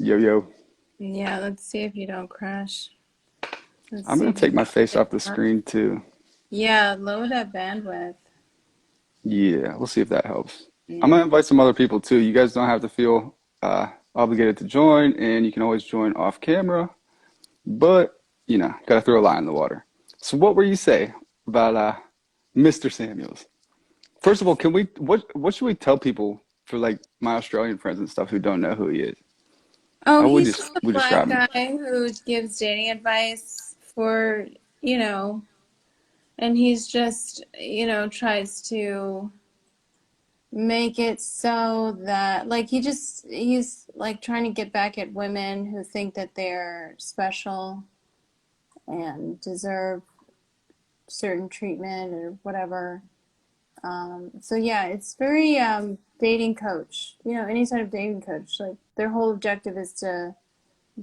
Yo, yo. Yeah, let's see if you don't crash. Let's I'm see gonna if you take my face get off the dark. screen too. Yeah, lower that bandwidth. Yeah, we'll see if that helps. I'm Yeah. gonna invite some other people too. You guys don't have to feel obligated to join, and you can always join off camera. But gotta throw a line in the water. So, what were you say about Mr. Samuels? First of all, can we what should we tell people for like my Australian friends and stuff who don't know who he is? Oh, How would he's just just a we black describe him? guy who gives dating advice for, you know, and he's just, tries to make it so that, like, he's like trying to get back at women who think that they're special and deserve certain treatment or whatever. So yeah, it's very dating coach. Any sort of dating coach, like their whole objective is to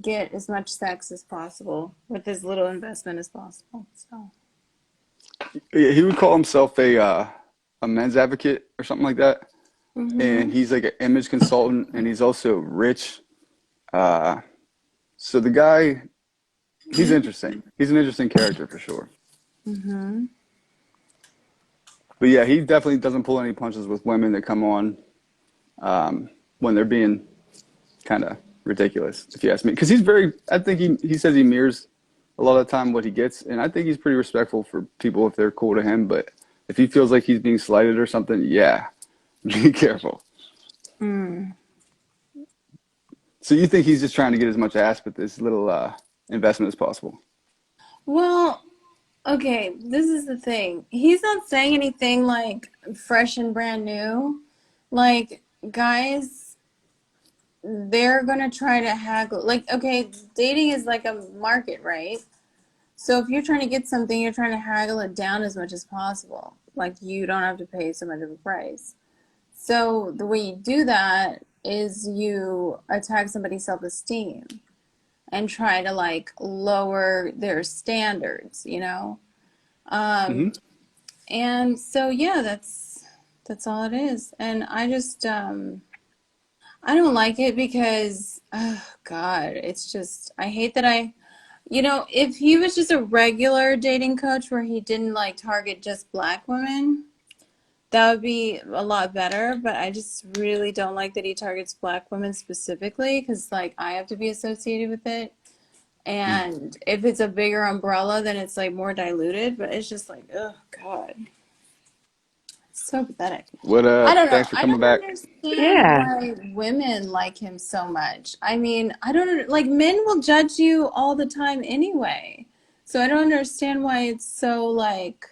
get as much sex as possible with as little investment as possible. So Yeah, he would call himself a men's advocate or something like that. And hmm he's like an image consultant, and he's also rich. Uh, so the guy, he's interesting. He's an interesting character for sure. hmm But yeah, he definitely doesn't pull any punches with women that come on when they're being kind of ridiculous, if you ask me. Because he's very, I think he says he mirrors a lot of the time what he gets, and I think he's pretty respectful for people if they're cool to him. But if he feels like he's being slighted or something, yeah, be careful. mm. So you think he's just trying to get as much ass with this little investment as possible? Well, okay, this is the thing. He's not saying anything like fresh and brand new. Like guys, they're gonna try to haggle. Like, okay, dating is like a market, right? So if you're trying to get something, you're trying to haggle it down as much as possible. Like you don't have to pay so much of a price. So the way you do that is you attack somebody's self-esteem and try to like lower their standards. Hmm. Um, and so yeah, that's all it is. And I don't like it because oh God, it's just I hate that if he was just a regular dating coach where he didn't like target just black women, that would be a lot better, but I just really don't like that he targets black women specifically because, like, I have to be associated with it. And if it's a bigger umbrella, then it's like more diluted, but it's just like, oh, God, it's so pathetic. What I don't know. thanks for I coming don't back. understand Yeah. why women like him so much. I mean, I don't like men will judge you all the time anyway. So I don't understand why it's so like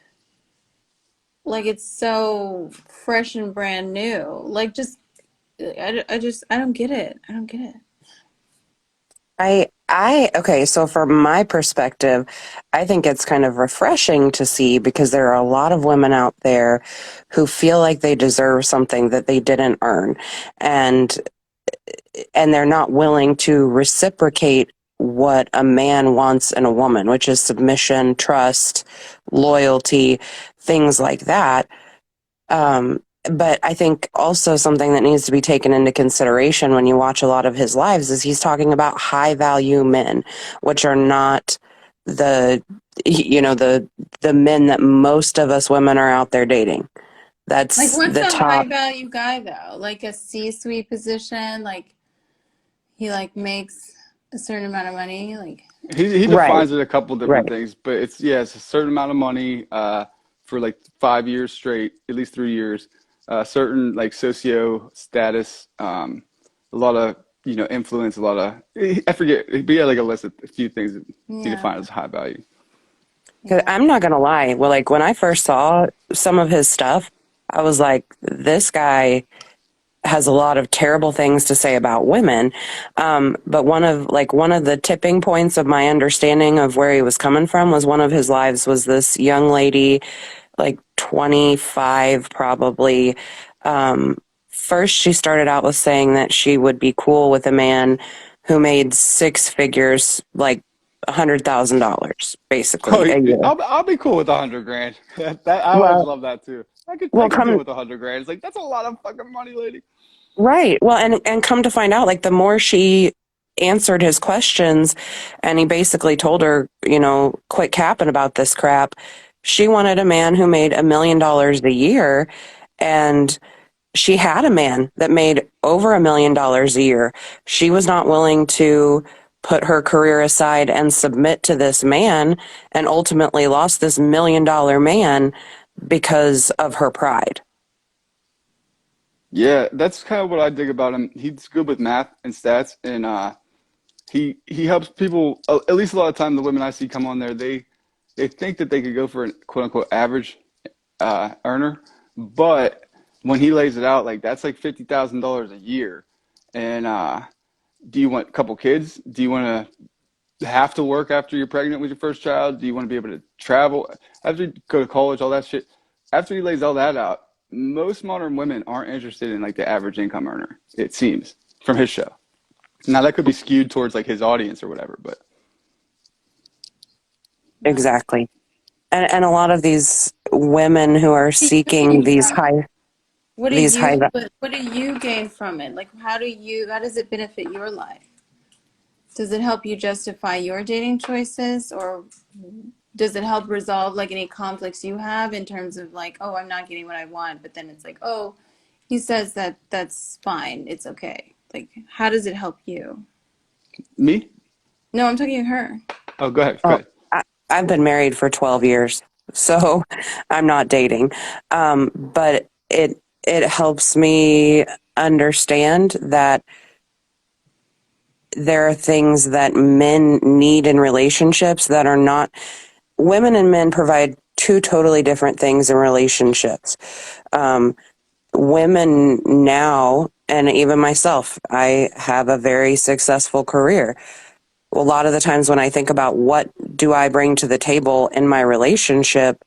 it's so fresh and brand new. Like just I don't get it. I don't get it. Okay, so from my perspective, I think it's kind of refreshing to see because there are a lot of women out there who feel like they deserve something that they didn't earn. And they're not willing to reciprocate what a man wants in a woman, which is submission, trust, loyalty, things like that. But I think also something that needs to be taken into consideration when you watch a lot of his lives is he's talking about high value men, which are not the the men that most of us women are out there dating. Like That's what's the a high top. value guy though? Like a C-suite position, like he like makes a certain amount of money, like He Right, defines it a couple different right. things, but it's a certain amount of money for like 5 years straight, at least 3 years. Certain like socio status, a lot of influence, a lot of I forget, but he had like a list of a few things that he yeah, defined as high value. 'Cause yeah. I'm not gonna lie. Well, like when I first saw some of his stuff, I was like, this guy has a lot of terrible things to say about women. But one of the tipping points of my understanding of where he was coming from was one of his lives was this young lady, like 25 probably. Um, First, she started out with saying that she would be cool with a man who made six figures, like $100,000, Oh, basically a year. I'll be cool with 100 grand. I always Well, love that too. I well, could deal come with 100 grand. It's like that's a lot of fucking money, lady. right. Well, and come to find out, like the more she answered his questions, and he basically told her, quit capping about this crap. She wanted a man who made $1 million a year, and she had a man that made over $1 million a year. She was not willing to put her career aside and submit to this man, and ultimately lost this $1 million man because of her pride. Yeah, that's kind of what I dig about him. He's good with math and stats, and he helps people. At least a lot of time, the women I see come on there, they think that they could go for a quote unquote average earner, but when he lays it out, like that's like $50,000 a year. And do you want a couple kids? Do you want to have to work after you're pregnant with your first child? Do you want to be able to travel after you go to college, all that shit? After he lays all that out, most modern women aren't interested in like the average income earner, it seems, from his show. Now that could be skewed towards like his audience or whatever, but Exactly. And a lot of these women who are What do you seeking gain these from it? high, What do these high, you but what do you gain from it? Like how does it benefit your life? Does it help you justify your dating choices, or does it help resolve like any conflicts you have in terms of like, oh, I'm not getting what I want, but then it's like, oh, he says that that's fine, it's okay. Like, how does it help you? me? No, I'm talking to her. Oh, go ahead, go oh, ahead. I've been married for 12 years, so I'm not dating. But it helps me understand that there are things that men need in relationships that are not. Women and men provide two totally different things in relationships. Um, Women now, and even myself, I have a very successful career. A lot of the times when I think about what do I bring to the table in my relationship,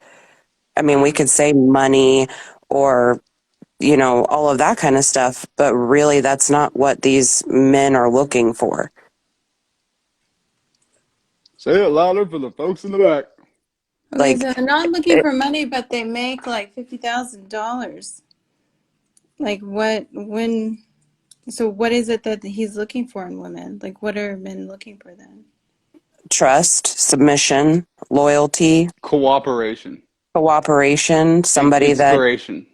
I mean, we could say money or, all of that kind of stuff, but really that's not what these men are looking for. Say it louder for the folks in the back. Okay, Like, so they're not looking it, for money, but they make like $50,000. Like so what is it that he's looking for in women? Like what are men looking for then? trust, submission, loyalty, Cooperation, cooperation, inspiration.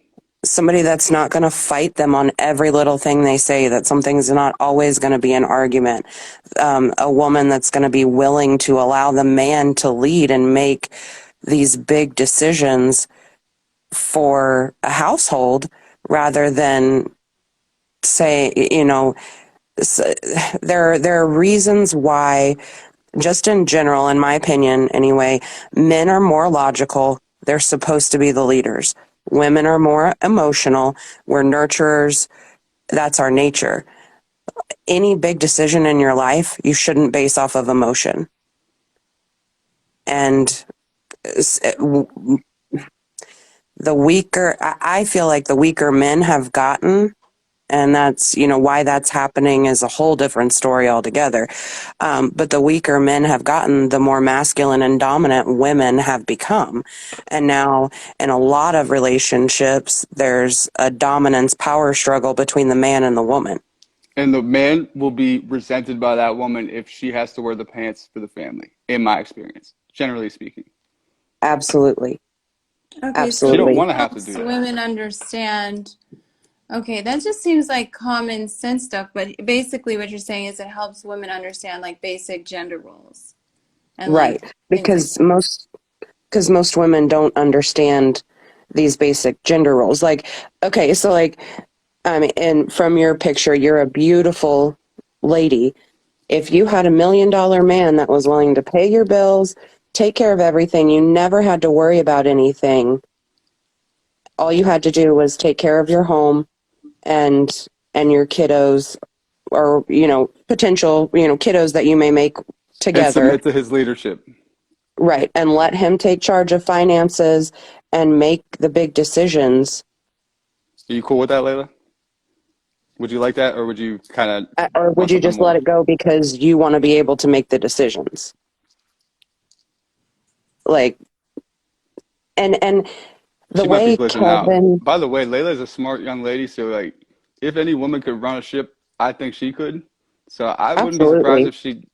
somebody that's not going to fight them on every little thing they say, that something's not always going to be an argument. A woman that's going to be willing to allow the man to lead and make these big decisions for a household rather than say, there are reasons why, just in general, in my opinion anyway, men are more logical. They're supposed to be the leaders. Women are more emotional. We're nurturers. That's our nature. Any big decision in your life, you shouldn't base off of emotion. And the weaker, I feel like the weaker men have gotten, and that's, why that's happening is a whole different story altogether. But the weaker men have gotten, the more masculine and dominant women have become. And now in a lot of relationships, there's a dominance power struggle between the man and the woman. And the man will be resented by that woman if she has to wear the pants for the family, in my experience, generally speaking. Absolutely. Okay, She so don't Absolutely. it want to have to helps do that. women understand. Okay, that just seems like common sense stuff, but basically what you're saying is it helps women understand like basic gender roles and like Right. things like Because most women don't understand these basic gender roles. Like, okay, so like, and from your picture, you're a beautiful lady. If you had $1 million man that was willing to pay your bills, take care of everything, you never had to worry about anything. All you had to do was take care of your home and your kiddos, or potential kiddos that you may make And together. submit to his leadership. Right. And let him take charge of finances and make the big decisions. Are you cool with that, Layla? Would you like that, or would you kind of Or want would you something just let more? it go because you want to be able to make the decisions? Like, and the She might be way glitching out. Kevin, By the way, Layla's a smart young lady, so like, if any woman could run a ship, I think she could. So I wouldn't be surprised Absolutely. if she,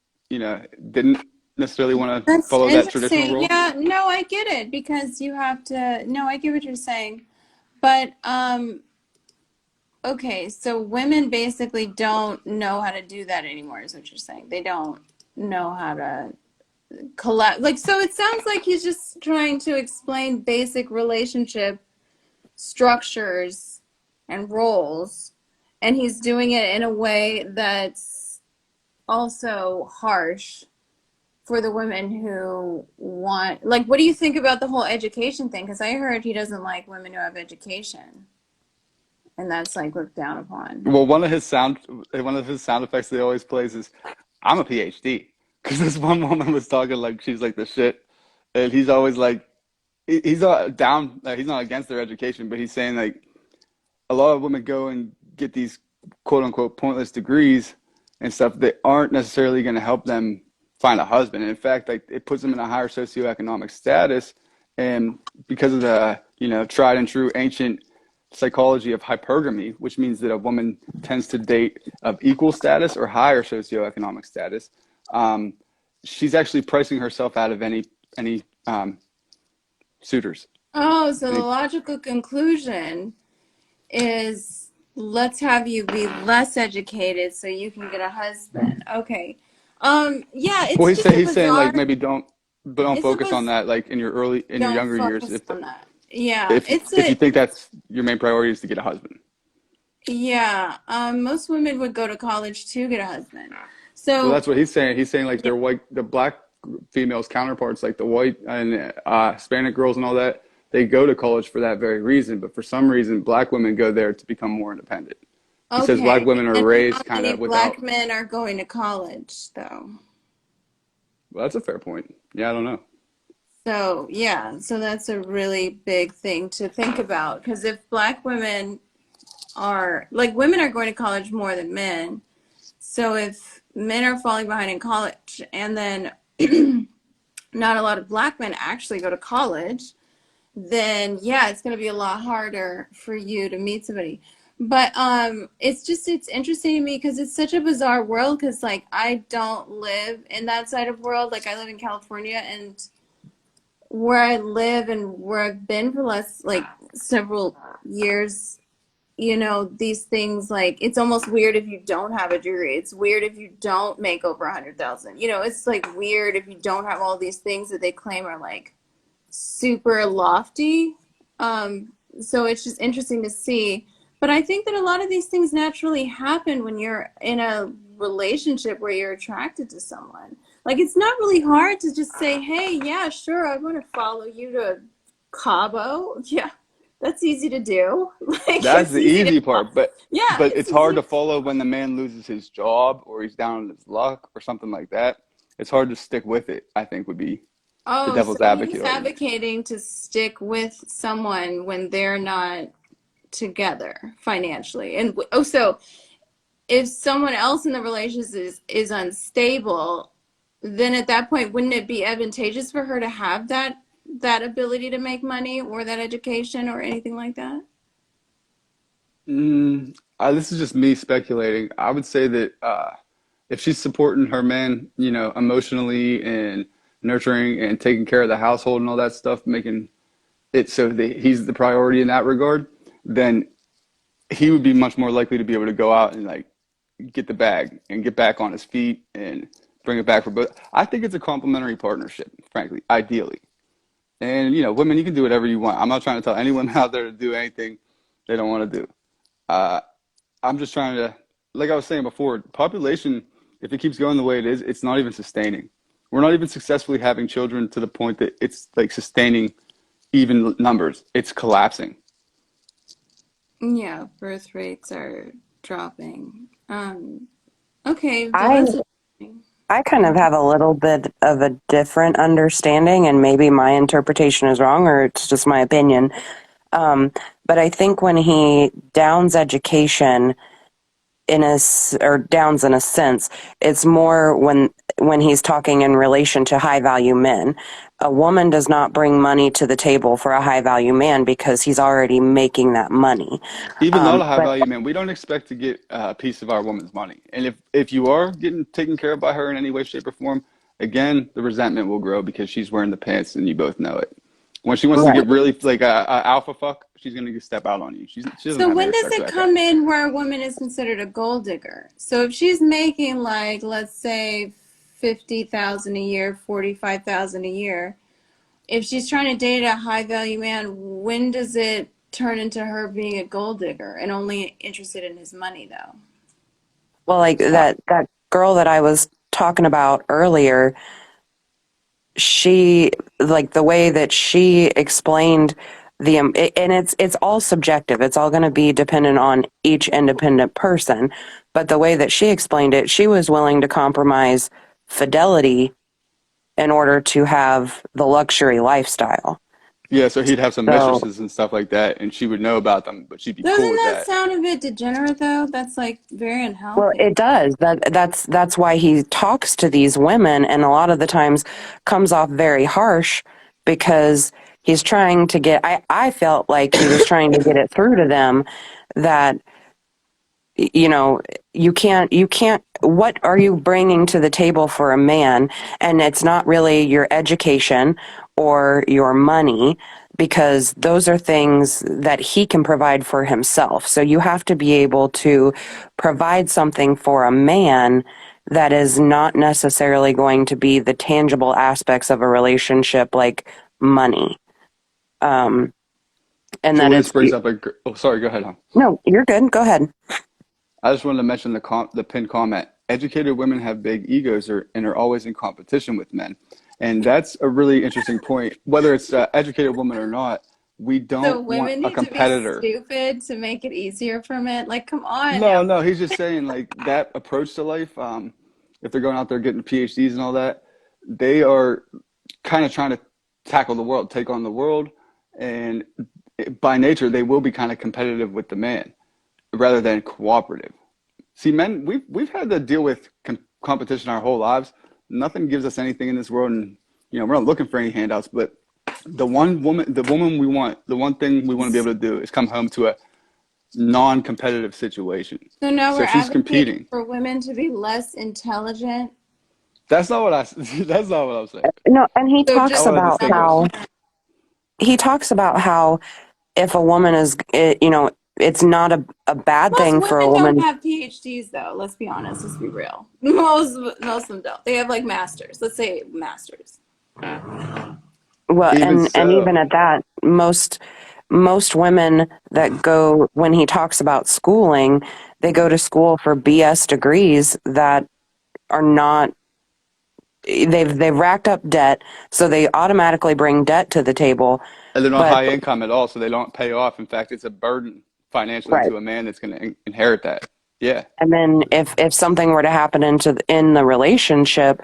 didn't necessarily want to That's follow that traditional interesting. role. Yeah, no, I get it because you have to. No, I get what you're saying. But okay, so women basically don't know how to do that anymore, is what you're saying. They don't know how to collect. Like, so it sounds like he's just trying to explain basic relationship structures and roles, and he's doing it in a way that's also harsh for the women who want, like, what do you think about the whole education thing? Because I heard he doesn't like women who have education, and that's like looked down upon. Well, one of his sound effects that he always plays is, "I'm a PhD," because this one woman was talking like she's like the shit, and he's always like, he's not down, he's not against their education, but he's saying like a lot of women go and get these quote unquote pointless degrees and stuff that aren't necessarily going to help them find a husband. And in fact, like it puts them in a higher socioeconomic status. And because of the, tried and true ancient psychology of hypergamy, which means that a woman tends to date of equal status or higher socioeconomic status, um, she's actually pricing herself out of any suitors. Oh, so the Any, logical conclusion is let's have you be less educated so you can get a husband. Okay. Yeah, well, it's just a he's saying like bizarre, maybe don't it's a focus on biz that like in your don't younger years focus if on that. Yeah, if it's if you a, think that's your main priority is to get a husband. yeah, most women would go to college to get a husband. Well, So, that's what he's saying. He's saying like yeah, the black females counterparts, like the white and Hispanic girls and all that, they go to college for that very reason. But for some reason, black women go there to become more independent. He says black okay. women are And how raised kind many of black without. men are going to college, though? Well, that's a fair point. Yeah, I don't know. So, yeah, so that's a really big thing to think about because if black women are like women are going to college more than men. So if men are falling behind in college and then not a lot of black men actually go to college, then yeah, it's going to be a lot harder for you to meet somebody. But it's interesting to me because it's such a bizarre world because like I don't live in that side of world. Like I live in California and where I live and where I've been for the last like several years, these things like it's almost weird if you don't have a degree. It's weird if you don't make over 100,000. It's like weird if you don't have all these things that they claim are like super lofty. Um, so it's just interesting to see. But I think that a lot of these things naturally happen when you're in a relationship where you're attracted to someone. Like it's not really hard to just say, "Hey, yeah, sure, I want to follow you to Cabo." Yeah, that's easy to do. Like That's it's the easy to, easy part, yeah, but it's it's hard easy. to follow when the man loses his job or he's down on his luck or something like that. It's hard to stick with it, I think would be the Oh, so devil's he's advocate argument. advocating to stick with someone when they're not together financially. And oh, so if someone else in the relationship is unstable, then at that point, wouldn't it be advantageous for her to have that ability to make money or that education or anything like that? This is just me speculating. I would say that if she's supporting her man, emotionally and nurturing and taking care of the household and all that stuff, making it so that he's the priority in that regard, then he would be much more likely to be able to go out and like get the bag and get back on his feet and bring it back for both. I think it's a complementary partnership, frankly, ideally. And women, you can do whatever you want. I'm not trying to tell anyone out there to do anything they don't want to do. Uh, I'm just trying to, like I was saying before, population, if it keeps going the way it is, it's not even sustaining. We're not even successfully having children to the point that it's like sustaining even numbers. It's collapsing. Yeah, birth rates are dropping. Okay, well, I that's interesting. I kind of have a little bit of a different understanding, and maybe my interpretation is wrong, or it's just my opinion. Um, but I think when he downs education, or downs in a sense. It's more when he's talking in relation to high value men. A woman does not bring money to the table for a high value man because he's already making that money. Even not a high But value man, we don't expect to get a piece of our woman's money. And if you are getting taken care of by her in any way, shape, or form, again, the resentment will grow because she's wearing the pants and you both know it. When she wants to right. get really like a alpha fuck, she's gonna step out on you. She doesn't So have any when does respect for it that guy. come in where a woman is considered a gold digger? So if she's making like, let's say, 50,000 a year, 45,000 a year, if she's trying to date a high value man, when does it turn into her being a gold digger and only interested in his money though? Well, like that girl that I was talking about earlier, she, like the way that she explained and it's all subjective. It's all going to be dependent on each independent person. But the way that she explained it, she was willing to compromise fidelity in order to have the luxury lifestyle. Yeah, so he'd have some So, mistresses and stuff like that, and she would know about them, but she'd be cool Doesn't with that that. sound a bit degenerate though? That's like very well, unhealthy. it does. That's why he talks to these women, and a lot of the times comes off very harsh because he's trying to get. I felt like he was trying to get it through to them that you know you can't what are you bringing to the table for a man, and it's not really your education or your money, because those are things that he can provide for himself. So you have to be able to provide something for a man that is not necessarily going to be the tangible aspects of a relationship like money. And that Julius it's brings up oh, sorry, go ahead, hon. no, you're good, go ahead. I just wanted to mention the pinned comment. Educated women have big egos and are always in competition with men. And that's a really interesting point. Whether it's an educated woman or not, we So don't want women a need to be competitor. stupid to make it easier for men. Like, come on now. No, he's just saying like that approach to life, if they're going out there getting PhDs and all that, they are kind of trying to tackle the world, take on the world, and by nature, they will be kind of competitive with the man rather than cooperative. See, men, we've had to deal with competition our whole lives. Nothing gives us anything in this world, and we're not looking for any handouts. But the woman we want, the one thing we want to be able to do is come home to a non-competitive situation. So now So we're if she's advocating competing, for women to be less intelligent. that's not what I. That's not what I'm saying. No, and So I just want to distinguish. he talks about how if a woman is, it's not a bad most thing for a women don't woman. have PhDs though. Let's be honest. Let's be real. Most of them don't. They have like masters. Let's say masters. Well, Even and even so, at that, most women that go, when he talks about schooling, they go to school for BS degrees that are not. They've racked up debt, so they automatically bring debt to the table. and they're not But high income at all, so they don't pay off. In fact, it's a burden financially right. to a man that's going to inherit that. Yeah. And then if something were to happen in the relationship,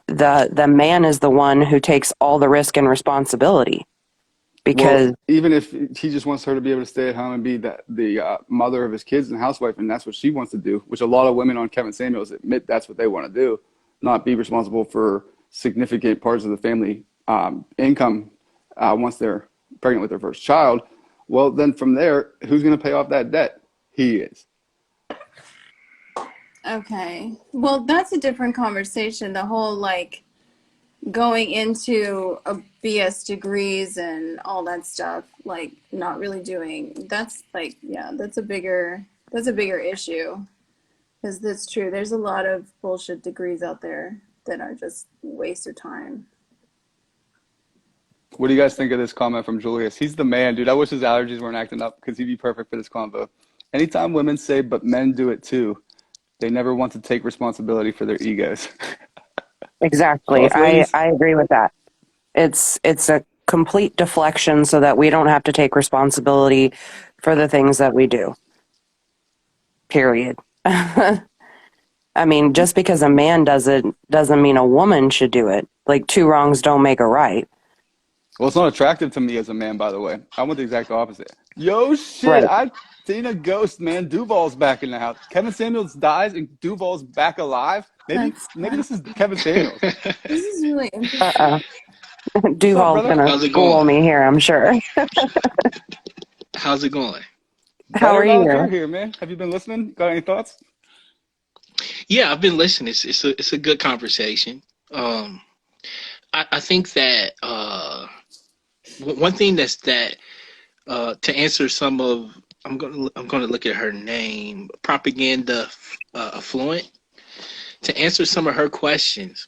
the man is the one who takes all the risk and responsibility Well, because even if he just wants her to be able to stay at home and be the mother of his kids and housewife, and that's what she wants to do, which a lot of women on Kevin Samuels admit that's what they want to do, not be responsible for significant parts of the family income once they're pregnant with their first child. Well, then from there, who's going to pay off that debt? He is. Okay. Well, that's a different conversation. The whole like going into a BS degrees and all that stuff, like not really doing. That's like, yeah, that's a bigger issue. Because that's true. There's a lot of bullshit degrees out there that are just waste of time. What do you guys think of this comment from Julius? He's the man, dude. I wish his allergies weren't acting up because he'd be perfect for this convo. Anytime women say, but men do it too, they never want to take responsibility for their egos. exactly. Thoughts, I ladies? I agree with that. It's a complete deflection so that we don't have to take responsibility for the things that we do. Period. I mean, just because a man does it doesn't mean a woman should do it. Like two wrongs don't make a right. Well, it's not attractive to me as a man, by the way. I want the exact opposite. Yo, shit. Right. I seen a ghost, man. Duval's back in the house. Kevin Samuels dies and Duval's back alive. That's Maybe fun. this is Kevin Samuels. This is really interesting. Uh-uh. What's up, Duval's brother? gonna How's it school going? me here, I'm sure. How's it going? How Better are now that you're you? here, man. Have you been listening? Got any thoughts? Yeah, I've been listening. It's a good conversation. Um, I think that one thing to answer some of I'm gonna look at her name, propaganda affluent, to answer some of her questions.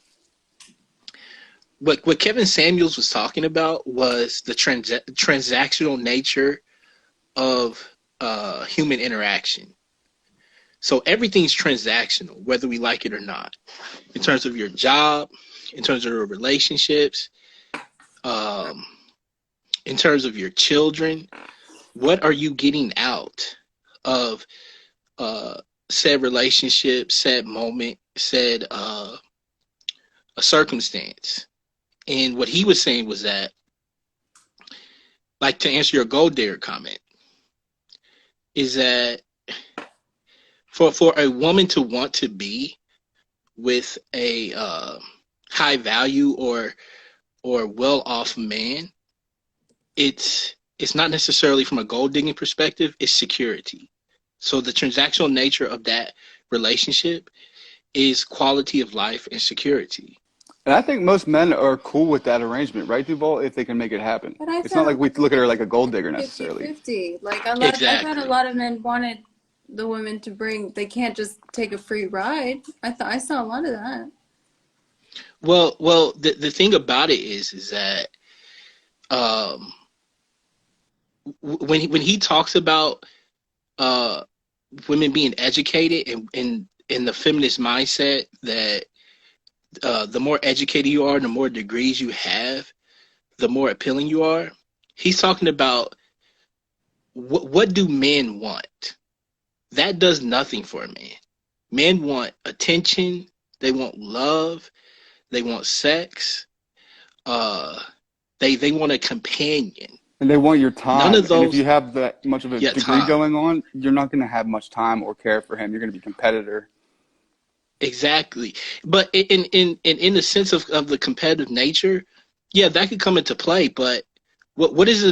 What Kevin Samuels was talking about was the transactional nature of human interaction. So everything's transactional, whether we like it or not, in terms of your job, in terms of your relationships, um, in terms of your children. What are you getting out of said relationship, said moment, said a circumstance? And what he was saying was that, like, to answer your gold digger comment, is that for a woman to want to be with a high value or well off man, it's not necessarily from a gold digging perspective, it's security. So the transactional nature of that relationship is quality of life and security. And I think most men are cool with that arrangement, right, Duval? If they can make it happen. But I It's not thought like it we was look at her like a gold digger fifty necessarily. fifty. Like I thought a Exactly. lot of men wanted the women to bring. They can't just take a free ride. I saw a lot of that. Well, the thing about it is that um, when he talks about uh, women being educated and in the feminist mindset that the more educated you are, the more degrees you have, the more appealing you are. He's talking about what do men want? That does nothing for a man. Men want attention, they want love, they want sex, uh, they want a companion. And they want your None time. of And if you those have that much of a yet degree time. going on, you're not going to have much time or care for him. You're going to be a competitor. Exactly. But in the sense of the competitive nature, yeah, that could come into play. But what is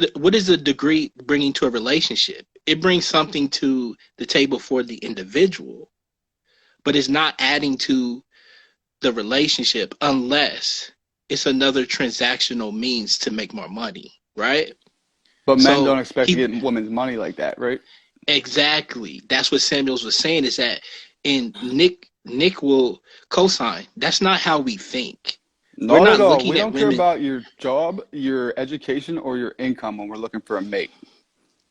a degree bringing to a relationship? It brings something to the table for the individual, but it's not adding to the relationship unless it's another transactional means to make more money, right? But men don't So expect to he get women's money like that, right? exactly, that's what Samuels was saying, is that, and Nick will co-sign, that's not how we think. We're Not at not all. looking We at don't care women about your job, your education, or your income when we're looking for a mate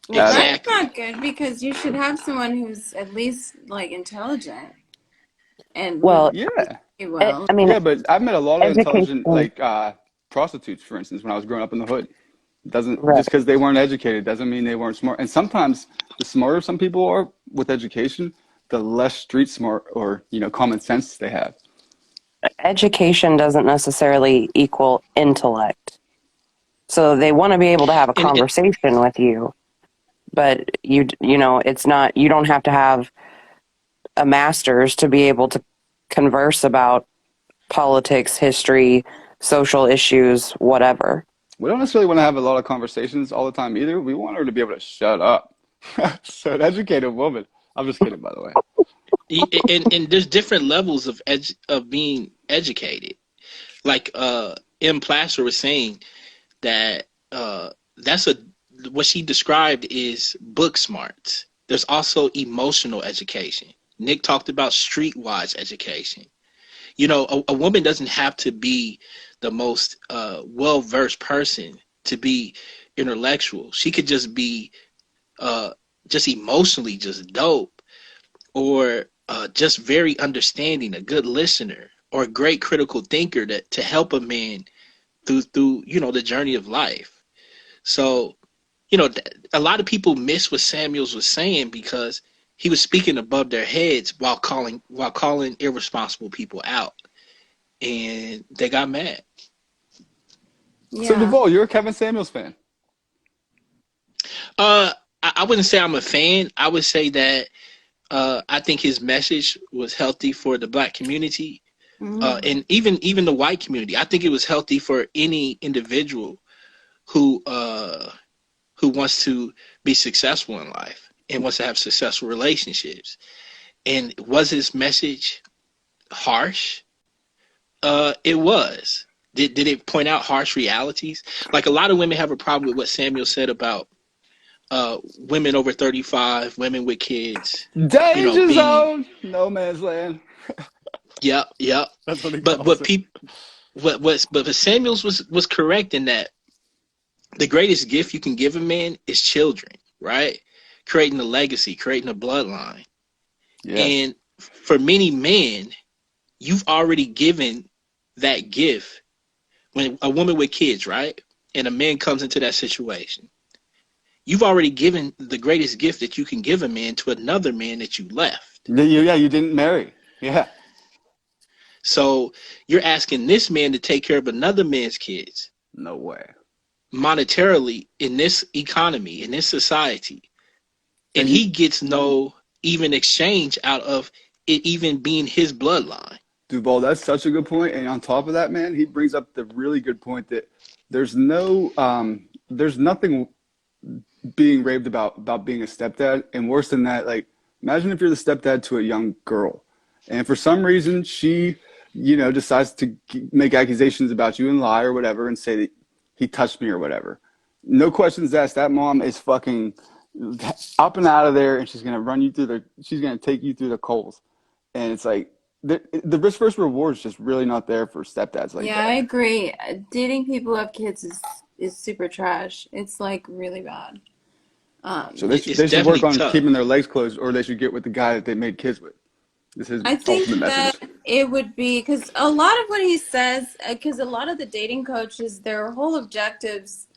Well, at that's all. exactly. not good because you should have someone who's at least like intelligent and who Well, Yeah. you I, will. I mean, Yeah, but I've met a lot of intelligent, education, like prostitutes, for instance, when I was growing up in the hood. Doesn't right? just because they weren't educated doesn't mean they weren't smart. And sometimes the smarter some people are with education, the less street smart or common sense they have. Education doesn't necessarily equal intellect. So they want to be able to have a And conversation with you, but it's not. You don't have to have a master's to be able to converse about politics, history, social issues, whatever. We don't necessarily want to have a lot of conversations all the time either. We want her to be able to shut up. So an educated woman. I'm just kidding, by the way. and there's different levels of being educated. Like M. Placer was saying that that's a what she described is book smarts. There's also emotional education. Nick talked about streetwise education. A woman doesn't have to be the most well-versed person to be intellectual. She could just be uh, just emotionally just dope, or just very understanding, a good listener, or a great critical thinker to help a man through the journey of life. So a lot of people miss what Samuels was saying because he was speaking above their heads while calling irresponsible people out, and they got mad. So Yeah. Duvall, you're a Kevin Samuels fan. Uh, I wouldn't say I'm a fan. I would say that I think his message was healthy for the black community, Mm. and even the white community. I think it was healthy for any individual who uh, who wants to be successful in life and wants to have successful relationships. And was his message harsh? It was. Did it point out harsh realities? Like a lot of women have a problem with what Samuel said about women over 35, women with kids, Danger being, zone, no man's land. yep, yep. That's what he But calls what it. people but Samuel's was correct in that the greatest gift you can give a man is children, right? Creating a legacy, creating a bloodline. Yes. And for many men, you've already given that gift when a woman with kids, right? And a man comes into that situation. You've already given the greatest gift that you can give a man to another man that you left. Yeah, you didn't marry. Yeah. So you're asking this man to take care of another man's kids No way. monetarily in this economy, in this society. And And you, he gets no even exchange out of it even being his bloodline. Duval, that's such a good point. And on top of that, man, he brings up the really good point that there's nothing being raved about being a stepdad, and worse than that, like imagine if you're the stepdad to a young girl, and for some reason she, decides to make accusations about you and lie or whatever, and say that he touched me or whatever. No questions asked. That mom is fucking up and out of there, and she's gonna take you through the coals, and it's like the risk versus reward is just really not there for stepdads like Yeah, I that. agree. Dating people who have kids is super trash. It's like really bad. So It's they should work definitely on tough. keeping their legs closed, or they should get with the guy that they made kids with. This is I ultimate think that message. it would be because a lot of what he says, because a lot of the dating coaches, their whole objectives,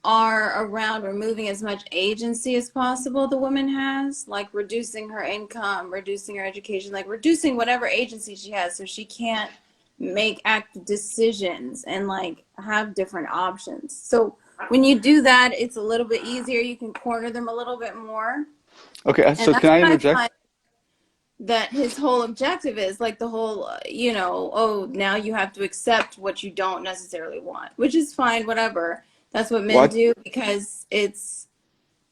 are around removing as much agency as possible the woman has, like reducing her income, reducing her education, like reducing whatever agency she has so she can't make active decisions and like have different options. So when you do that, it's a little bit easier. You can corner them a little bit more. Okay, And so that's can I what I interject? find that his whole objective is like the whole, oh, now you have to accept what you don't necessarily want, which is fine, whatever. That's what men What do because it's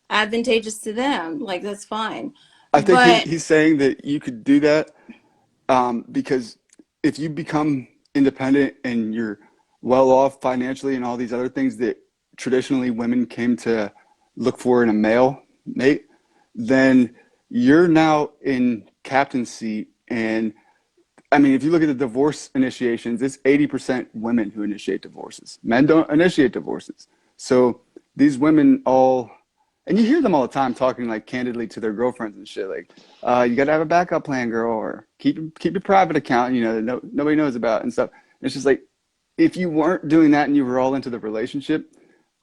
advantageous to them. Like, that's fine. I think But he's saying that you could do that because if you become independent and you're well off financially and all these other things that traditionally women came to look for in a male mate, then you're now in captain seat. And I mean, if you look at the divorce initiations, it's 80% women who initiate divorces. Men don't initiate divorces. So these women all, and you hear them all the time talking like candidly to their girlfriends and shit, like, you got to have a backup plan, girl, or keep your private account, that nobody knows about and stuff. And it's just like, if you weren't doing that and you were all into the relationship,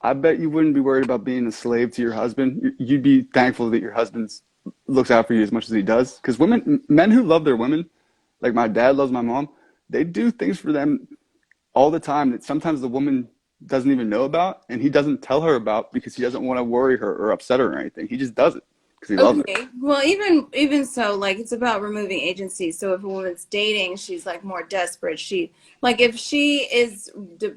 I bet you wouldn't be worried about being a slave to your husband. You'd be thankful that your husband looks out for you as much as he does. Because men who love their women, like my dad loves my mom, they do things for them all the time that sometimes the woman doesn't even know about, and he doesn't tell her about because he doesn't want to worry her or upset her or anything. He just does it because he loves her. okay, well, even so, like it's about removing agency. So if a woman's dating, she's like more desperate. She like if she is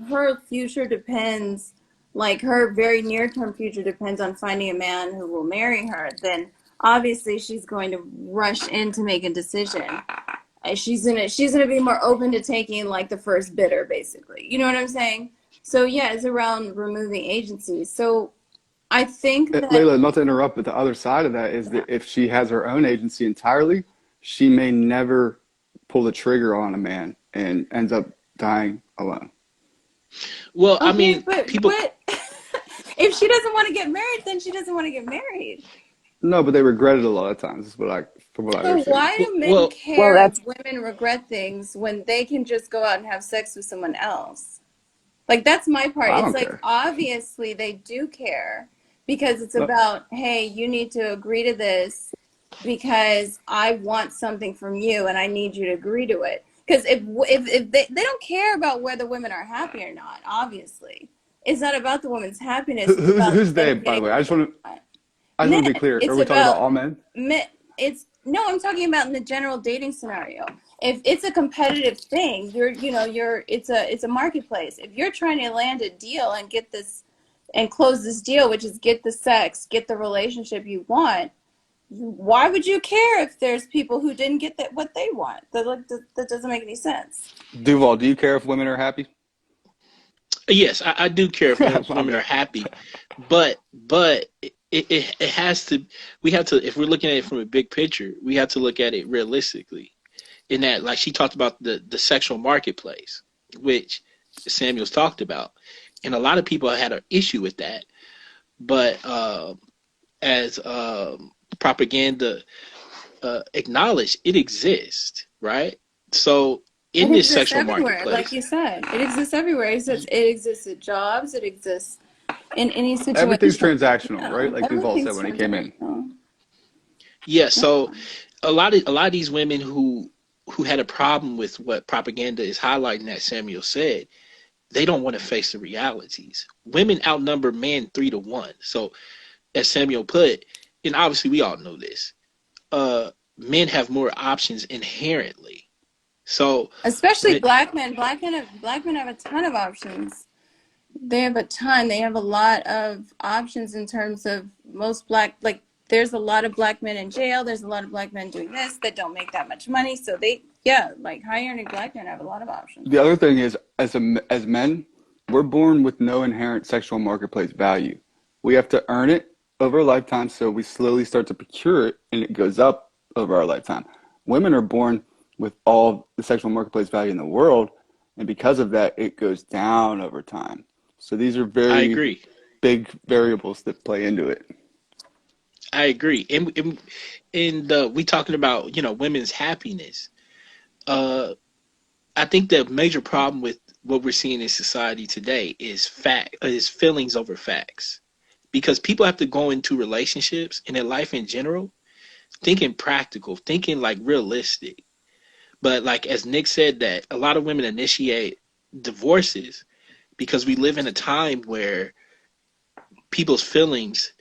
her future depends, like her very near term future depends on finding a man who will marry her. Then obviously she's going to rush in to make a decision. She's gonna be more open to taking like the first bidder, basically. You know what I'm saying? So yeah, it's around removing agency. So I think that Layla, not to interrupt, but the other side of that is that if she has her own agency entirely, she may never pull the trigger on a man and ends up dying alone. Well, I okay, mean, but people. what if she doesn't want to get married? Then she doesn't want to get married. No, but they regret it a lot of times. Is from what I So understand. why do men Well, Well, care if that's women regret things when they can just go out and have sex with someone else? Like that's my part. I It's don't like care. obviously they do care because it's No, about, hey, you need to agree to this because I want something from you and I need you to agree to it. Because if they don't care about whether women are happy or not, obviously. It's not about the woman's happiness. It's Who's about who's they, them by the getting way? what they want. I just Men. want to be clear. Are It's we talking about about all men? men. It's no. I'm talking about in the general dating scenario. If it's a competitive thing, it's a marketplace. If you're trying to land a deal and get this and close this deal, which is get the sex, get the relationship you want, why would you care if there's people who didn't get what they want? That doesn't make any sense. Duval, do you care if women are happy? Yes, I do care if My women are bad. happy, but it has to. We have to, if we're looking at it from a big picture, we have to look at it realistically. In that, like she talked about the sexual marketplace, which Samuel's talked about, and a lot of people had an issue with that. But as propaganda acknowledged, it exists, right? So It in this exists sexual everywhere, like marketplace, you said. It exists everywhere. It exists at jobs. It exists in any Everything's situation. transactional, right? Yeah, Like Duval said everything's when he came in. transactional. yeah. Yeah. So a lot of these women who had a problem with what propaganda is highlighting, that Samuel said, they don't want to face the realities. Women outnumber men 3 to 1. So as Samuel put, and obviously we all know this, men have more options inherently. So Especially when black men. Black men have a ton of options. They have a ton. They have a lot of options in terms of most black, like there's a lot of black men in jail. There's a lot of black men doing this that don't make that much money. So like high earning black men have a lot of options. The other thing is, as men, we're born with no inherent sexual marketplace value. We have to earn it over a lifetime, so we slowly start to procure it, and it goes up over our lifetime. Women are born with all the sexual marketplace value in the world, and because of that, it goes down over time. So these are I very agree, big variables that play into it. I agree, and we talking about women's happiness. Uh, I think the major problem with what we're seeing in society today is feelings over facts, because people have to go into relationships and in life in general thinking practical, thinking like realistic. But like as Nick said, that a lot of women initiate divorces because we live in a time where people's feelings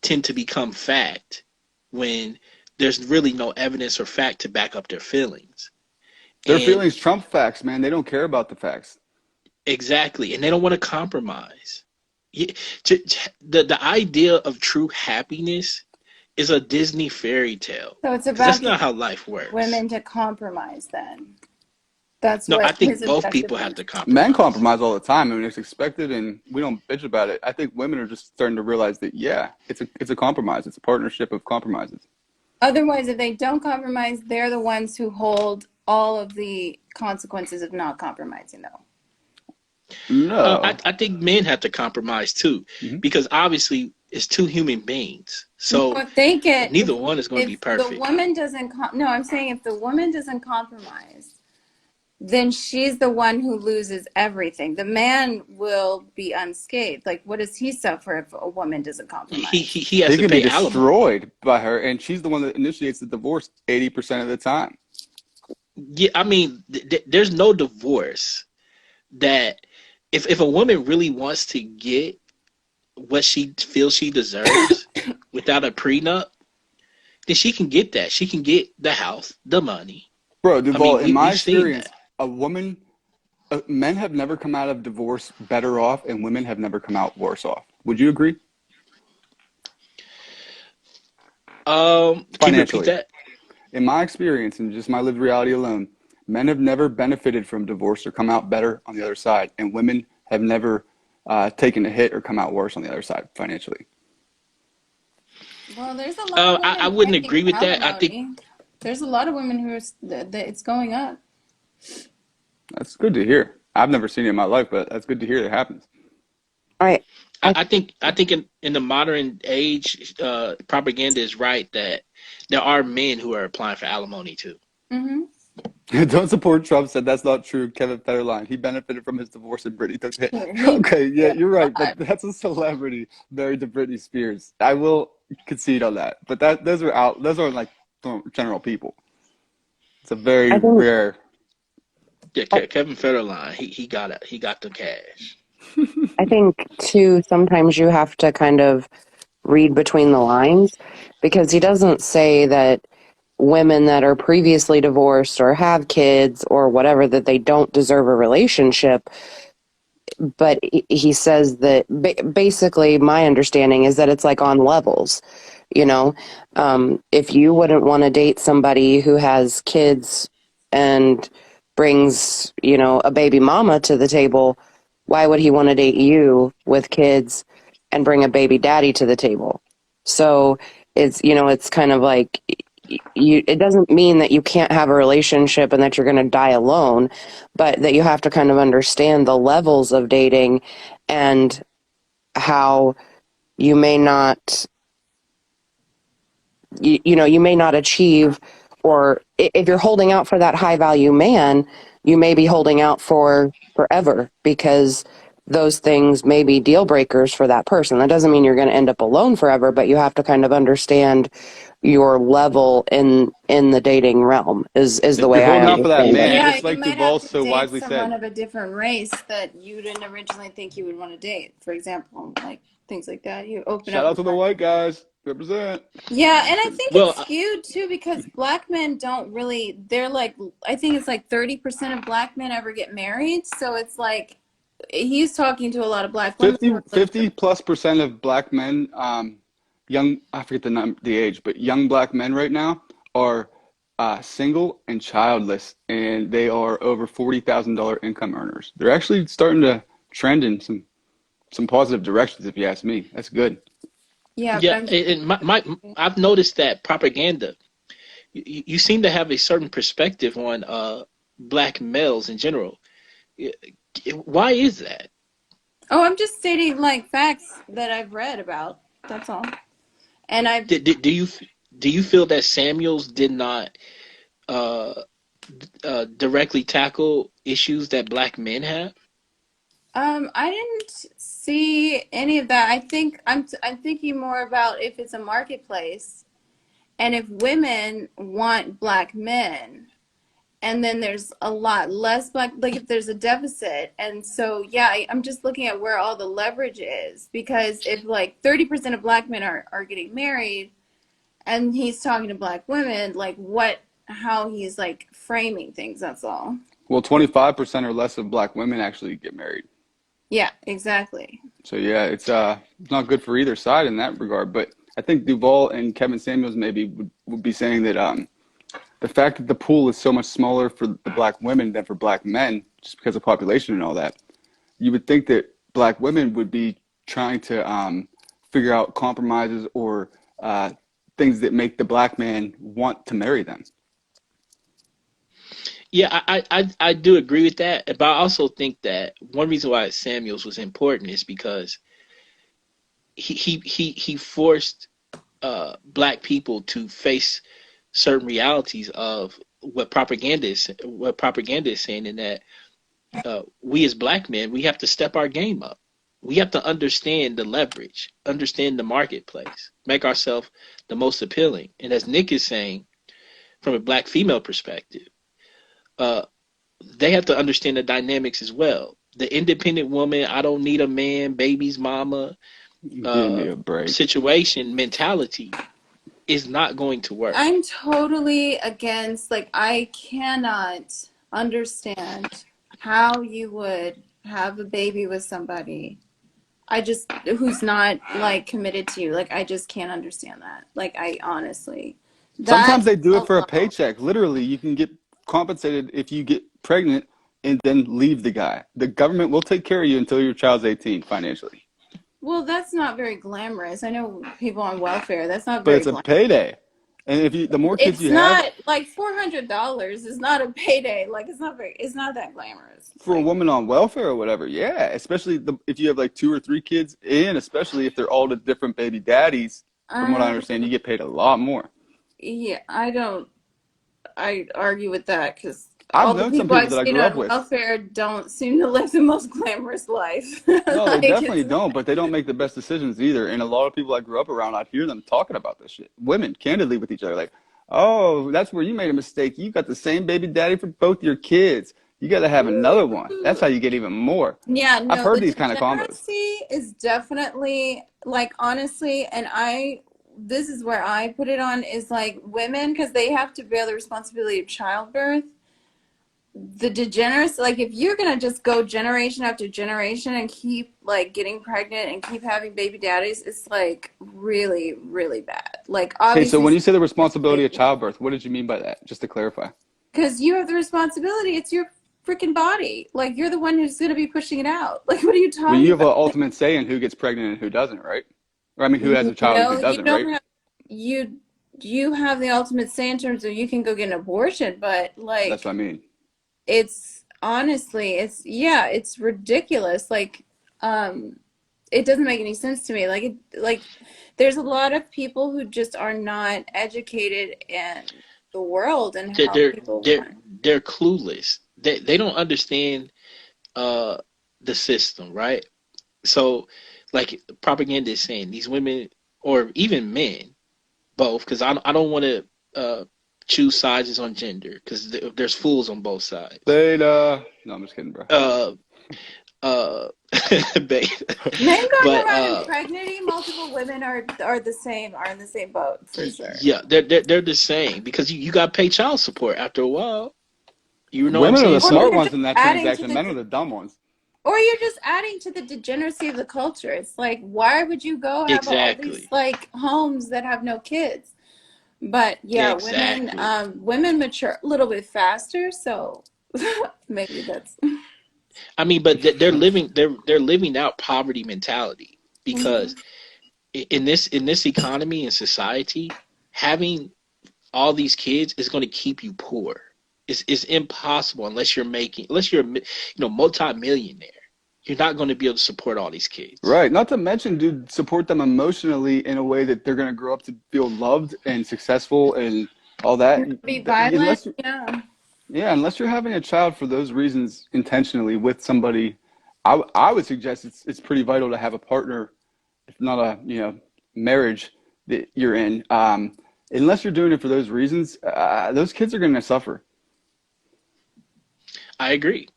tend to become fact when there's really no evidence or fact to back up their feelings. Their And feelings trump facts, man. They don't care about the facts. exactly, and they don't want to compromise. Yeah, the idea of true happiness is a Disney fairy tale, So it's because that's about not getting how life works. women to compromise then. That's No, I what his think both objective people have is. to Men compromise. compromise all the time. I mean, it's expected, and we don't bitch about it. I think women are just starting to realize that, yeah, it's a compromise. It's a partnership of compromises. Otherwise, if they don't compromise, they're the ones who hold all of the consequences of not compromising, though. No. I think men have to compromise too, Mhm. because obviously it's two human beings. No, So if they get neither one is going to be if the perfect. woman doesn't no, I'm saying if the woman doesn't compromise, then she's the one who loses everything. The man will be unscathed. Like, what does he suffer if a woman doesn't compromise? He has He to could be pay alimony. destroyed by her, and she's the one that initiates the divorce 80% of the time. Yeah, I mean, there's no divorce that if a woman really wants to get what she feels she deserves without a prenup, then she can get that. She can get the house, the money. Bro, I Duval, mean, in my we've seen experience, that. a woman, men have never come out of divorce better off, and women have never come out worse off. Would you agree? Can you repeat Financially. that? In my experience and just my lived reality alone, men have never benefited from divorce or come out better on the other side, and women have never taken a hit or come out worse on the other side financially. Well, there's a lot of I women wouldn't fighting agree with that. I think alimony. There's a lot of women who are that it's going up. That's good to hear. I've never seen it in my life, but that's good to hear that happens. I, I, I think in the modern age, propaganda is right that there are men who are applying for alimony too. Hmm. Don't support Trump said that's not true. Kevin Federline. He benefited from his divorce and Britney took a hit. He Okay, yeah, did you're a right, but lot. that's a celebrity married to Britney Spears. I will concede on that. But that those are like general people. It's a very I think rare. Yeah, I, Kevin Federline, he got it. He got the cash. I think too, sometimes you have to kind of read between the lines because he doesn't say that women that are previously divorced or have kids or whatever that they don't deserve a relationship, but he says that basically my understanding is that it's like on levels, you know. If you wouldn't want to date somebody who has kids and brings, a baby mama to the table, why would he want to date you with kids and bring a baby daddy to the table? So it's kind of like it doesn't mean that you can't have a relationship and that you're going to die alone, but that you have to kind of understand the levels of dating and how you may not you may not achieve, or if you're holding out for that high value man, you may be holding out for forever because those things may be deal breakers for that person. That doesn't mean you're going to end up alone forever, but you have to kind of understand your level in the dating realm is the If you're way I holding out for that understand it. man, Yeah, just you like might have Duval to so date wisely someone said, of a different race that you didn't originally think you would want to date. For example, like things like that. You open shout up out to the more. white guys. Represent. Yeah, and Just I kidding. think Well, it's skewed too because black men don't really, they're like, I think it's like 30% of black men ever get married. So it's like, he's talking to a lot of black women who 50, are looking for, 50 plus percent of black men, young, I forget the age, but young black men right now are single and childless, and they are over $40,000 income earners. They're actually starting to trend in some positive directions, if you ask me. That's good. yeah, but yeah, I'm just, and I've noticed that propaganda. You seem to have a certain perspective on black males in general. Why is that? oh, I'm just stating like facts that I've read about. That's all. And I've, Do you feel that Samuels did not uh, directly tackle issues that black men have? I didn't see any of that. I'm thinking more about if it's a marketplace and if women want black men, and then there's a lot less black, like if there's a deficit. And so, yeah, I'm just looking at where all the leverage is because if like 30% of black men are getting married and he's talking to black women, like how he's like framing things, that's all. Well, 25% or less of black women actually get married. Yeah, exactly. So yeah, it's not good for either side in that regard. But I think Duval and Kevin Samuels maybe would be saying that the fact that the pool is so much smaller for the black women than for black men, just because of population and all that, you would think that black women would be trying to figure out compromises or things that make the black man want to marry them. Yeah, I do agree with that, but I also think that one reason why Samuels was important is because he forced black people to face certain realities of what propaganda is saying, in that we as black men, we have to step our game up. We have to understand the leverage, understand the marketplace, make ourselves the most appealing. And as Nick is saying, from a black female perspective, uh, they have to understand the dynamics as well. The independent woman, I don't need a man, baby's mama, Give me uh, a break. situation mentality is not going to work. I'm totally against, like, I cannot understand how you would have a baby with somebody. I just, who's not like committed to you. Like, I just can't understand that. Like, I honestly, Sometimes that they do it for a alone. paycheck. Literally, you can get compensated if you get pregnant and then leave the guy. The government will take care of you until your child's 18 financially. Well, that's not very glamorous. I know people on welfare, that's not But very it's a glamorous. payday. And if you the more kids It's you have, not like $400 is not a payday. Like, it's not that glamorous. for a Like, woman on welfare or whatever, yeah, especially if you have like two or three kids, and especially if they're all the different baby daddies, from what I um, understand, you get paid a lot more. yeah, I argue with that because I've all the known some people people I've that I seen grew up on with. welfare don't seem to live the most glamorous life. No, they Like, definitely it's not. don't, but they don't make the best decisions either. And a lot of people I grew up around, I'd hear them talking about this shit. Women, candidly with each other, like, oh, that's where you made a mistake. You got the same baby daddy for both your kids. You got to have another one. That's how you get even more. Yeah, I've no, heard the these kind of combos. degeneracy is definitely like honestly, and this is where I put it on is like women because they have to bear the responsibility of childbirth. The degeneracy, like if you're gonna just go generation after generation and keep like getting pregnant and keep having baby daddies, it's like really, really bad. Like Okay, so obviously, when you say the responsibility of childbirth, what did you mean by that? Just to clarify. because you have the responsibility, it's your freaking body. Like you're the one who's gonna be pushing it out. Like what are you Well, you talking have an about? ultimate say in who gets pregnant and who doesn't, right? Or I mean, who has a child and who No, you doesn't, don't right? have you you have the ultimate say in terms of you can go get an abortion, but That's what like I mean. it's honestly it's yeah, it's ridiculous. Like it doesn't make any sense to me. Like there's a lot of people who just are not educated in the world and They're how they're people they're, work. they're clueless. They don't understand uh the system, right? So, like propaganda is saying, these women or even men, both, because I don't want to choose sides on gender because there's fools on both sides. Theta. No, I'm just kidding, bro. Uh, uh, beta. Men going But around impregnating multiple women are the same, are in the same boat for sure. yeah, they're the same because you got to pay child support after a while. You know what I'm Women are the saying? Or So smart you're ones just in that adding to transaction. the Men are the dumb ones. or you're just adding to the degeneracy of the culture. It's like, why would you go have all these exactly, like homes that have no kids? But yeah, exactly. women mature a little bit faster, so maybe that's I mean, but they're living out poverty mentality because in this economy and society, having all these kids is going to keep you poor. It's impossible unless you're multi-millionaire. You're not going to be able to support all these kids. Right. Not to mention, dude, support them emotionally in a way that they're going to grow up to feel loved and successful and all that. be violent. Unless, Yeah. yeah, unless you're having a child for those reasons intentionally with somebody, I would suggest it's pretty vital to have a partner, if not a marriage that you're in. Unless you're doing it for those reasons, those kids are going to suffer. I agree.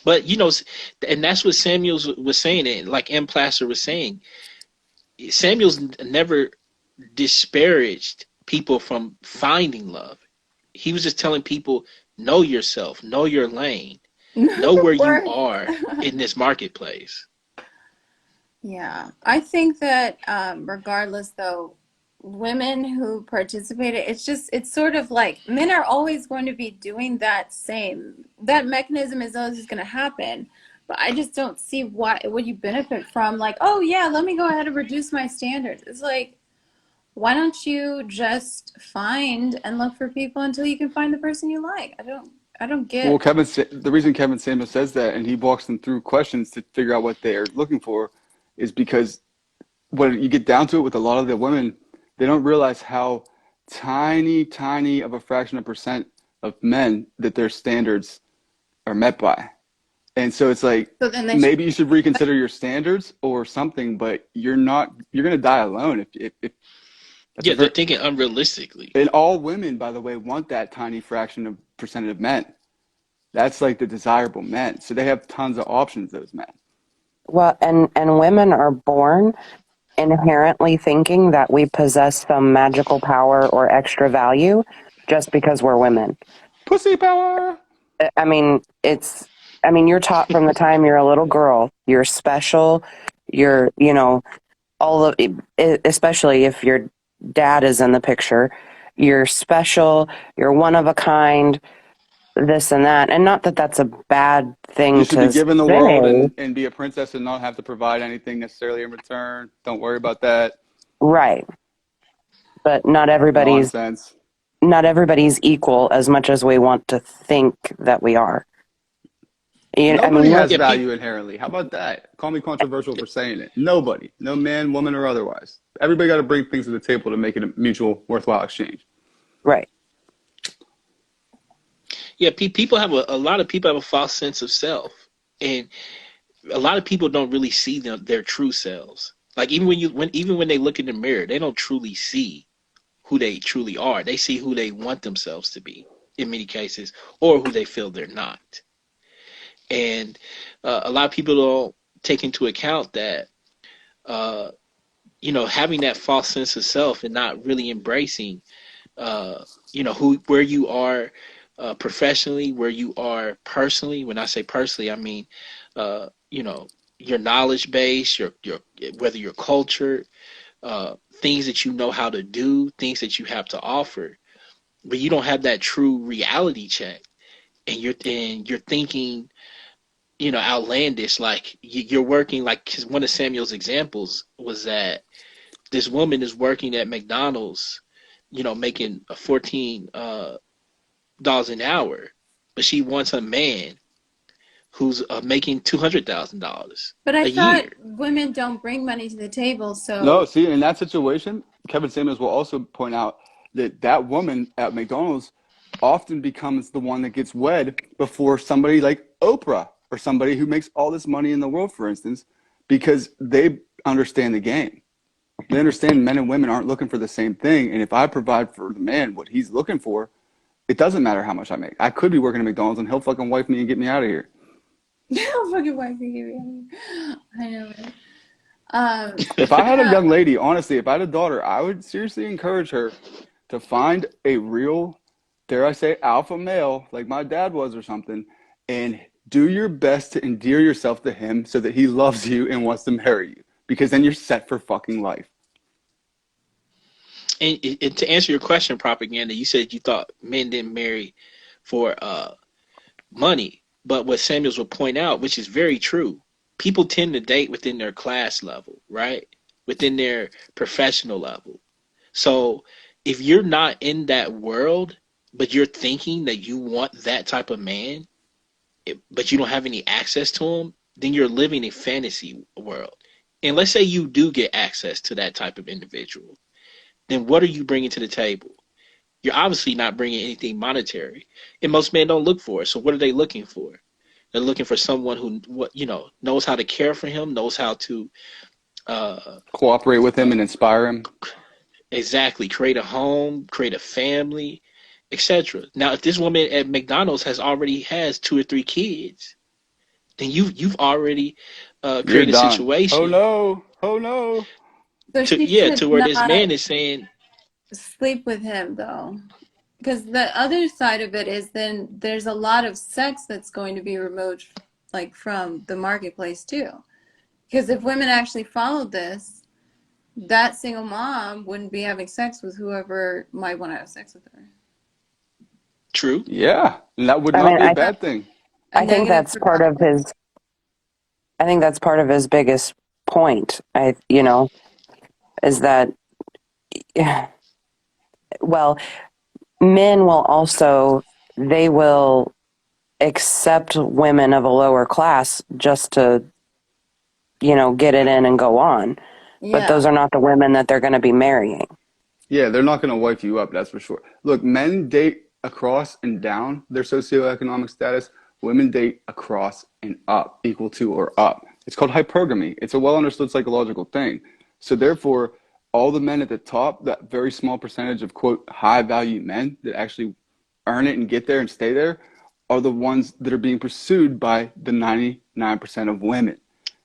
But and that's what Samuels was saying, and like M. Plaster was saying, Samuels never disparaged people from finding love. He was just telling people, know yourself, know your lane, know where you Or are in this marketplace. yeah, I think that regardless though, women who participated, it's sort of like men are always going to be doing that same. That mechanism is always going to happen. But I just don't see what you benefit from like, oh yeah, let me go ahead and reduce my standards. It's like, why don't you just find and look for people until you can find the person you like? I don't Well, get. The reason Kevin Samuel says that, and he walks them through questions to figure out what they are looking for, is because when you get down to it with a lot of the women, they don't realize how tiny, tiny of a fraction of percent of men that their standards are met by. And so it's like So then they should. maybe you should reconsider your standards or something, but you're going to die alone if that's a Yeah, they're very, thinking unrealistically. and all women, by the way, want that tiny fraction of percent of men. That's like the desirable men. So they have tons of options, those men. Well, and women are born inherently thinking that we possess some magical power or extra value just because we're women. Pussy power. I mean, you're taught from the time you're a little girl, you're special, you're, all of, especially if your dad is in the picture, you're special, you're one of a kind, this and that. And not that that's a bad You thing should be to given the world say, and be a princess and not have to provide anything necessarily in return. Don't worry about that right. But nonsense. not everybody's equal as much as we want to think that we are. I Nobody mean, has Yeah, value inherently. How about that? Call me controversial for saying it. Nobody. No man, woman, or otherwise. Everybody got to bring things to the table to make it a mutual, worthwhile exchange. right. yeah. People have a lot of people have a false sense of self, and a lot of people don't really see their true selves. Like even when they look in the mirror, they don't truly see who they truly are. They see who they want themselves to be. in many cases, or who they feel they're not. And a lot of people don't take into account that, uh, having that false sense of self and not really embracing, where you are professionally, where you are personally. When I say personally, I mean, uh, you know, your knowledge base, your whether your culture, things that you know how to do, things that you have to offer, but you don't have that true reality check, and you're thinking, outlandish. Like you're working like 'cause one of Samuel's examples was that this woman is working at McDonald's, making a $14 an hour, but she wants a man who's making $200,000 But I a thought year. women don't bring money to the table, No, so see, in that situation, Kevin Samuels will also point out that that woman at McDonald's often becomes the one that gets wed before somebody like Oprah or somebody who makes all this money in the world, for instance, because they understand the game. They understand men and women aren't looking for the same thing. And if I provide for the man what he's looking for, it doesn't matter how much I make. I could be working at McDonald's and he'll fucking wife me and get me out of here. fucking wife you. I know it. If I had a Yeah, young lady, honestly, if I had a daughter, I would seriously encourage her to find a real, dare I say, alpha male like my dad was or something, and do your best to endear yourself to him so that he loves you and wants to marry you. Because then you're set for fucking life. And to answer your question, propaganda, you said you thought men didn't marry for money, but what Samuels would point out, which is very true, people tend to date within their class level, right? Within their professional level. So if you're not in that world, but you're thinking that you want that type of man, but you don't have any access to him, then you're living a fantasy world. And let's say you do get access to that type of individual, then what are you bringing to the table? You're obviously not bringing anything monetary, and most men don't look for it. So what are they looking for? They're looking for someone who, knows how to care for him, knows how to uh, Cooperate with him and inspire him. exactly create a home, create a family, etc. Now, if this woman at McDonald's already has 2 or 3 kids, then you've already You're created a done. Oh situation no. Oh no. so to she yeah should to where this not man is saying, sleep with him though. Because the other side of it is then there's a lot of sex that's going to be removed like from the marketplace too. Because if women actually followed this, that single mom wouldn't be having sex with whoever might want to have sex with her. true. Yeah. And that would I not mean, be a I bad thing. A I think negative that's part of predominance. his. I think that's part of his biggest point. Is that well, men will also they will accept women of a lower class just to get it in and go on. But those Yeah. are not the women that they're going to be marrying. Yeah, they're not going to wife you up, that's for sure. Look, men date across and down their socioeconomic status. Women date across and up, equal to or up. It's called hypergamy. It's a well understood psychological thing. So, therefore, all the men at the top, that very small percentage of quote high value men that actually earn it and get there and stay there, are the ones that are being pursued by the 99% of women.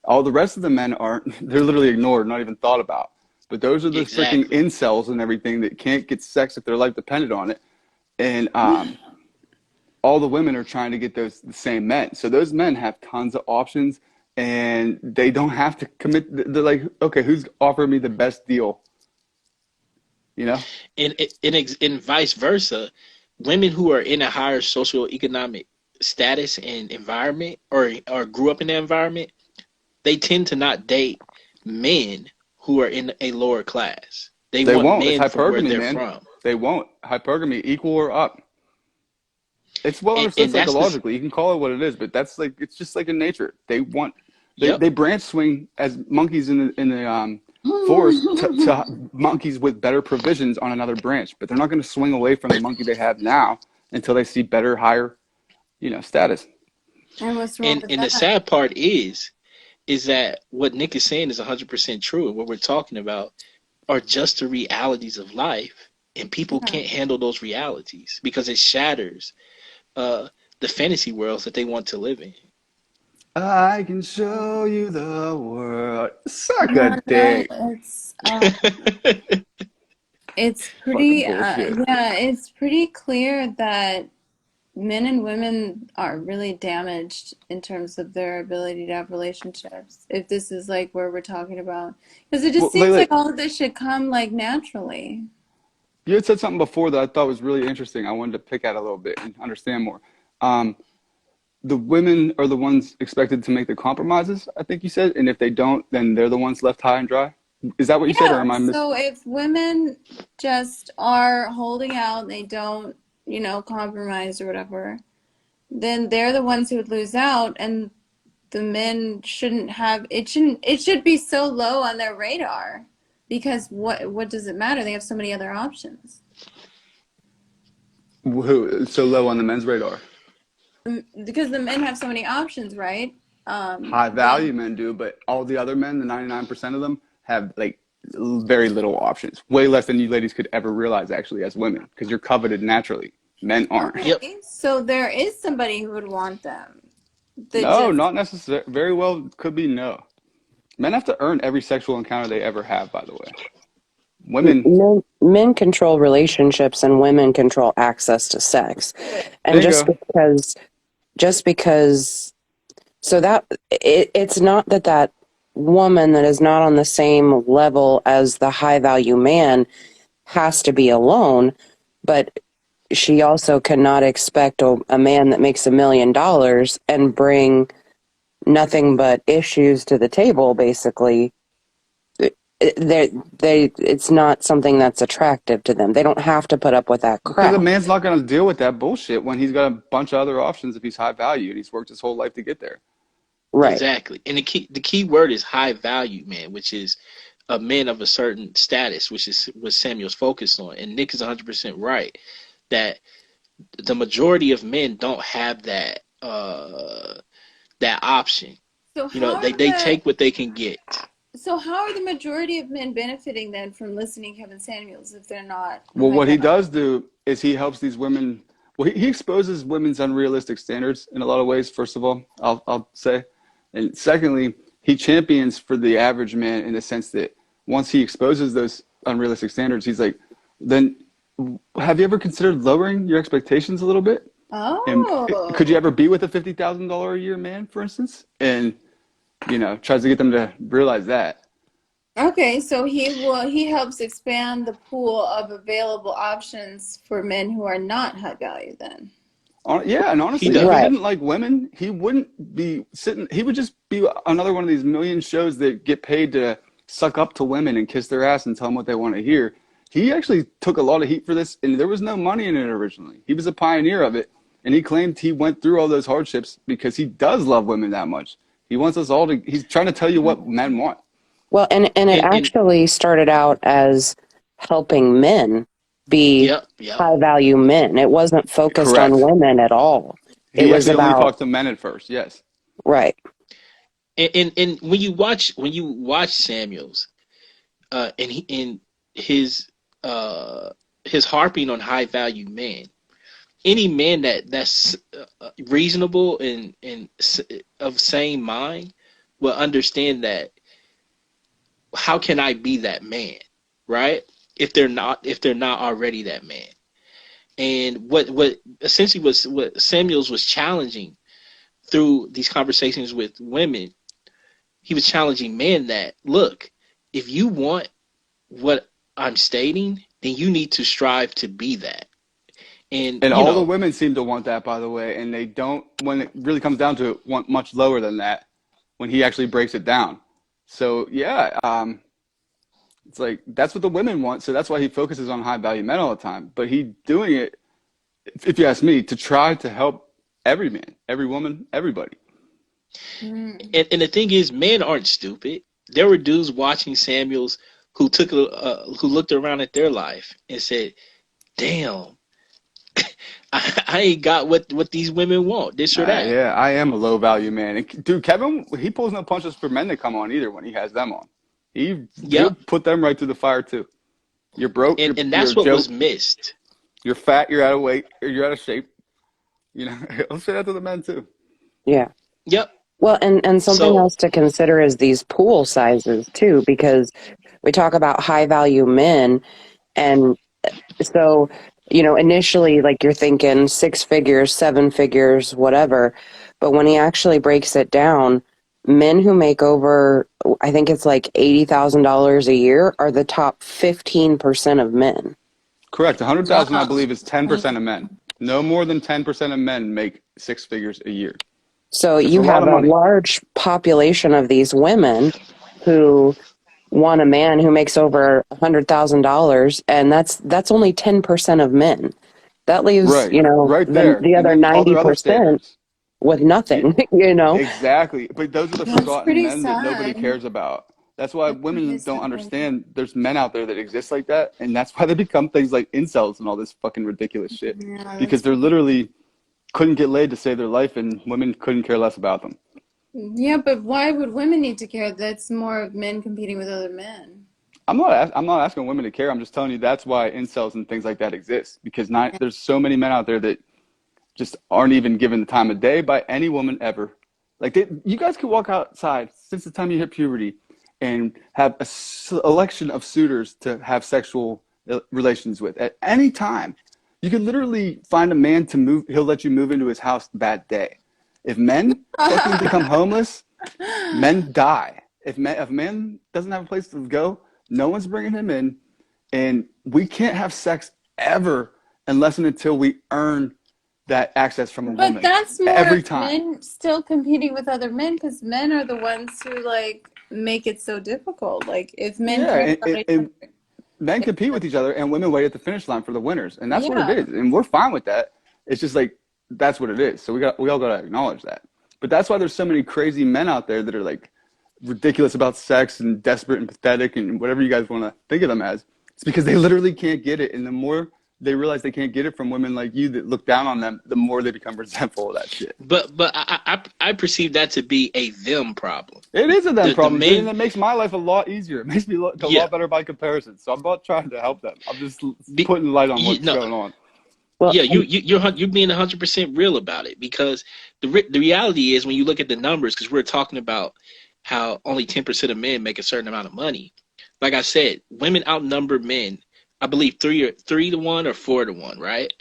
All the rest of the men aren't, they're literally ignored, not even thought about. But those are the freaking Exactly. incels and everything that can't get sex if their life depended on it. And all the women are trying to get those the same men. So those men have tons of options and they don't have to commit. They're like, okay, who's offering me the best deal? You know? And vice versa, women who are in a higher socioeconomic status and environment, or grew up in that environment, they tend to not date men who are in a lower class. They They want won't. It's men from where hypergamy, they're man. from. They won't. Hypergamy, equal or up. It's well understood And that's the psychologically. You can call it what it is, but that's like it's just like in nature. They want yep. they branch swing as monkeys in the forest to monkeys with better provisions on another branch, but they're not going to swing away from the monkey they have now until they see better, higher, status. And what's wrong with And the that? sad part is that what Nick is saying is 100% true, and what we're talking about are just the realities of life. and people Yeah. can't handle those realities because it shatters the fantasy worlds that they want to live in. I can show you the world. Suck a No, no, dick. it's Fucking pretty, bullshit. yeah, it's pretty clear that men and women are really damaged in terms of their ability to have relationships. If this is like where we're talking about, because it just Well, seems like Lele, all of this should come like naturally. you had said something before that I thought was really interesting. I wanted to pick at a little bit and understand more. Um, the women are the ones expected to make the compromises, I think you said, and if they don't, then they're the ones left high and dry. Is that what you said, or am Yeah, I mis? so if women just are holding out, they don't, compromise or whatever, then they're the ones who would lose out, and the men it should be so low on their radar because what does it matter? They have so many other options. Who so low on the men's radar? Because the men have so many options, right? High They value men do, but all the other men, the 99% of them, have like very little options. Way less than you ladies could ever realize, actually, as women, because you're coveted naturally. Men aren't. Yep. Okay, so there is somebody who would want them. That No, just not necessarily. Very well could be no. Men have to earn every sexual encounter they ever have, by the way. Women, Men control relationships and women control access to sex. And bingo. just because so that it's not that woman that is not on the same level as the high value man has to be alone, but she also cannot expect a man that makes $1 million and bring nothing but issues to the table, basically. It's not something that's attractive to them. They don't have to put up with that Because a crap. man's not going to deal with that bullshit when he's got a bunch of other options if he's high value and he's worked his whole life to get there. Right. Exactly. And the key word is high value, man, which is a man of a certain status, which is what Samuel's focused on. And Nick is 100% right that the majority of men don't have that option. so You know, how they are they the take what they can get. so how are the majority of men benefiting then from listening to Kevin Samuels if they're not Well, high what he value? does do is he helps these women. Well, he exposes women's unrealistic standards in a lot of ways, first of all, I'll say. And secondly, he champions for the average man in the sense that once he exposes those unrealistic standards, he's like, then have you ever considered lowering your expectations a little bit? And could you Oh. ever be with a $50,000 a year man, for instance? And, tries to get them to realize that. Okay, so he helps expand the pool of available options for men who are not high value then. Yeah, and He honestly, if he does. Right. didn't like women, he wouldn't be sitting. He would just be another one of these million shows that get paid to suck up to women and kiss their ass and tell them what they want to hear. He actually took a lot of heat for this, and there was no money in it originally. He was a pioneer of it, and he claimed he went through all those hardships because he does love women that much. He wants us all to. He's trying to tell you what men want. Well, and it And actually started out as helping men be yep, yep. high value men. It wasn't focused on Correct. women at all. It He was actually only about talked to men at first. Yes. right. And when you watch Samuels, and his harping on high value men, any man that's reasonable and of sane mind will understand that how can I be that man, right? If they're not already that man. And what essentially was what Samuels was challenging through these conversations with women, he was challenging men that look, if you want what I'm stating, then you need to strive to be that. And And all the women seem to want that, by the way, and they don't, when it really comes down to it, want much lower than that when he actually breaks it down. So, yeah, it's like that's what the women want. So that's why he focuses on high value men all the time. But he doing it, if you ask me, to try to help every man, every woman, everybody. Mm. and the thing is, men aren't stupid. There were dudes watching Samuels who looked around at their life and said, "Damn, I ain't got what these women want, this or that." Yeah, I am a low value man. And, dude, Kevin, he pulls no punches for men to come on either when he has them on. He'll Yep. put them right through the fire too. You're broke. And You're that's a what joke. was missed. You're fat. You're out of weight. Or you're out of shape. You know, I'll say that to the men too. Yeah. Yep. Well, and something So else to consider is these pool sizes too, because we talk about high value men, and so, initially, like you're thinking six figures, seven figures, whatever. But when he actually breaks it down, men who make over, I think it's like $80,000 a year are the top 15% of men. Correct. 100,000, I Wow. believe, is 10% of men. No more than 10% of men make six figures a year. So That's a you lot have of a money. large population of these women who want a man who makes over $100,000, and that's only 10% of men. That leaves, Right. Right there. the And other then all their other 90% standards. with Yeah, nothing, exactly. But those are the That's forgotten pretty men that nobody sad. cares about. That's why That's pretty women don't sad. understand there's men out there that exist like that. And that's why they become things like incels and all this fucking ridiculous shit. Yeah, Because that's they're literally couldn't get laid to save their life and women couldn't care less about them. yeah, but why would women need to care? That's more of men competing with other men. I'm not asking women to care. I'm just telling you that's why incels and things like that exist. Because not there's so many men out there that just aren't even given the time of day by any woman ever. Like you guys could walk outside since the time you hit puberty and have a selection of suitors to have sexual relations with at any time. You could literally find a man to move. He'll let you move into his house that day. If men fucking become homeless, men die. If man doesn't have a place to go, no one's bringing him in, and we can't have sex ever unless and until we earn that access from a But woman that's more every of time. men still competing with other men because men are the ones who like make it so difficult. Like if men Yeah, cared about each and other, men compete with each other, and women wait at the finish line for the winners, and that's what it yeah. is, and we're fine with that. It's just like that's what it is. So we all got to acknowledge that. But that's why there's so many crazy men out there that are like ridiculous about sex and desperate and pathetic and whatever you guys want to think of them as. It's because they literally can't get it, and the more they realize they can't get it from women like you that look down on them, the more they become resentful of that shit. but I perceive that to be a them problem. It is a them The problem, dude, and men, it makes my life a lot easier. It makes me look a yeah, lot better by comparison. So I'm not trying to help them. I'm just be, putting light on you, what's no, going on. Well, yeah, you're being 100% real about it because the reality is when you look at the numbers, because we're talking about how only 10% of men make a certain amount of money. Like I said, women outnumber men. I believe 3 to 1 or 4 to 1, right?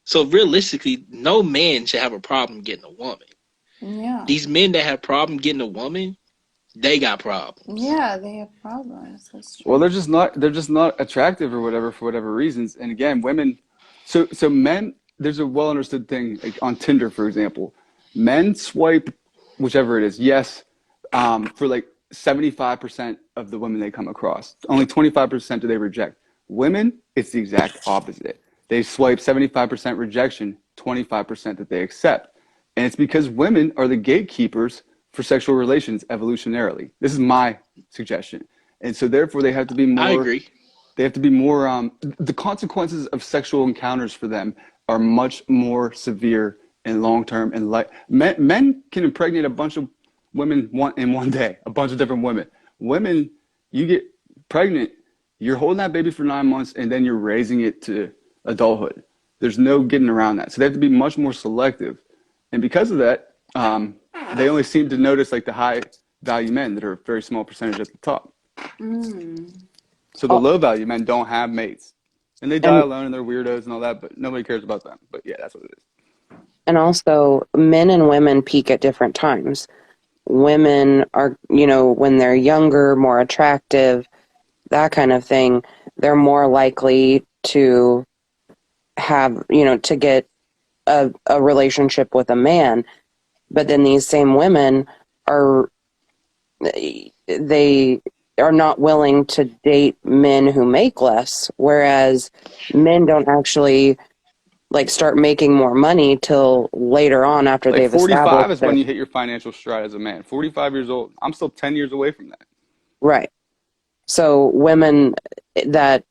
So realistically, no man should have a problem getting a woman. Yeah. These men that have problem getting a woman, they got problems. Yeah, they have problems. That's Well, true. they're just not attractive or whatever for whatever reasons. And again, women, so men, there's a well understood thing like on Tinder, for example, men swipe whichever it is, yes, for like 75% of the women they come across. Only 25% do they reject. Women, it's the exact opposite. They swipe 75% rejection, 25% that they accept. And it's because women are the gatekeepers for sexual relations evolutionarily. This is my suggestion. And so therefore I agree. they have to be more the consequences of sexual encounters for them are much more severe and long term and like men can impregnate a bunch of women in one day, a bunch of different women. Women, you get pregnant, you're holding that baby for 9 months and then you're raising it to adulthood. There's no getting around that. So they have to be much more selective. And because of that, they only seem to notice like the high value men that are a very small percentage at the top. Mm. So the oh, low value men don't have mates. And they die and alone and they're weirdos and all that, but nobody cares about them. But yeah, that's what it is. and also men and women peak at different times. Women are, when they're younger, more attractive, that kind of thing, they're more likely to have, to get a relationship with a man. But then these same women are, they are not willing to date men who make less, whereas men don't actually like start making more money till later on after Like they've 45 established is their when you hit your financial stride as a man. 45 years old. I'm still 10 years away from that. right. So women that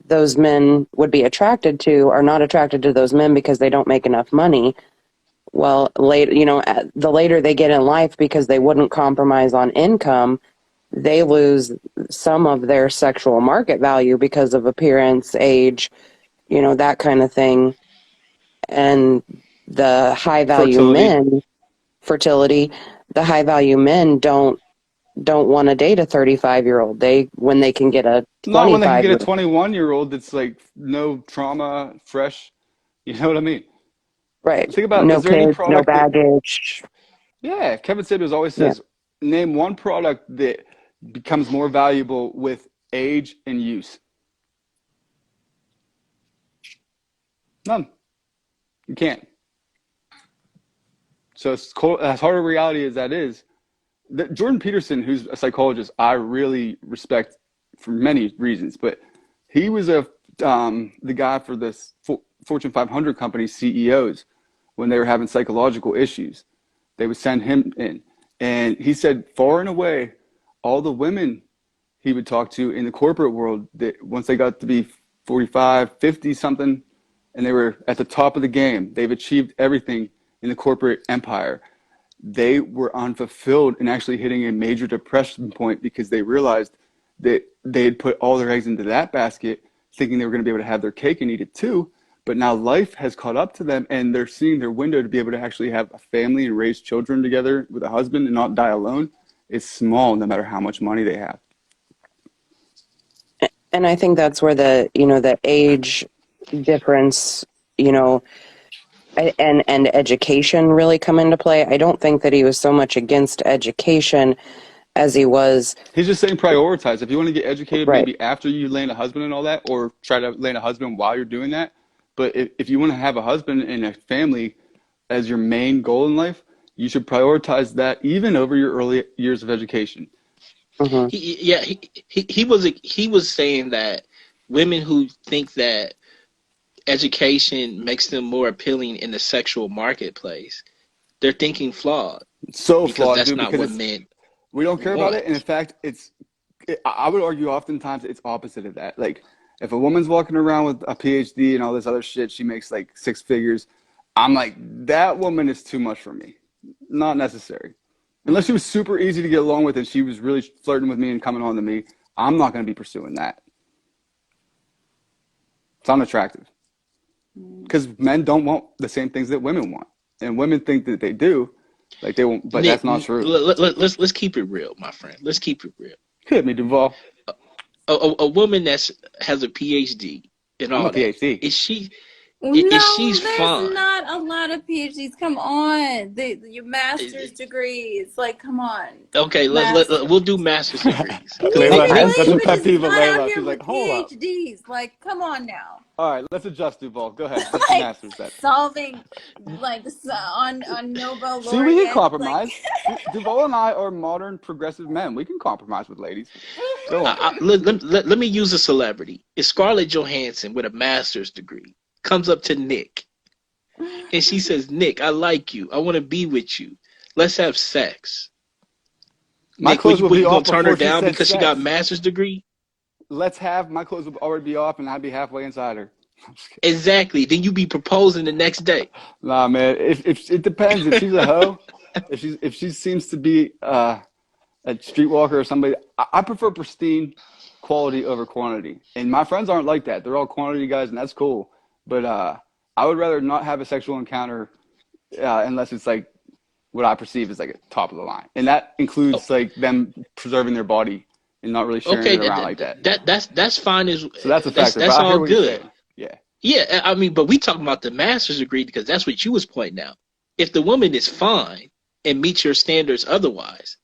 those men would be attracted to are not attracted to those men because they don't make enough money. Well, later, the later they get in life because they wouldn't compromise on income, they lose some of their sexual market value because of appearance, age, that kind of thing. And the high value Fertility. men, fertility, the high value men don't want to date a 35-year-old. When they can get a Not when they can get a 25-year-old. 21-year-old that's like no trauma, fresh. You know what I mean? Right. Think about, No is there any kids, no product that, baggage. yeah, Kevin Samuels always Yeah. says, name one product that becomes more valuable with age and use. None. You can't. So it's cool, as hard a reality as that is, that Jordan Peterson, who's a psychologist, I really respect for many reasons, but he was the guy for this Fortune 500 company CEOs when they were having psychological issues. They would send him in, and he said far and away, all the women he would talk to in the corporate world that once they got to be 45, 50 something, and they were at the top of the game, they've achieved everything in the corporate empire, they were unfulfilled and actually hitting a major depression point because they realized that they had put all their eggs into that basket, thinking they were going to be able to have their cake and eat it too. But now life has caught up to them and they're seeing their window to be able to actually have a family and raise children together with a husband and not die alone is small no matter how much money they have. And I think that's where the age difference, you know, and education really come into play. I don't think that he was so much against education as he was. He's just saying prioritize. If you want to get educated, Right. maybe after you land a husband and all that, or try to land a husband while you're doing that. But if you want to have a husband and a family as your main goal in life, you should prioritize that even over your early years of education. Hmm. He was saying that women who think that education makes them more appealing in the sexual marketplace, they're thinking flawed It's so because flawed, that's dude, not because what it's men we don't care about it, and in want. fact, I would argue oftentimes it's opposite of that. Like, if a woman's walking around with a PhD and all this other shit, she makes like six figures. I'm like, that woman is too much for me. Not necessary. Unless she was super easy to get along with and she was really flirting with me and coming on to me, I'm not going to be pursuing that. It's unattractive. Because men don't want the same things that women want. And women think that they do, like they won't, but Nick, that's not true. let's keep it real, my friend. Let's keep it real. Hit me, Duval. A woman that's has a PhD and I'm a all that, PhD. is she's No, there's fine. not a lot of PhDs. Come on. Your master's degrees. Like, come on. Okay, Master. we'll do master's degrees. Layla, Nikki I that's a Lane pet is peeve of not out Layla. here She's like, with hold up. PhDs. Like, come on now. All right, let's adjust, Duval. Go ahead. What's your Like, master's then? solving, like, on Nobel See, we can laureate. Like, compromise. Duval and I are modern progressive men. We can compromise with ladies. Go on. Let me use a celebrity. It's Scarlett Johansson with a master's degree comes up to Nick and she says, "Nick, I like you. I want to be with you. Let's have sex." My Nick, clothes will would be you gonna off turn her before she down said because she got a sex. master's degree? My clothes will already be off and I'd be halfway inside her. Exactly. Then you be proposing the next day. Nah, man. If it depends. If she's a hoe, if she seems to be a streetwalker or somebody, I prefer pristine quality over quantity. And my friends aren't like that. They're all quantity guys, and that's cool. But I would rather not have a sexual encounter unless it's like what I perceive as like a top of the line, and that Oh, includes like them preserving their body and not really sharing okay, it around like that. that's fine as So that's a that's factor. But that's I hear all what you're good. saying. Yeah. Yeah, I mean, but we talking about the master's degree because that's what you was pointing out. If the woman is fine and meets your standards otherwise,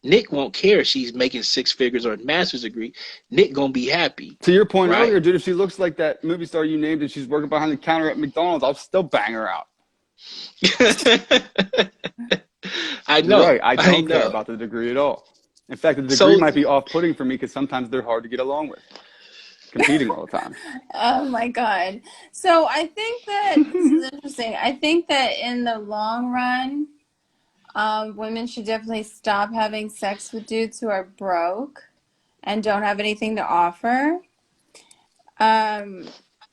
Nick won't care if she's making six figures or a master's degree. Nick gonna be happy, To your point right? earlier, dude, if she looks like that movie star you named and she's working behind the counter at McDonald's, I'll still bang her out. I You're right. know, I I don't care know. about the degree at all. In fact, the degree So might be off-putting for me because sometimes they're hard to get along with, competing all the time. oh my God. So I think that this is interesting. I think that in the long run, women should definitely stop having sex with dudes who are broke and don't have anything to offer. Um,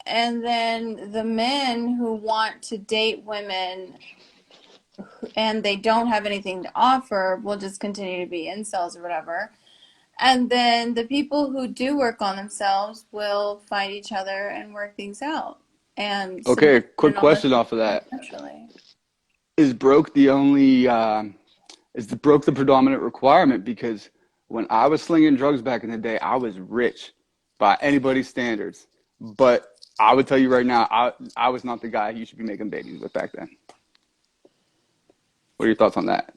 and then the men who want to date women and they don't have anything to offer will just continue to be incels or whatever. And then the people who do work on themselves will find each other and work things out. And Okay, submission quick and all that question stuff off of comes that. naturally. Is broke the only is the broke the predominant requirement? Because when I was slinging drugs back in the day, I was rich by anybody's standards. But I would tell you right now, I was not the guy you should be making babies with back then. What are your thoughts on that?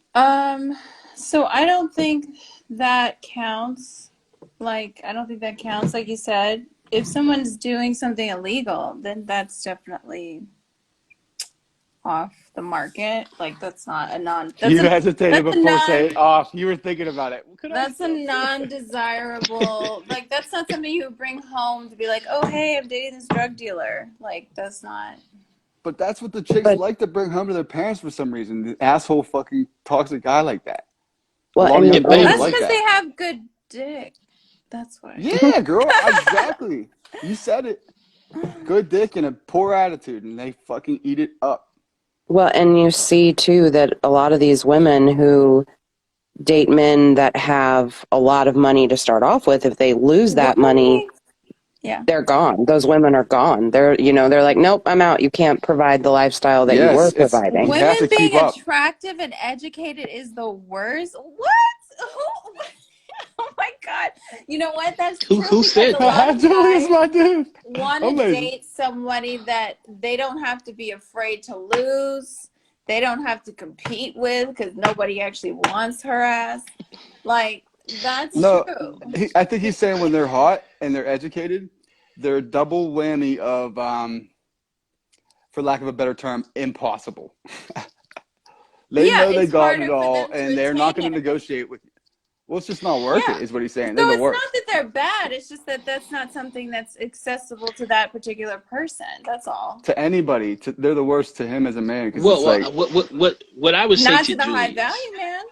So I don't think that counts. Like, I don't think that counts, like you said. If someone's doing something illegal, then that's definitely off the market. Like, that's not a non, You hesitated that's a before non, saying off. You were thinking about it. Could I that's a still do it? non-desirable, like, that's not something you bring home to be like, oh, hey, I'm dating this drug dealer. Like, that's not. But that's what the chicks But like to bring home to their parents for some reason. The asshole fucking toxic guy like that. A well, lot of and young girls are That's like because that. they have good dick. That's why. Yeah, girl, exactly. You said it. Good dick and a poor attitude, and they fucking eat it up. well, and you see too that a lot of these women who date men that have a lot of money to start off with, if they lose that money, What? Yeah. they're gone. Those women are gone. They're like, nope, I'm out. You can't provide the lifestyle that you were Yes, it's providing. you have Women to keep being up. attractive and educated is the worst. What? Who? Oh my God. You know what? That's true Who because said a that? lot of Julius, guys my dude. want to Amazing. date somebody that they don't have to be afraid to lose. They don't have to compete with because nobody actually wants her ass. Like, that's No, true. I think he's saying when they're hot and they're educated, they're a double whammy of, for lack of a better term, impossible. They Yeah, know they it's got it harder for all, them to and they're not attain going to it. negotiate with you. Well, it's just not worth it, Yeah. is what he's saying. They're So the it's not worst. that they're bad. It's just that that's not something that's accessible to that particular person. That's all. To anybody, they're the worst to him as a man because it's Well, like, what I would say Not to to the high Julius, value man.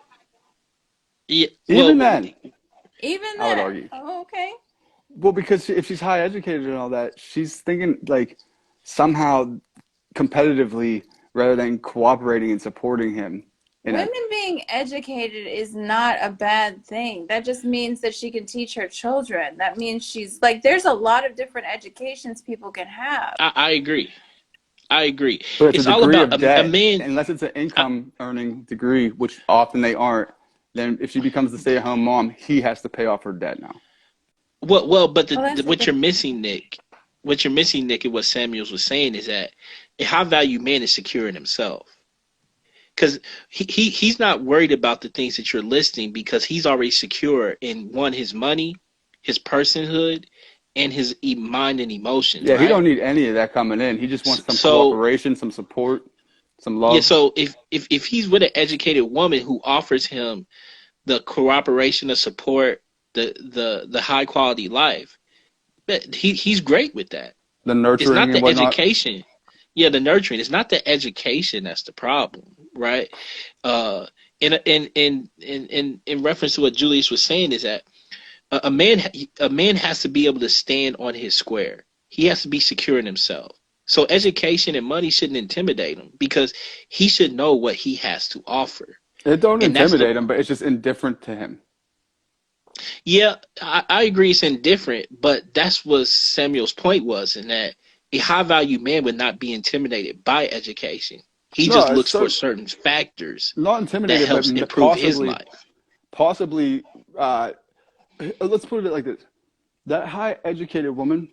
yeah, even well, then, Even I would then. argue. Oh, okay. Well, because if she's high educated and all that, she's thinking like somehow competitively rather than cooperating and supporting him in a. Women being educated is not a bad thing. That just means that she can teach her children. That means she's like, there's a lot of different educations people can have. I agree. I agree. But it's a It's all degree about of a debt, man. unless it's an I, income earning degree, which often they aren't. Then if she becomes the stay at home mom, he has to pay off her debt now. but Well, that's a what you're different. missing, Nick, and what Samuels was saying is that a high value man is secure in himself. Because he's not worried about the things that you're listing because he's already secure in one, his money, his personhood, and his mind and emotions, Yeah, he right? don't need any of that coming in. He just wants some So cooperation, some support, some yeah, love. so if he's with an educated woman who offers him the cooperation, the support, the high quality life, but he's great with that. The It's not nurturing and the whatnot. education. Yeah, the nurturing. It's not the education that's the problem, right? Uh, in reference to what Julius was saying is that a man has to be able to stand on his square. He has to be secure in himself. So education and money shouldn't intimidate him because he should know what he has to offer. It don't And that's the intimidate him, but it's just indifferent to him. yeah, I agree it's indifferent, but that's what Samuel's point was in that a high value man would not be intimidated by education. He No, just it's looks for so certain factors not that intimidated, helps but improve his life. possibly. Let's put it like this: that high educated woman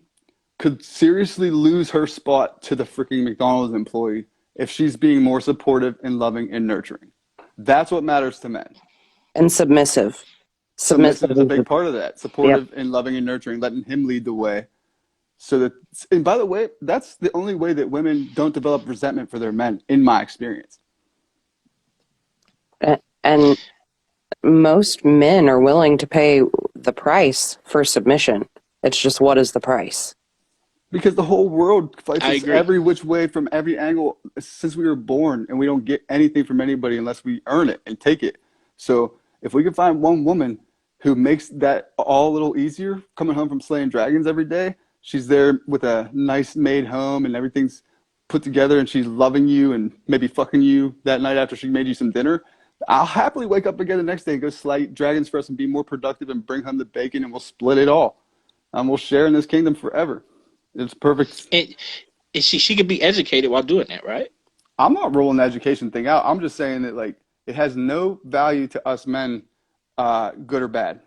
could seriously lose her spot to the freaking McDonald's employee if she's being more supportive and loving and nurturing. That's what matters to men. And submissive. Submissive Submissive is a is big part of that. yep. Supportive and loving and nurturing, letting him lead the way. So that, and by the way, that's the only way that women don't develop resentment for their men, in my experience. And most men are willing to pay the price for submission. It's just what is the price? Because the whole world fights I us agree. every which way from every angle since we were born, and we don't get anything from anybody unless we earn it and take it. So if we can find one woman who makes that all a little easier, coming home from slaying dragons every day, she's there with a nice made home and everything's put together, and she's loving you and maybe fucking you that night after she made you some dinner. I'll happily wake up again the next day and go slay dragons for us and be more productive and bring home the bacon and we'll split it all. We'll share in this kingdom forever. It's perfect. And she could be educated while doing that, right? I'm not ruling the education thing out. I'm just saying that like it has no value to us men, good or bad.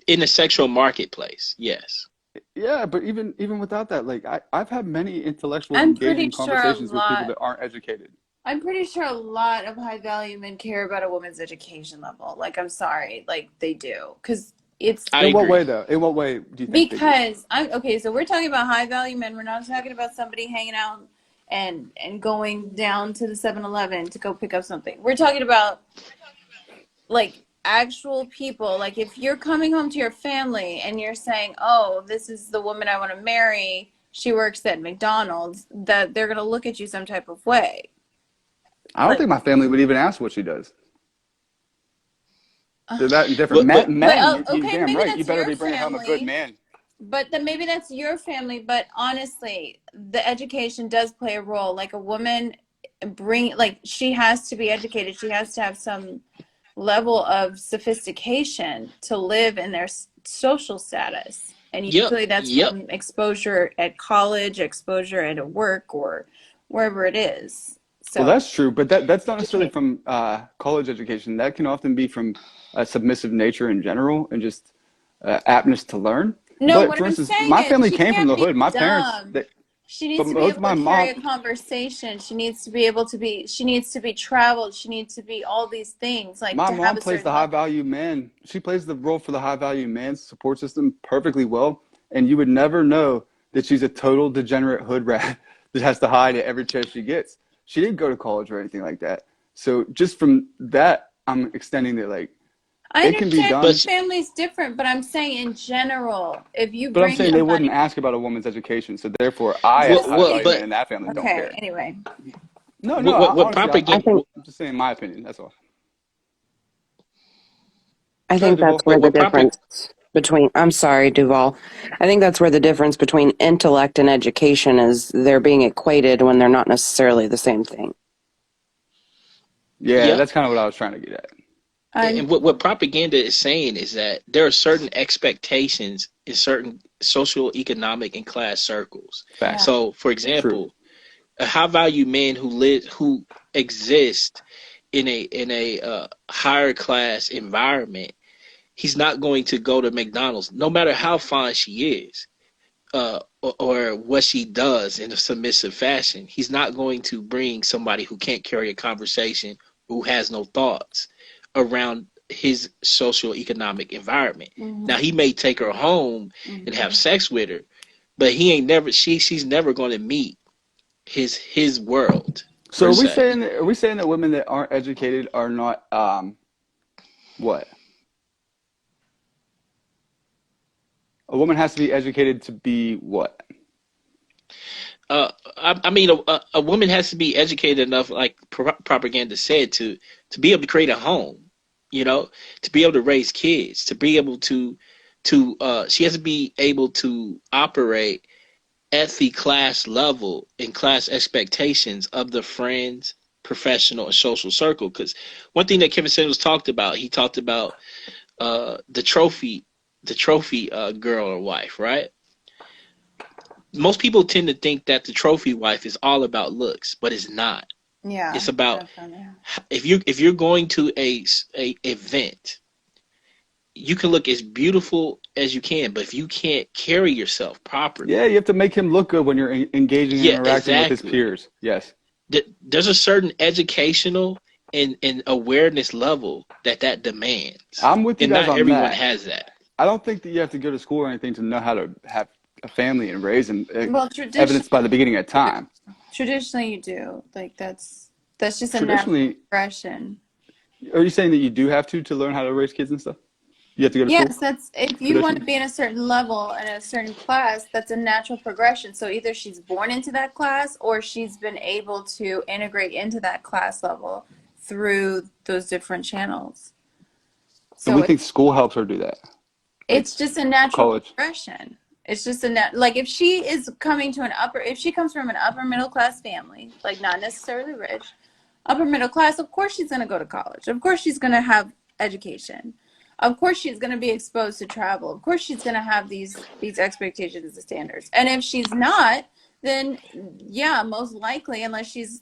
In the sexual marketplace, yes. Yeah, but even without that, like I've had many intellectual, I'm pretty engaging sure a conversations with people lot. that aren't educated. I'm pretty sure a lot of high value men care about a woman's education level. Like, I'm sorry, like they do, because it's I In what agree. way though? In what way do you think they do? because I'm okay. So we're talking about high value men. We're not talking about somebody hanging out and going down to the 7-Eleven to go pick up something. We're talking about like actual people. Like if you're coming home to your family and you're saying, "Oh, this is the woman I want to marry. She works at McDonald's," that they're gonna look at you some type of way. I don't Like, think my family would even ask what she does. They're that indifferent. But but but You okay, damn maybe right. You that's better your be bringing home a good family. man. But then maybe that's your family. But honestly, the education does play a role. Like a woman like she has to be educated. She has to have some level of sophistication to live in their social status. And yep, usually that's yep. from exposure at college, exposure at work, or wherever it is. Well, So that's true, but that's not necessarily educate. from college education. That can often be from a submissive nature in general and just aptness to learn. No, But what for I'm instance, saying my is family she came from can't the be hood. My parents, dumb. She but needs to be both of able my to carry mom, a conversation. She needs to be able to be, she needs to be traveled. She needs to be all these things, like my to have mom a plays certain the high level. value man. She plays the role for the high value man support system perfectly well, and you would never know that she's a total degenerate hood rat that has to hide at every chance she gets. She didn't go to college or anything like that. So just from that, I'm extending that like I it can be understand done. each But family's different, but I'm saying in general, if you But I'm bring saying they wouldn't somebody, ask about a woman's education, so therefore I, as what a high just what value man but in that family, don't okay, care. anyway. No, no, what honestly, I propaganda? think I'm just saying my opinion. That's all. I Go ahead, think that's Duval. where the What propaganda? difference between I'm sorry, Duval. I think that's where the difference between intellect and education is they're being equated when they're not necessarily the same thing. Yeah, Yep. that's kind of what I was trying to get at. I'm And what propaganda is saying is that there are certain expectations in certain social, economic, and class circles. yeah. Facts. So, for True. example, a high value man who exist in a higher class environment, he's not going to go to McDonald's, no matter how fine she is, or what she does in a submissive fashion. He's not going to bring somebody who can't carry a conversation, who has no thoughts around his social economic environment. Mm-hmm, Now he may take her home and have mm-hmm. sex with her, but he ain't never she's never going to meet his world So per se. are we saying that women that aren't educated are not what? A woman has to be educated to be what? I mean, a woman has to be educated enough, like propaganda said, to be able to create a home, you know, to be able to raise kids, to be able to she has to be able to operate at the class level and class expectations of the friends, professional, and social circle. Because one thing that Kevin Samuels talked about, he talked about the trophy girl or wife, right? Most people tend to think that the trophy wife is all about looks, but it's not. Yeah, It's about definitely. if you're going to a event, you can look as beautiful as you can, but if you can't carry yourself Yeah, properly, you have to make him look good when you're engaging and yeah, interacting with his exactly. peers. Yes. There's a certain educational and awareness level that demands, I'm with you and guys not on everyone that. has that. I don't think that you have to go to school or anything to know how to have a family and raise and Well, evidenced by the beginning of time. traditionally you do. Like that's just a natural Traditionally, progression. are you saying that you do have to learn how to raise kids and stuff? You have to go to school Yes, that's if you want to traditionally? be in a certain level and a certain class, that's a natural progression. So either she's born into that class or she's been able to integrate into that class level through those different channels. And we So think school helps her do that, like it's just a natural college. progression. It's just like if she is coming to if she comes from an upper middle class family, like not necessarily rich, upper middle class, of course she's going to go to college. Of course she's going to have education. Of course she's going to be exposed to travel. Of course she's going to have these expectations and standards. And if she's not, then yeah, most likely, unless she's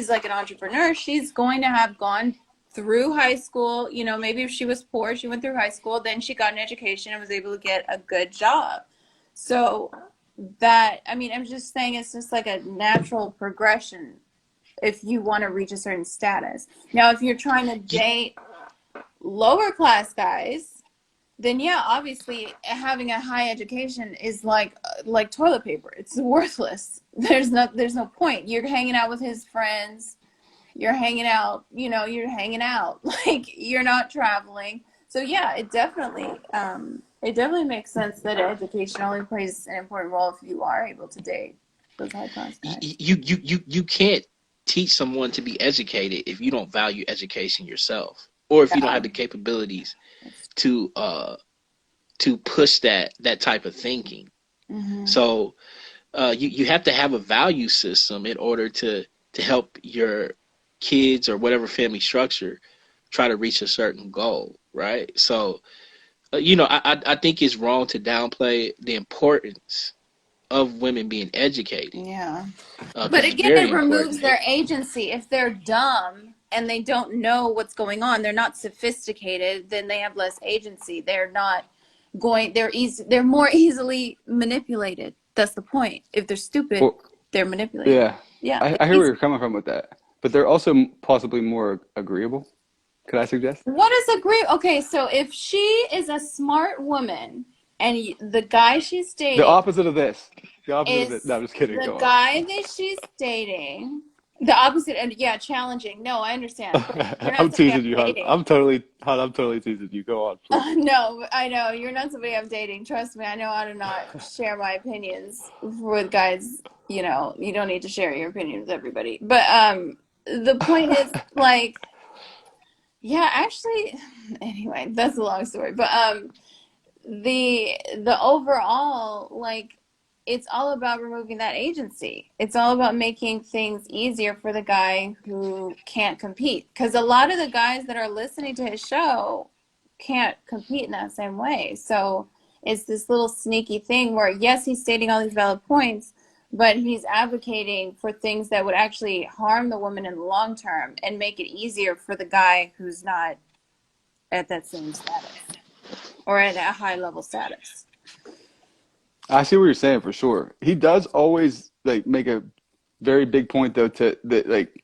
like an entrepreneur, she's going to have gone through high school. You know, maybe if she was poor, she went through high school, then she got an education and was able to get a good job. So that, I mean, I'm just saying it's just like a natural progression if you want to reach a certain status. Now, if you're trying to date lower class guys, then yeah, obviously having a high education is like toilet paper. It's worthless. There's no point. You're hanging out with his friends. You're hanging out, you know, like you're not traveling. So yeah, it definitely makes sense that education only plays an important role if you are able to date those high class guys. You can't teach someone to be educated if you don't value education yourself, or if you don't have the capabilities to push that type of thinking. Mm-hmm. So you have to have a value system in order to help your kids or whatever family structure try to reach a certain goal, right? So you know, I think it's wrong to downplay the importance of women being educated. Yeah. But again, it removes their agency. If they're dumb and they don't know what's going on, they're not sophisticated, then they have less agency. They're more easily manipulated. That's the point. If they're stupid, they're manipulated. Yeah. Yeah. I hear where you're coming from with that. But they're also possibly more agreeable. Could I suggest? What is agreeable? Okay, so if she is a smart woman and the guy she's dating, the opposite of this. No, I'm just kidding. The guy that she's dating, the opposite, and yeah, challenging. No, I understand. I'm teasing you. I'm totally teasing you. Go on, please. No, I know you're not somebody I'm dating. Trust me, I know how to not share my opinions with guys. You know, you don't need to share your opinion with everybody. But the point is, like, yeah, actually, anyway, that's a long story. But the overall, like, it's all about removing that agency. It's all about making things easier for the guy who can't compete. Because a lot of the guys that are listening to his show can't compete in that same way. So it's this little sneaky thing where, yes, he's stating all these valid points, but he's advocating for things that would actually harm the woman in the long term and make it easier for the guy who's not at that same status or at a high level status. I see what you're saying for sure. He does always like make a very big point though that like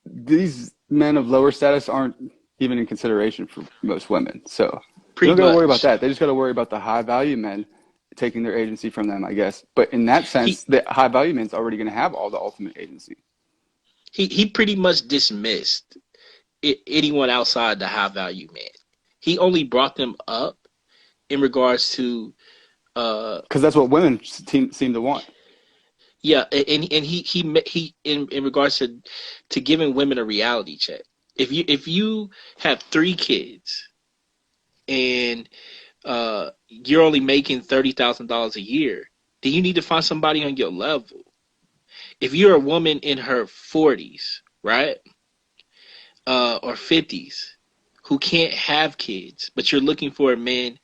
these men of lower status aren't even in consideration for most women. So they don't got to worry about that. They just got to worry about the high value men taking their agency from them, I guess. But in that sense, the high value man's already going to have all the ultimate agency. He pretty much dismissed anyone outside the high value man. He only brought them up in regards to because that's what women seem to want. Yeah, and he in regards to giving women a reality check. If you have 3 kids and you're only making $30,000 a year, then you need to find somebody on your level. If you're a woman in her 40s, right, or 50s, who can't have kids, but you're looking for a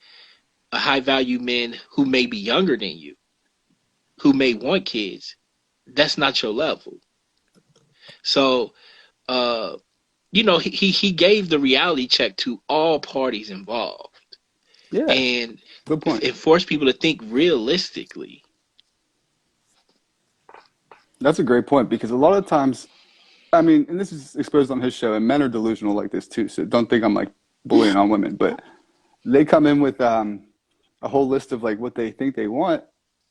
high value man who may be younger than you, who may want kids, that's not your level. So, you know, he gave the reality check to all parties involved. Yeah, and good point. It forced people to think realistically. That's a great point because a lot of times, I mean, and this is exposed on his show, and men are delusional like this too, so don't think I'm like bullying on women, but they come in with a whole list of like what they think they want,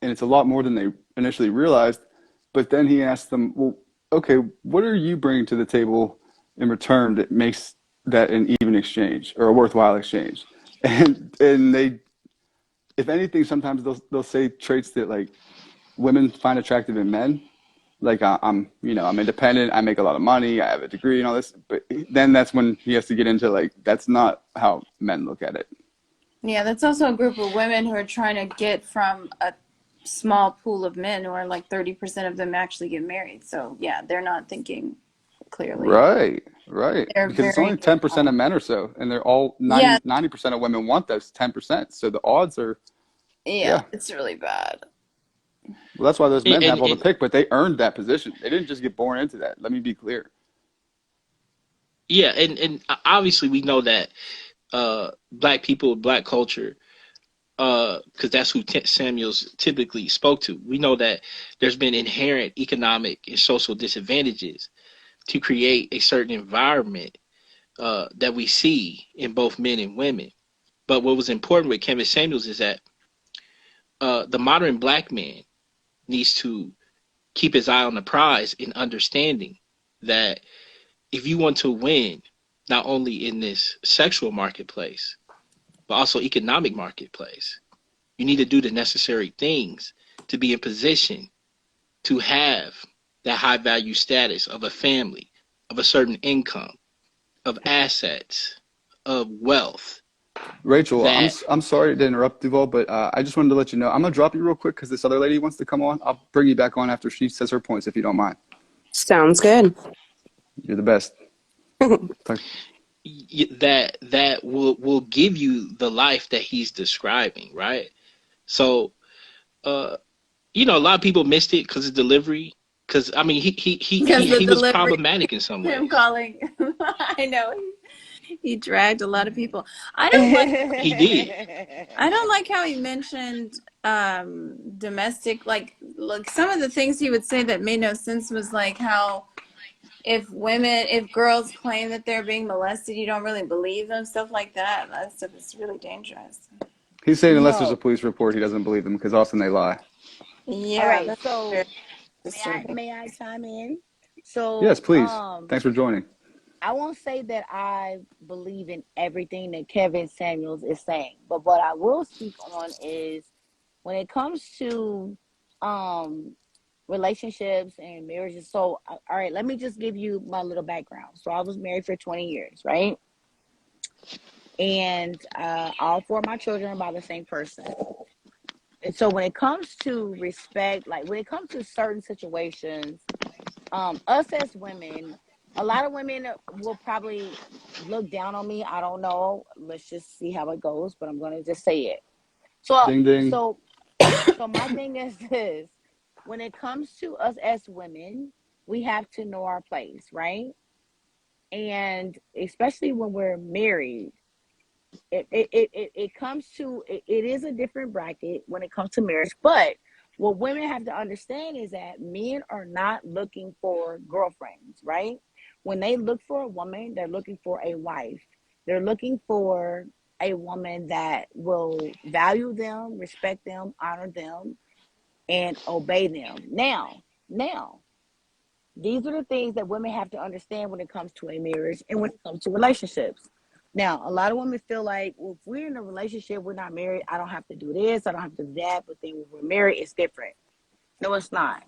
and it's a lot more than they initially realized. But then he asks them, well, okay, what are you bringing to the table in return that makes that an even exchange or a worthwhile exchange? And they, if anything, sometimes they'll say traits that like women find attractive in men. Like I'm independent, I make a lot of money, I have a degree and all this. But then that's when he has to get into like, that's not how men look at it. Yeah, that's also a group of women who are trying to get from a small pool of men who are like 30% of them actually get married. So yeah, they're not thinking clearly. Right, right. They're Because it's very, only 10% of men or so, and they're all yeah, 90% of women want those 10%. So the odds are, yeah, yeah. it's really bad. Well, that's why those men have all the And pick, but they earned that position. They didn't just get born into that. Let me be clear. yeah, and obviously we know that black people, black culture, because that's who Samuels typically spoke to. We know that there's been inherent economic and social disadvantages to create a certain environment that we see in both men and women. But what was important with Kevin Samuels is that the modern black man needs to keep his eye on the prize in understanding that if you want to win, not only in this sexual marketplace, but also economic marketplace, you need to do the necessary things to be in position to have that high value status of a family, of a certain income, of assets, of wealth. Rachel, That I'm sorry to interrupt Duval, but I just wanted to let you know I'm gonna drop you real quick because this other lady wants to come on. I'll bring you back on after she says her points if you don't mind. Sounds good. You're the best. Talk- that will give you the life that he's describing, right? So, uh, a lot of people missed it because of delivery. Because I mean, Because the he was delivery, problematic in some him ways. calling, I know he dragged a lot of people. I don't like. He did. I don't like how he mentioned domestic. Like, look, some of the things he would say that made no sense was like how if girls claim that they're being molested, you don't really believe them, stuff like that. That stuff is really dangerous. He's saying unless there's a No. police report, he doesn't believe them because often they lie. All Yeah, right. that's very So disturbing. may I chime in? Yes, So please. Thanks for joining. I won't say that I believe in everything that Kevin Samuels is saying, but what I will speak on is when it comes to um relationships and marriages. So all right, let me just give you my little background. So I was married for 20 years, right? And all four of my children are by the same person. And so when it comes to respect, like when it comes to certain situations, us as women, a lot of women will probably look down on me. I don't know. Let's just see how it goes, but I'm gonna just say it. So Ding ding. so so my thing is this: when it comes to us as women, we have to know our place, right? And especially when we're married, it comes to it is a different bracket when it comes to marriage. But what women have to understand is that men are not looking for girlfriends, right? When they look for a woman, they're looking for a wife. They're looking for a woman that will value them, respect them, honor them, and obey them. Now, these are the things that women have to understand when it comes to a marriage and when it comes to relationships. Now, a lot of women feel like, well, if we're in a relationship, we're not married, I don't have to do this, I don't have to do that. But then when we're married, it's different. No, it's not.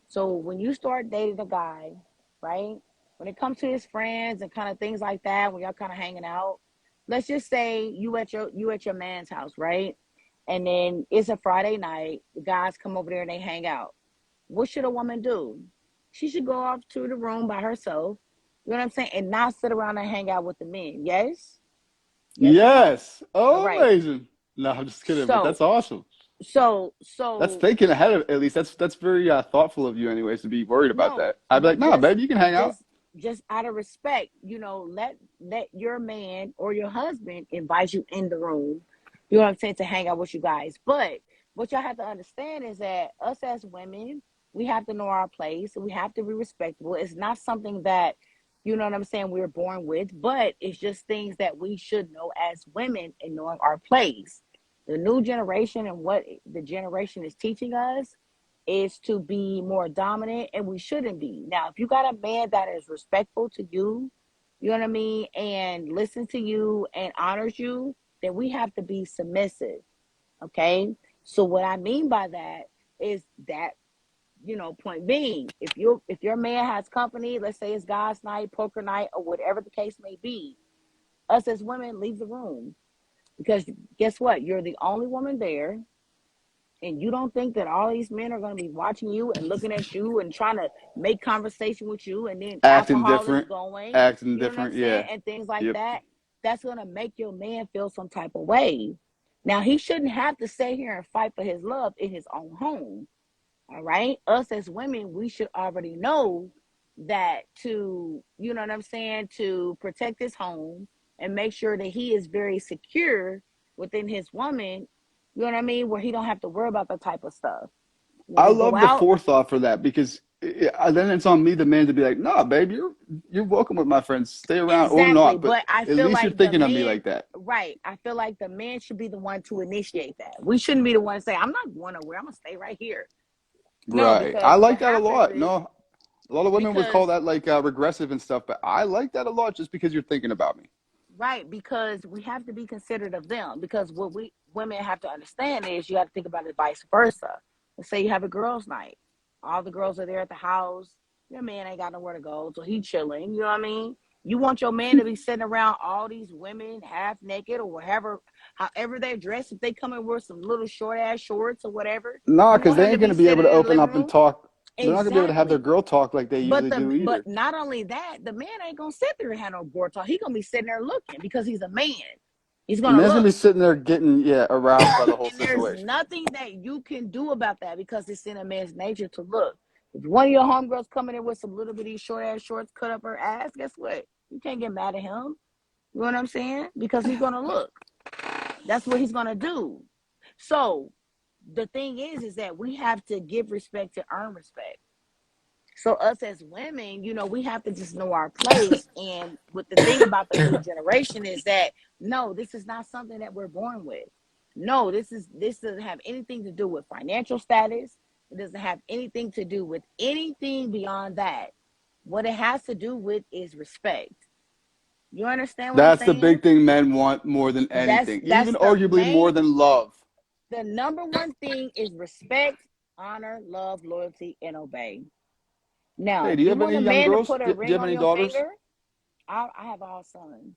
So when you start dating a guy, right? When it comes to his friends and kind of things like that, when y'all kind of hanging out, let's just say you at your man's house, right? And then it's a Friday night, the guys come over there and they hang out. What should a woman do? She should go off to the room by herself. You know what I'm saying? And not sit around and hang out with the men. Yes? Yes or no? Yes. All Oh, right. amazing. No, I'm just kidding, but So, that's awesome. so, That's so, thinking ahead of at least. That's very thoughtful of you, anyways, to be worried about no, that. I'd be like, nah, just, babe, you can hang out. just, just out of respect, let your man or your husband invite you in the room. You know what I'm saying? To hang out with you guys. But what y'all have to understand is that us as women, we have to know our place. We have to be respectable. It's not something that, you know what I'm saying, we're born with, but it's just things that we should know as women and knowing our place. The new generation and what the generation is teaching us is to be more dominant, and we shouldn't be. Now, if you got a man that is respectful to you, you know what I mean, and listens to you and honors you, then we have to be submissive. Okay. So what I mean by that is that, point being, if your man has company, let's say it's guys night, poker night, or whatever the case may be, us as women leave the room, because guess what? You're the only woman there. And you don't think that all these men are going to be watching you and looking at you and trying to make conversation with you, and then Acting alcohol is different, going, acting you know what I'm different. saying, Yeah. and things like Yep. that. That's going to make your man feel some type of way. Now, he shouldn't have to stay here and fight for his love in his own home. All right. Us as women, we should already know that to, you know what I'm saying, to protect his home and make sure that he is very secure within his woman, you know what I mean, where he don't have to worry about that type of stuff. When I we go love the out, forethought for that because then it's on me, the man, to be like, "Nah, babe, you're welcome with my friends. Stay around or exactly. not, but But I at feel least you're like the thinking of me man, like that." right? I feel like the man should be the one to initiate that. We shouldn't be the one to say, I'm not going nowhere. I'm going to stay right here. No, Right. I because what like that a happens lot. is, No, a lot of women would call because that like regressive and stuff, but I like that a lot just because you're thinking about me. right, because we have to be considerate of them. Because what we women have to understand is you have to think about it vice versa. Let's say you have a girls' night. All the girls are there at the house. Your man ain't got nowhere to go, so he chilling. You know what I mean? You want your man to be sitting around all these women half naked or whatever, however they're dressed. If they come in with some little short ass shorts or whatever, Nah, you because want they them to ain't going be to be able to sitting in the open living up and room. talk. They're not going to be able to have their Exactly. girl talk like they But usually the do but either. not only that, the man ain't gonna sit there and have no board talk. He gonna be sitting there looking because he's a man. He's The gonna man's going to be look. sitting there getting, yeah, aroused by the whole And there's situation. nothing that you can do about that because it's in a man's nature to look. If one of your homegirls coming in with some little bitty short ass shorts cut up her ass, guess what? You can't get mad at him. You know what I'm saying? Because he's gonna look. That's what he's gonna do. So the thing is that we have to give respect to earn respect. So us as women, you know, we have to just know our place. And what the thing about the new generation is that no, this is not something that we're born with. No, this doesn't have anything to do with financial status. It doesn't have anything to do with anything beyond that. What it has to do with is respect. You understand what I'm That's the saying? big thing men want more than anything, That's even the arguably more main, than love. the number one thing is respect, honor, love, loyalty, and obey. Now, Hey, if do you you have want any a young man to girls? put a Do you ring have on any your daughters? finger, I have all sons.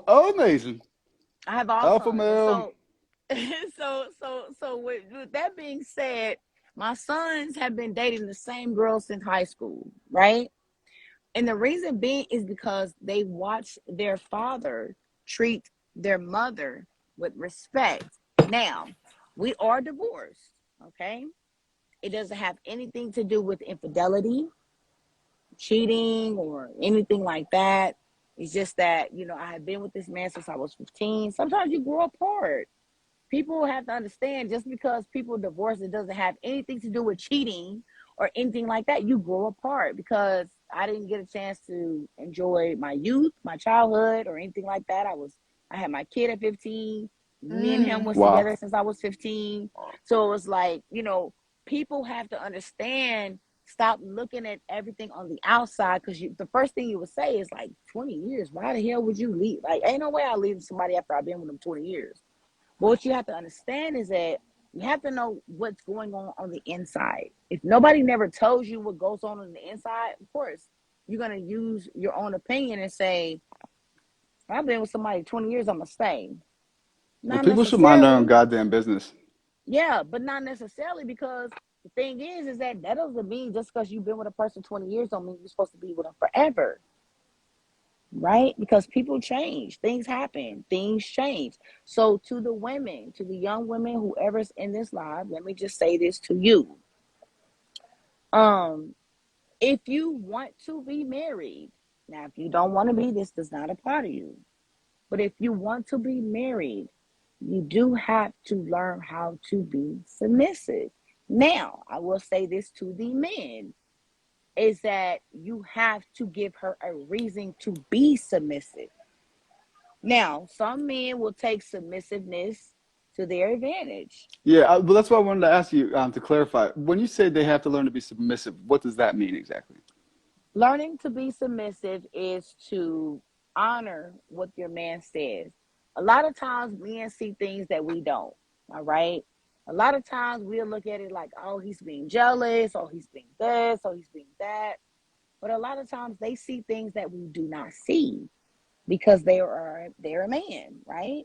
Oh, amazing. I have all Alpha sons, and male. so, with that being said, my sons have been dating the same girl since high school, right? And the reason being is because they watch their father treat their mother with respect. Now, we are divorced, okay? It doesn't have anything to do with infidelity, cheating, or anything like that. It's just that, you know, I have been with this man since I was 15. Sometimes you grow apart. People have to understand just because people divorce, it doesn't have anything to do with cheating or anything like that. You grow apart because I didn't get a chance to enjoy my youth, my childhood, or anything like that. I had my kid at 15. Me and him was Wow. together since I was 15. So it was like, you know, people have to understand, stop looking at everything on the outside, because the first thing you would say is like, 20 years, why the hell would you leave? Like, ain't no way I leave somebody after I've been with them 20 years. But what you have to understand is that you have to know what's going on the inside. If nobody never tells you what goes on the inside, of course, you're going to use your own opinion and say, I've been with somebody 20 years, I'm going to stay. Well, Not people should mind their own necessarily. goddamn business. Yeah, but not necessarily, because the thing is that doesn't mean just because you've been with a person 20 years don't mean you're supposed to be with them forever. Right? Because people change, things happen, things change. So to the women, to the young women, whoever's in this live, let me just say this to you. Um, if you want to be married, now if you don't want to be, this does not apply to you. But if you want to be married, you do have to learn how to be submissive. Now, I will say this to the men, is that you have to give her a reason to be submissive. Now, some men will take submissiveness to their advantage. Yeah, but that's why I wanted to ask you to clarify. When you say they have to learn to be submissive, what does that mean exactly? Learning to be submissive is to honor what your man says. A lot of times men see things that we don't. All right. A lot of times we'll look at it like, oh, he's being jealous, or he's being this, or he's being that. But a lot of times they see things that we do not see because they're a man, right?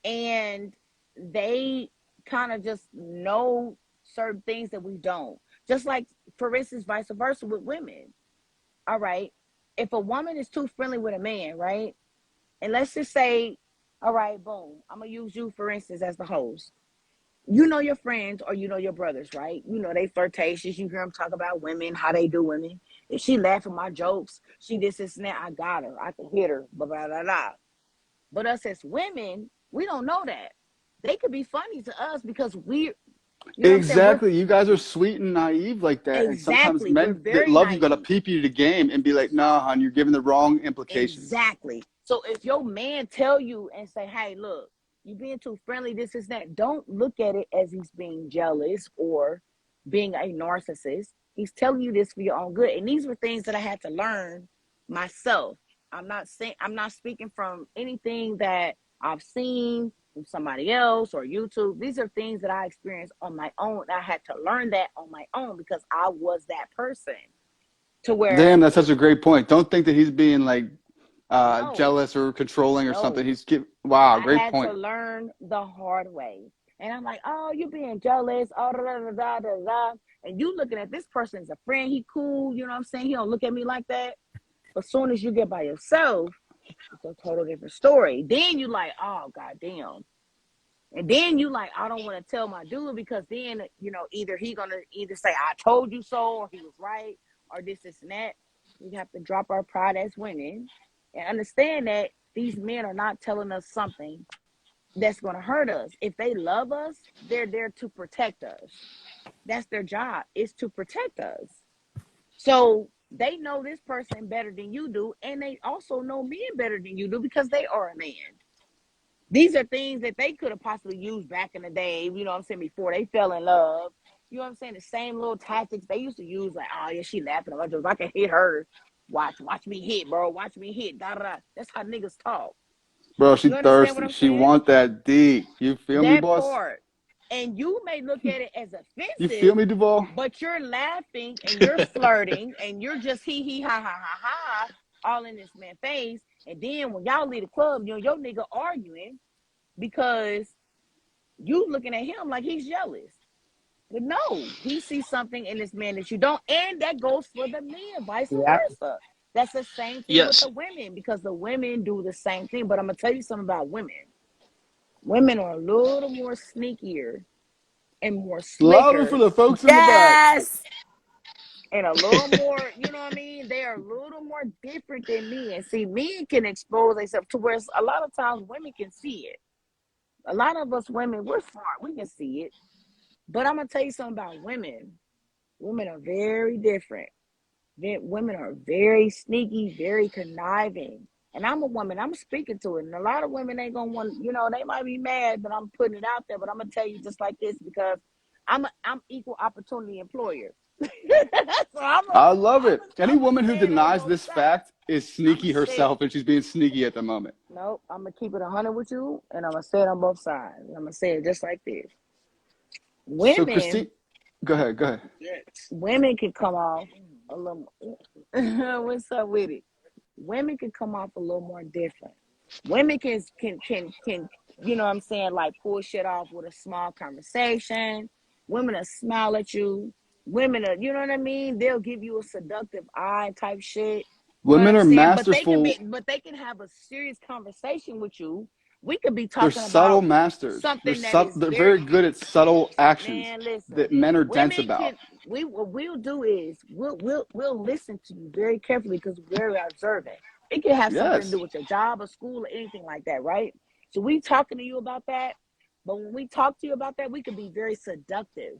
And they kind of just know certain things that we don't. Just like, for instance, vice versa with women. All right. If a woman is too friendly with a man, right? And let's just say, all right, boom, I'm going to use you, for instance, as the host. You know your friends or you know your brothers, right? You know they flirtatious. You hear them talk about women, how they do women. If she laugh at my jokes, she this and that, I got her. I can hit her, blah, blah, blah, blah. But us as women, we don't know that. They could be funny to us because we, you know what I'm saying? We're Exactly. You guys are sweet and naive like that. And sometimes exactly, we're men that very love you got to naive. peep you to game and be like, nah, hon, you're giving the wrong implications. Exactly. So if your man tell you and say, hey, look, you being too friendly, this is that, don't look at it as he's being jealous or being a narcissist. He's telling you this for your own good. And these were things that I had to learn myself. I'm not speaking from anything that I've seen from somebody else or YouTube. These are things that I experienced on my own. I had to learn that on my own because I was that person to Damn, where that's such a great point. Don't think that he's being like no, jealous or controlling or something. no. Wow, I great had to point. learn the hard way. And I'm like, oh, you being jealous, oh, da, da, da, da, da, da. And you looking at this person as a friend, he cool, you know what I'm saying? He don't look at me like that. But as soon as you get by yourself, it's a total different story. Then you like, oh, goddamn. And then you like, I don't want to tell my dude because then, you know, either he gonna either say, I told you so, or he was right, or this and that. We have to drop our pride as women and understand that these men are not telling us something that's going to hurt us. If they love us, they're there to protect us. That's their job, is to protect us. So they know this person better than you do, and they also know men better than you do because they are a man. These are things that they could have possibly used back in the day, you know what I'm saying, before they fell in love. You know what I'm saying? The same little tactics they used to use, like, oh yeah, she laughing at my jokes. I can hit her. Watch me hit, bro. Watch me hit. Da, da, da. That's how niggas talk. Bro, she You understand what thirsty. I'm She saying? want that D. You feel me, That boss? part. And you may look at it as You feel offensive, me, Duval? but you're laughing and you're flirting and you're just hee ha ha ha ha all in this man's face. And then when y'all leave the club, you know, your nigga arguing because you looking at him like he's jealous. But no, he sees something in this man that you don't. And that goes for the men, vice Yep. versa. That's the same thing with Yes. the women because the women do the same thing. But I'm going to tell you something about women. Women are a little more sneakier and more Louder for slicker the folks in the back. Yes. and a little more, you know what I mean? They are a little more different than men. See, men can expose themselves to where a lot of times women can see it. A lot of us women, we're smart. We can see it. But I'm going to tell you something about women. Women are very different. Women are very sneaky, very conniving. And I'm a woman, I'm speaking to it. And a lot of women ain't going to want, you know, they might be mad, but I'm putting it out there. But I'm going to tell you just like this because I'm equal opportunity employer. So I love I'm it. Any gonna woman who stand on denies both this sides. fact is I'm sneaky gonna say herself, and she's being sneaky at the moment. nope. I'm gonna keep it 100 with you, and I'm gonna say it on both sides. I'm gonna say it just like this. So, Christine, Women, go ahead, go ahead. women can come off a little. What's up with it? Women can come off a little more different. Women can you know what I'm saying, like pull shit off with a small conversation. Women will smile at you. Women are, you know what I mean? They'll give you a seductive eye type shit. You know what Women I'm are saying? masterful. But they can have a serious conversation with you. We could be They're talking subtle about masters. something that is They're very very good at subtle actions man, listen. that men are dense Women about. can we what we'll do is we'll listen to you very carefully because we're very observant. It can have something to Yes. do with your job or school or anything like that, right? So we talking to you about that, but when we talk to you about that, we can be very seductive.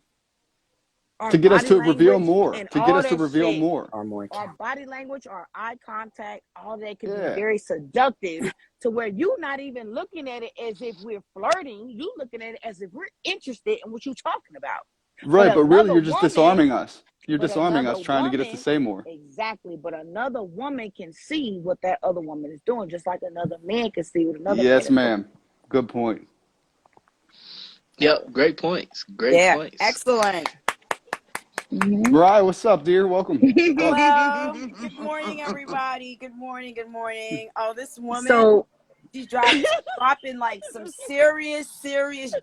Our To get us body to reveal language more. and To get all us to that reveal shit, more. Or more. our body language, our eye contact, all that can be Yeah. very seductive to where you're not even looking at it as if we're flirting. You looking at it as if we're interested in what you're talking about. But Right, but really, another you're just woman, disarming us. You're but disarming another us, trying to get us to woman, say more. exactly. But another woman can see what that other woman is doing, just like another man can see what another man Yes, is doing. ma'am. Good point. Yep. So, Great points. Great Yeah. points. Excellent. Mariah, what's up, dear? Welcome. Welcome. Hello. Good morning, everybody. Good morning. Good morning. Oh, this woman, so She's dropping like some serious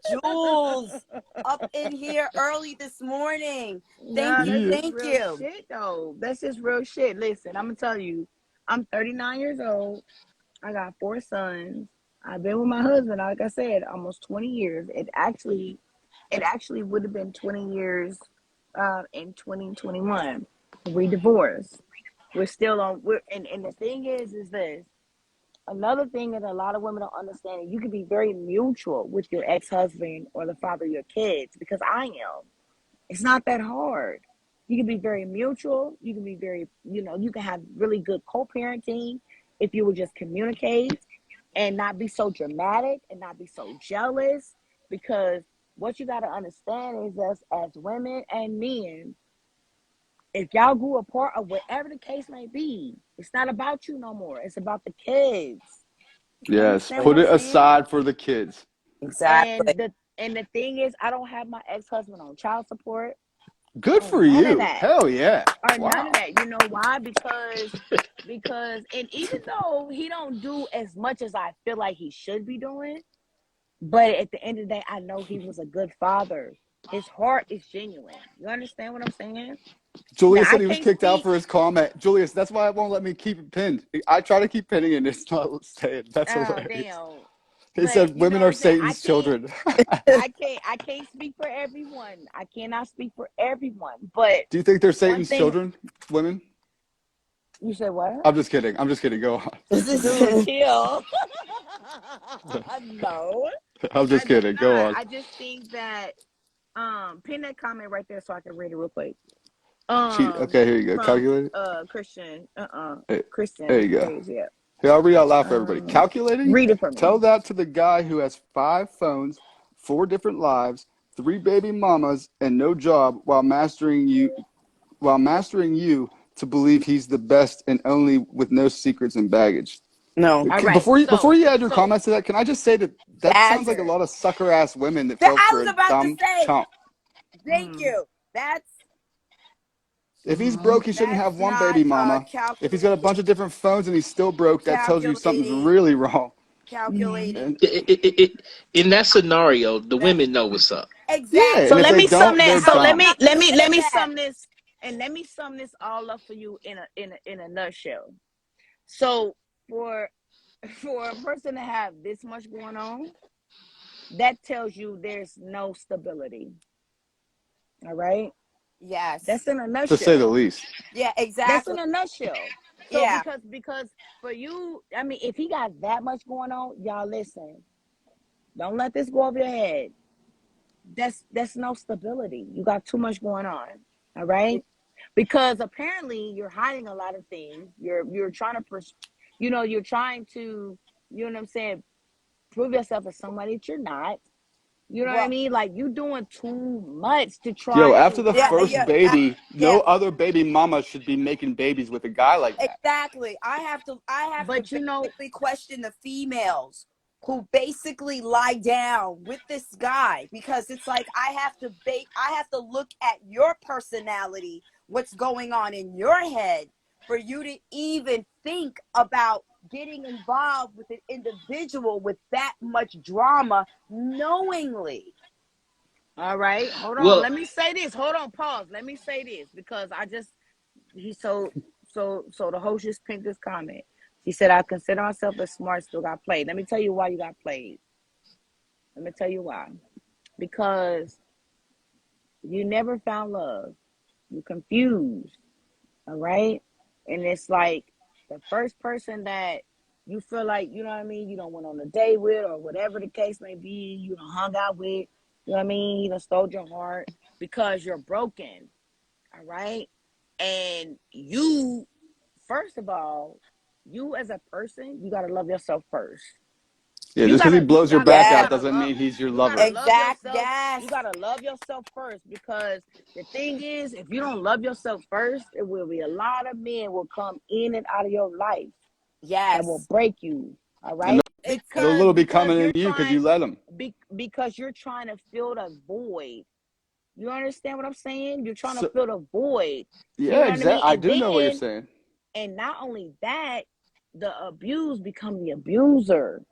jewels up in here early this morning. Nah, that's just Thank real you. shit though. That's just real shit. Listen, I'm gonna tell you, I'm 39 years old. I got 4 sons. I've been with my husband, like I said, almost 20 years. It actually would have been 20 years in 2021. We divorced. We're still on. And the thing is this. Another thing that a lot of women don't understand, you can be very mutual with your ex-husband or the father of your kids, because I am. It's not that hard. You can be very mutual. You can be very, you can have really good co-parenting if you would just communicate and not be so dramatic and not be so jealous. Because what you got to understand is us as women and men, if y'all grew apart or whatever the case may be, it's not about you no more. It's about the kids. You Yes, understand what put I'm it saying? aside for the kids. Exactly. And the thing is, I don't have my ex-husband on child support Good or for none of you. that. Hell yeah. Or none Wow. of that. You know why? Because and even though he don't do as much as I feel like he should be doing, but at the end of the day, I know he was a good father. His heart is genuine. You understand what I'm saying? Now Julius I said he was can't kicked out speak. for his comment. Julius, that's why it won't let me keep it pinned. I try to keep pinning it and it's not staying. That's Oh hilarious. damn. He But said you know women what are I'm saying? Satan's children. I can't speak for everyone. I cannot speak for everyone. But Do you think they're one Satan's thing, children, women? you said what? I'm just kidding. I'm just kidding. Go on. Dude, chill. No. I'm I just do kidding. Go not. on. I just think that pin that comment right there so I can read it real quick. Okay, here you go. From Calculated. Christian Hey, there Christian you go. page, yeah. Here, I'll read out loud for everybody. Calculating? Read it for me. Tell that to the guy who has 5 phones, 4 different lives, 3 baby mamas, and no job while mastering you to believe he's the best and only with no secrets and baggage. No. All right. Before you add your So comments to that, can I just say that sounds like a Dagger. lot of sucker ass women that That fell I for was a about to dumb say. chump. Thank you. That's If he's broke, he shouldn't have one not baby mama. If he's got a bunch of different phones and he's still broke, that tells you something's calculating, really wrong. calculating. And In that scenario, the women know what's up. yeah, so and if Exactly. let they me sum don't, that. they're I So was dumb. about to let say me that. sum this and let me sum this all up for you in a nutshell. So for a person to have this much going on, that tells you there's no stability. All right? Yes. That's in a To say the nutshell. least. Yeah, That's exactly. in a nutshell. So Yeah. because for you, I mean, if he got that much going on, y'all listen. Don't let this go over your head. That's no stability. You got too much going on. All right? Because apparently you're hiding a lot of things. You're trying to you're trying to, you know what I'm saying, prove yourself as somebody that you're not. You know what I Well, mean? Like you doing too much to Yo, try after to the yeah, hide. first yeah, baby, yeah. no other baby mama should be making babies with a guy like that. Exactly. I have to But basically question the females who basically lie down with this guy, because it's like I have to look at your personality, what's going on in your head, for you to even think about getting involved with an individual with that much drama knowingly. all right, hold on. Well, Let me say this. Hold on, pause. Let me say this because he so the host just pinned this comment. She said, I consider myself as smart, still got played. Let me tell you why you got played. Let me tell you why. Because you never found love. You confused. All right. And it's like the first person that you feel like, you know what I mean, you don't went on a date with or whatever the case may be, you don't hung out with, you know what I mean, he done stole your heart because you're broken. All right. And you, first of all, you as a person, you gotta love yourself first. Yeah, just because he You blows your gotta back you out Yes, gotta doesn't love mean he's your you gotta lover. love exact. yourself. Yes, You gotta love yourself first, because the thing is, if you don't love yourself first, it will be a lot of men will come in and out of your life that will yes. break you. All And right, they'll because little be coming in you because you let them. because you're trying to fill the void. You understand what I'm saying? You're trying to So, fill the void. You yeah, know what I mean? exactly. I do know what you're saying. And not only that, the abused become the abuser.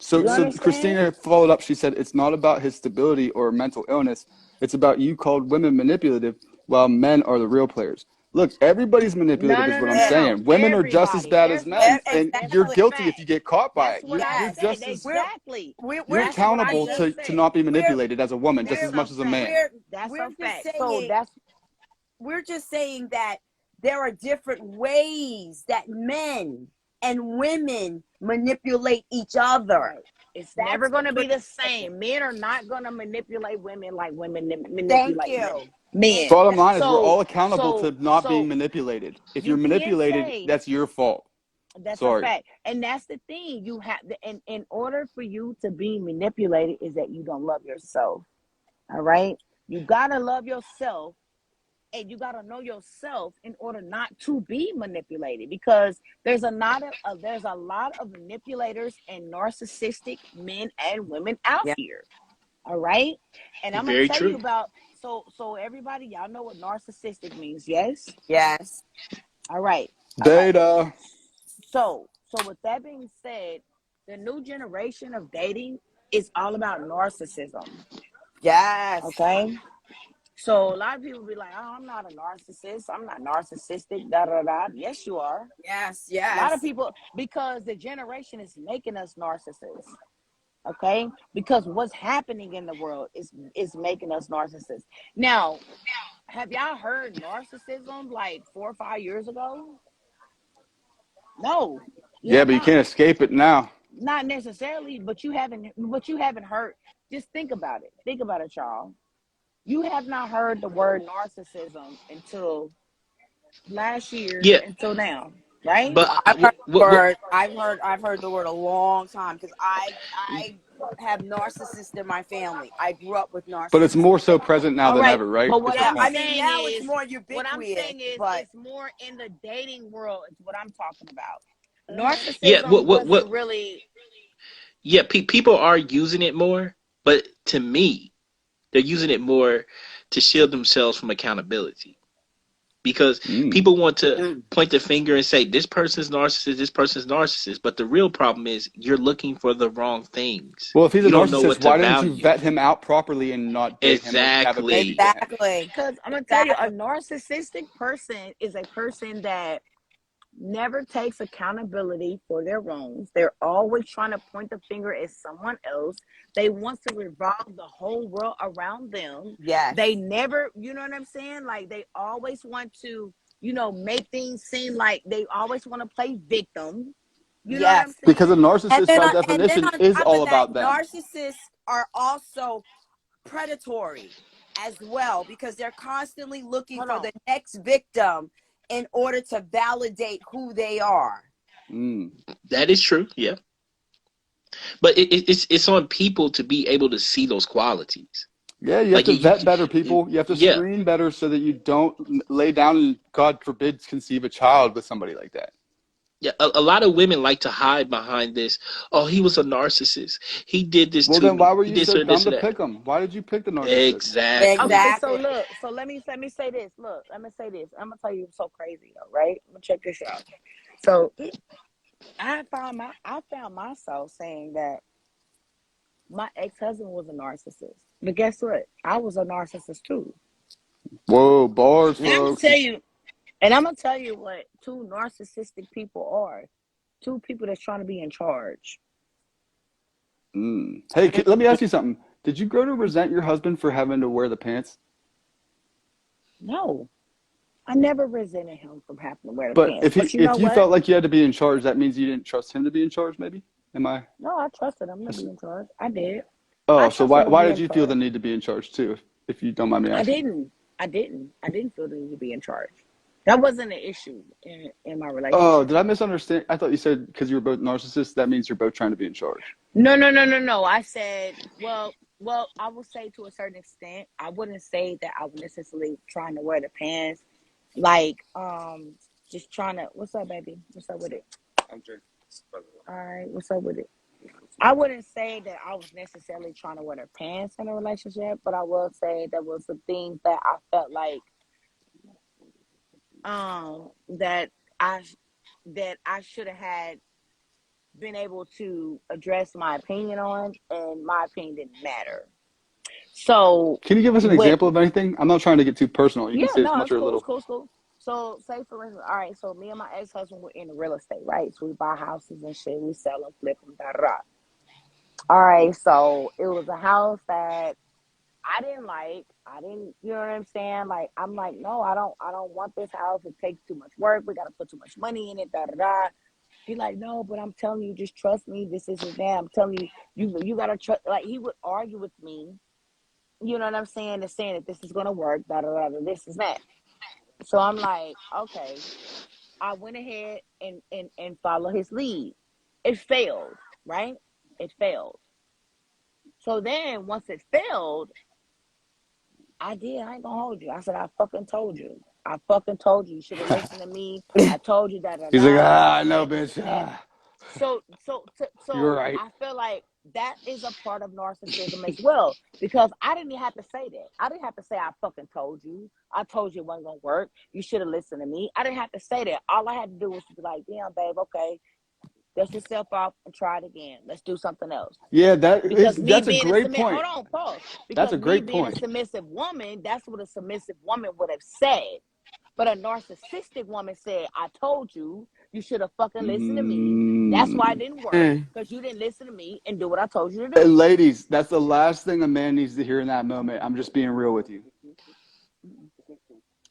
So, You so understand? Christina followed up. She said it's not about his stability or mental illness. It's about you called women manipulative, while men are the real players. Look, everybody's No, manipulative, is no, what no, I'm no, Yeah, no. saying. Women are just as Everybody, bad as men, and that's you're a exactly. guilty if fact. you get caught by That's it. what I You're Yes. just said. as Exactly. you're We're That's what I accountable just to said. not be we're manipulated as a woman, just as That's a much as a fact. man. That's we're a just fact. So saying that's we're just saying that there are different ways that men and women manipulate each other. right. It's never That's what going to we're be the saying. same. Men are not going to manipulate women like women Thank manipulate men. you. Men. Bottom Exactly. line is we're So, all accountable to not being so manipulated. If you're you can't manipulated, say that's your fault. that's a Sorry. fact, and that's the thing. You have to, in order for you to be manipulated, is that you don't love yourself. All right, you gotta love yourself, and you got to know yourself in order not to be manipulated, because there's a lot of manipulators and narcissistic men and women out Yeah. here. All right, and I'm gonna Very tell you true. about, so everybody, y'all know what narcissistic means. Yes. Yes. All right. All right. Data. So with that being said, the new generation of dating is all about narcissism. Yes. Okay. So a lot of people be like, "Oh, I'm not a narcissist. I'm not narcissistic." Da da da. Yes, you are. Yes. A lot of Yes. people, because the generation is making us narcissists. Okay, because what's happening in the world is making us narcissists. Now, have y'all heard narcissism like 4 or 5 years ago? No, you Yeah, have but you not. can't escape it now. Not necessarily, but you haven't heard. Just think about it. Think about it, y'all. You have not heard the word narcissism until last year, Yeah, until now, right? but I've heard the what word. I've heard the word a long time because I have narcissists in my family. I grew up with But it's narcissists. more so present now All than right, ever, right? but what Is the Yeah, I'm I point. mean saying now it's is, more ubiquitous, but it's more in the dating world. It's what I'm talking about. Yeah, Narcissism wasn't what really. yeah, people are using it more, but to me, they're using it more to shield themselves from accountability. Because Mm. people want to mm, point the finger and say this person's narcissist, this person's narcissist, but the real problem is you're looking for the wrong things. Well, if he's a You don't know narcissist, what to why didn't you value. vet him out properly and not date him or have a baby Exactly. with him? exactly, Because I'm gonna tell you, a exactly. narcissistic person is a person that never takes accountability for their wrongs. They're always trying to point the finger at someone else. They want to revolve the whole world around them. Yes, They never, you know what I'm saying? Like they always want to, make things seem like they always want to play victim. You know what I'm yes. Because a saying? narcissist, by And then definition, on is top all of that, about them. narcissists are also predatory as well because they're constantly looking Hold for on. the next victim in order to validate who they are. Mm. That is true. Yeah. But it's on people to be able to see those qualities. Yeah, you have Like to vet better people. You have to yeah. screen better so that you don't lay down and, God forbid, conceive a child with somebody like that. Yeah, a lot of women like to hide behind this. Oh, he was a narcissist. He did this Well, to then why me. were He you did so this dumb or to that. pick him? Why did you pick the narcissist? Okay, Exactly. so Exactly. look, so let me say this. Look, let me say this. I'm gonna tell you so crazy though, right? I'm gonna check this out. So I found myself saying that my ex-husband was a narcissist. But guess what? I was a narcissist too. Whoa, bars, And I'm gonna folks. tell you, and I'm gonna tell you what two narcissistic people are. Two people that's trying to be in charge. Mm. Hey, let me ask you something. Did you grow to resent your husband for having to wear the pants? No, I never resented him from having to wear the But pants. But you know if you what? felt like you had to be in charge, that means you didn't trust him to be in charge, maybe? Am I? No, I trusted him to be in charge. I did. I Oh, so trusted him to why be did in you feel the charge. need to be in charge too, if you don't mind me I asking? didn't. I didn't feel the need to be in charge. That wasn't an issue in my Oh, relationship. did I misunderstand? I thought you said because you were both narcissists, that means you're both trying to be in charge. No, no, no, no, no. I said, well, I will say to a certain extent. I wouldn't say that I was necessarily trying to wear the pants, like just trying to. What's up, baby? What's up with it? All right, what's up with it? I wouldn't say that I was necessarily trying to wear the pants in a relationship, but I will say there was some things that I felt like that I should have had been able to address my opinion on, and my opinion didn't matter. So Can you give us an with example of anything? I'm not trying to get too personal. You can yeah, say as no, much it's or cool, it's little. cool, it's cool. So say for instance, all right, so me and my ex-husband were in real estate, right? So we buy houses and shit, we sell them, flip them, da da da. All right, so it was a house that I didn't like. I didn't, you know what I'm saying? Like I'm like, no, I don't want this house. It takes too much work. We gotta put too much money in it, da da da. He like, no, but I'm telling you, just trust me. This isn't that. I'm telling you, you gotta trust. Like he would argue with me, you know what I'm saying, and saying that this is gonna work, da da da, this is that. So I'm like, okay. I went ahead and followed his lead. It failed, right? It failed. So then once it failed, I did. I ain't gonna hold you. I said, I fucking told you. I fucking told you. You should have listened to me. I told you da da He's like, da. ah, I This, know, that, this, bitch. and that. Ah, you're So right. I feel like that is a part of narcissism as well. Because I didn't have to say that. I didn't have to say I fucking told you. I told you it wasn't gonna work. You should have listened to me. I didn't have to say that. All I had to do was to be like, damn, babe, okay, dust yourself off and try it again. Let's do something else. Yeah, Because me that's a being a great submit, point. hold on, pause. That's Because a me great being a point. submissive woman, that's what a submissive woman would have said. But a narcissistic woman said, I told you, you should have fucking listened to me. That's why it Mm. didn't work, Mm. because you didn't listen to me and do what I told you to And do. ladies, that's the last thing a man needs to hear in that moment. I'm just being real with you.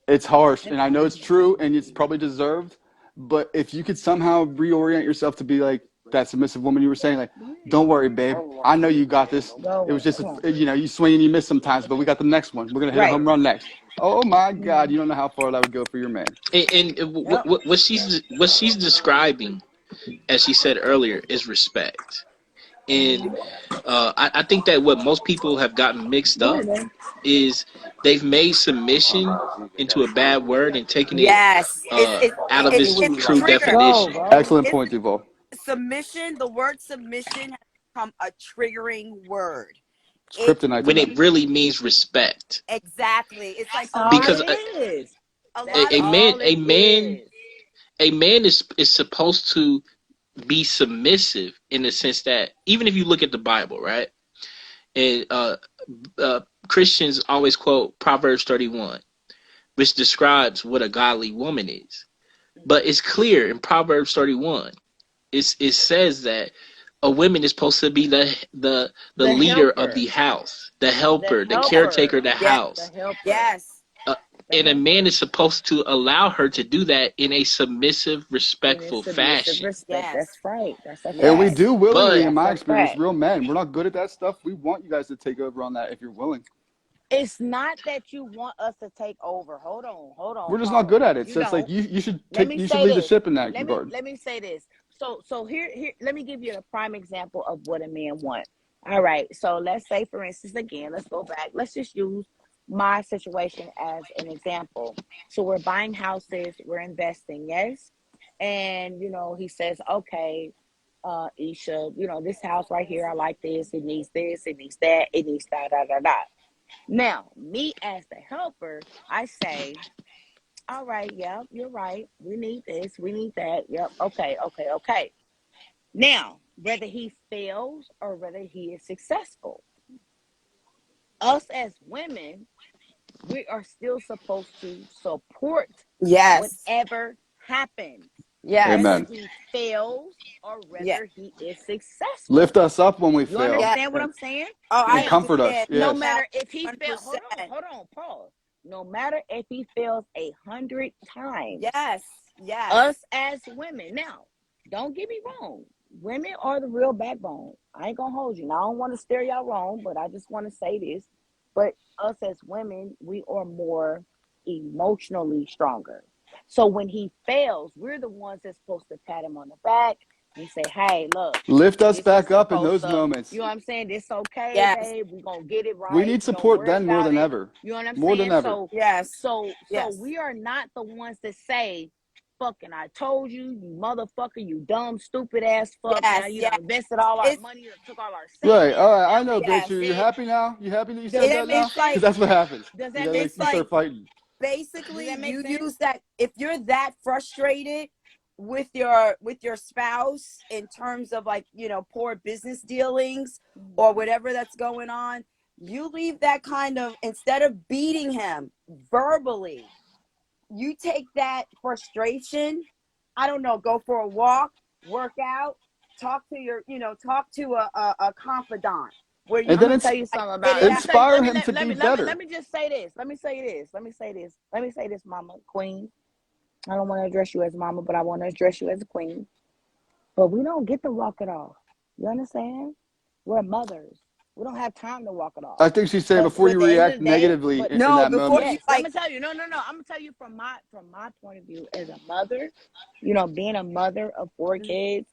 It's harsh, and I know it's true, and it's probably deserved. But if you could somehow reorient yourself to be like that submissive woman you were saying, like, don't worry, babe, I know you got this. It was Go, just, come on. you swing and you miss sometimes, but we got the next one. We're gonna hit a Right. home run next. Oh my God, you don't know how far that would go for your man. And Yep. what she's describing, as she said earlier, is respect. And I think that what most people have gotten mixed Go up ahead, man. is they've made submission into a bad word and taken it Yes, out of its it's a true trigger. Go, definition. bro. Excellent It's point, Duval. submission. The word submission has become a triggering word. It's It kryptonite to When men. it really means respect. exactly. It's like That's a all lot it of Because is. a That's lot of men. all it is. a man is supposed to be submissive in the sense that even if you look at the Bible, right? And Christians always quote Proverbs 31, which describes what a godly woman is. But it's clear in Proverbs 31, it says that a woman is supposed to be the The leader of helper. the house, the The helper, the helper. caretaker of the Yes, The house. helper. yes, Uh, The and a man helper. is supposed to allow her to do that in a submissive, In a respectful submissive fashion. respect. yes, That's right. That's a And we fact. yes, do willingly, But in That's my a experience, fact. real men. We're not good at that stuff. We want you guys to take over on that if you're willing. It's not that you want us to take over. Hold on, We're just not pause. good at it. You So it's like don't. you should Let me you should say lead the this. ship in that Let me regard. let me say this. So here let me give you a prime example of what a man wants. All right. So let's say for instance again, let's go back. Let's just use my situation as an example. So we're buying houses, we're investing, yes? And he says, "Okay, Isha, this house right here, I like this, it needs that, it needs that, da da da." Now, me as the helper, I say, all right, yeah, you're right. We need this, we need that. Yep, okay, okay, okay. Now, whether he fails or whether he is successful, us as women, we are still supposed to support yes, whatever happens, yes, whether Amen. he fails or yes, whether he is successful. Lift us up when we You fail yes. understand what and, I'm saying? Oh, I Now, comfort us. understand no Yes. now, matter if he fails, 100%. hold on, pause. No matter if he fails 100 times, Yes, yes, us as women, now, don't get me wrong. Women are the real backbone. I ain't gonna hold you. Now, I don't want to steer y'all wrong, but I just want to say this. But us as women, we are more emotionally stronger. So when he fails, we're the ones that's supposed to pat him on the back and say, "Hey, look, Lift us this is back up in supposed those to, moments. you know what I'm saying? This okay, yes, babe. We're gonna get it We right. need Don't support worry then more about than it." ever. You know what I'm More than saying? ever. yes, So yes, we are not the ones that say, "Fucking, I told you, you motherfucker, you dumb, stupid ass fuck. Now yes, you yes. done invested all our It's money, you done took all our Right. savings. All right. I Now know, we ain't bitch. in yes. You debt." happy now? You happy that you Does said that that make now? It's Because like sense? that's what happens. Does You that know, make it's you like start sense? fighting. Does basically that make you sense? use that if you're that frustrated with your spouse in terms of like, you know, poor business dealings or whatever that's going on, you leave that kind of, instead of beating him verbally, you take that frustration, I don't know, go for a walk, work out, talk to your, you know, talk to a confidant where you And I'm then gonna can tell just you like something get about. it Let out. me tell you. inspire Let me him to be let better. me just say this. Let me say this. Let me say this. Let me say this, Mama Queen. I don't want to address you as Mama, but I want to address you as a queen. But we don't get to walk it off. You understand? We're mothers. We don't have time to walk it off. I think she's saying Because before at you the end of react the day, negatively but in No, that before moment. you yes, let like, me tell you. No. I'm gonna tell you from my point of view as a mother. You know, being a mother of 4 kids,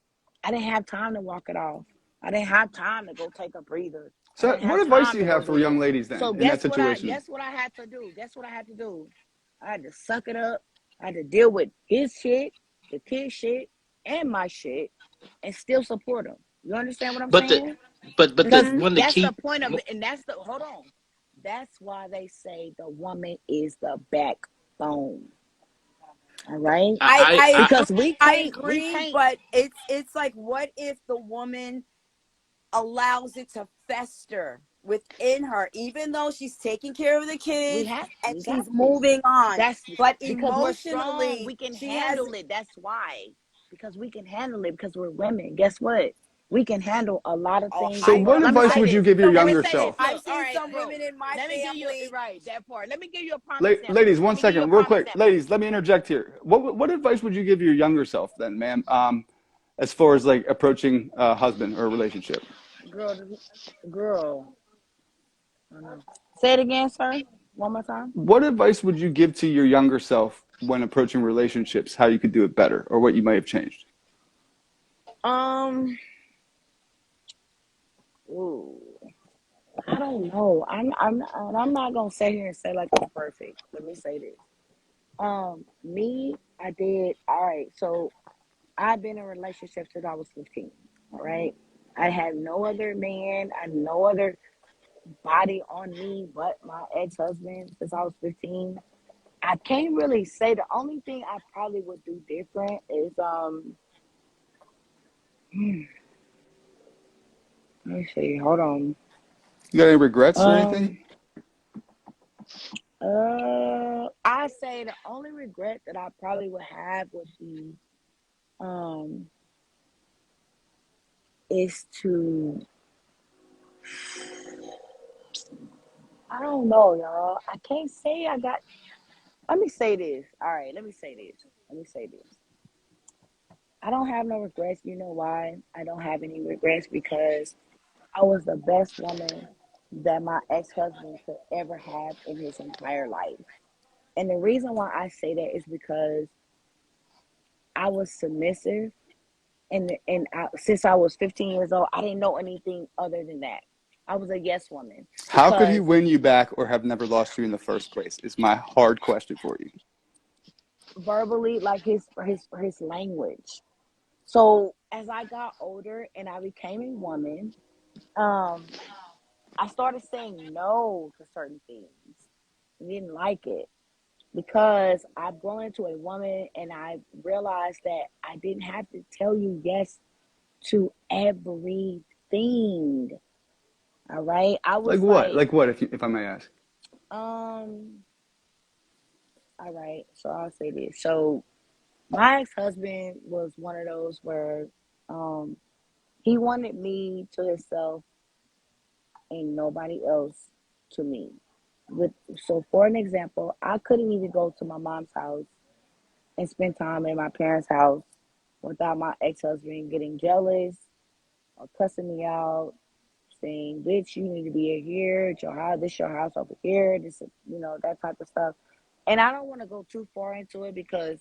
I didn't have time to walk it off. I didn't have time to go take a breather. I So, didn't what have advice do time you to go have do for young this. ladies then So in that guess what I situation? guess what I had to do? Guess what I had to do? I had to suck it up. I had to deal with his shit, the kid shit, and my shit, and still support him. You understand what I'm But the saying? but the Because mm-hmm. one of the that's the key. point of it, and that's the hold on. That's why they say the woman is the backbone. All right, I because I we agree, can't. but it's like, what if the woman allows it to fester within her, even though she's taking care of the kids and We got she's to. moving on, That's but because we're strong. emotionally We can she has, handle it. That's why. Because we can handle it because we're women. Guess what? We can handle a lot of oh, things. So, what Let me advice say would you this. give your some Let me younger women, say this. self? I've Look, all seen right, some bro. women in my Let me give you family. right that part. Let me give you a prime example. Ladies, Let one me give you a second, real prime quick. example. Ladies, let me interject here. What advice would you give your younger self then, ma'am? As far as like approaching a husband or a relationship. Girl, girl. I know. Say it again, sir. One more time. What advice would you give to your younger self when approaching relationships? How you could do it better, or what you might have changed? Um, ooh, I don't know. I'm not gonna sit here and say like I'm perfect. Let me say this. Me, I did all right. So I've been in a relationship since I was 15. All right. I had no other man. I had no other body on me but my ex-husband since I was 15. I can't really say the only thing I probably would do different is let me see. Hold on. You got any regrets or anything? Um I say the only regret that I probably would have would be um is to I don't know, y'all. I can't say I got let me say this. All right, let me say this. Let me say this. I don't have no regrets. You know why? I don't have any regrets because I was the best woman that my ex-husband could ever have in his entire life. And the reason why I say that is because I was submissive since I was 15 years old, I didn't know anything other than that. I was a yes woman How could he because win you back or have never lost you in the first place? Is my hard question for you. verbally, like his language. So as I got older and I became a woman, um, I started saying no to certain things. I didn't like it because I've grown into a woman and I realized that I didn't have to tell you yes to everything. All right. I Like was what? like, Like what? If I may ask. um, all right. So I'll say this. So my ex-husband was one of those where um he wanted me to himself and nobody else to me. With so for an example, I couldn't even go to my mom's house and spend time in my parents' house without my ex-husband getting jealous or cussing me out, saying, "Bitch, you need to be here. It's your house. This your house over here. This, that type of stuff." And I don't want to go too far into it because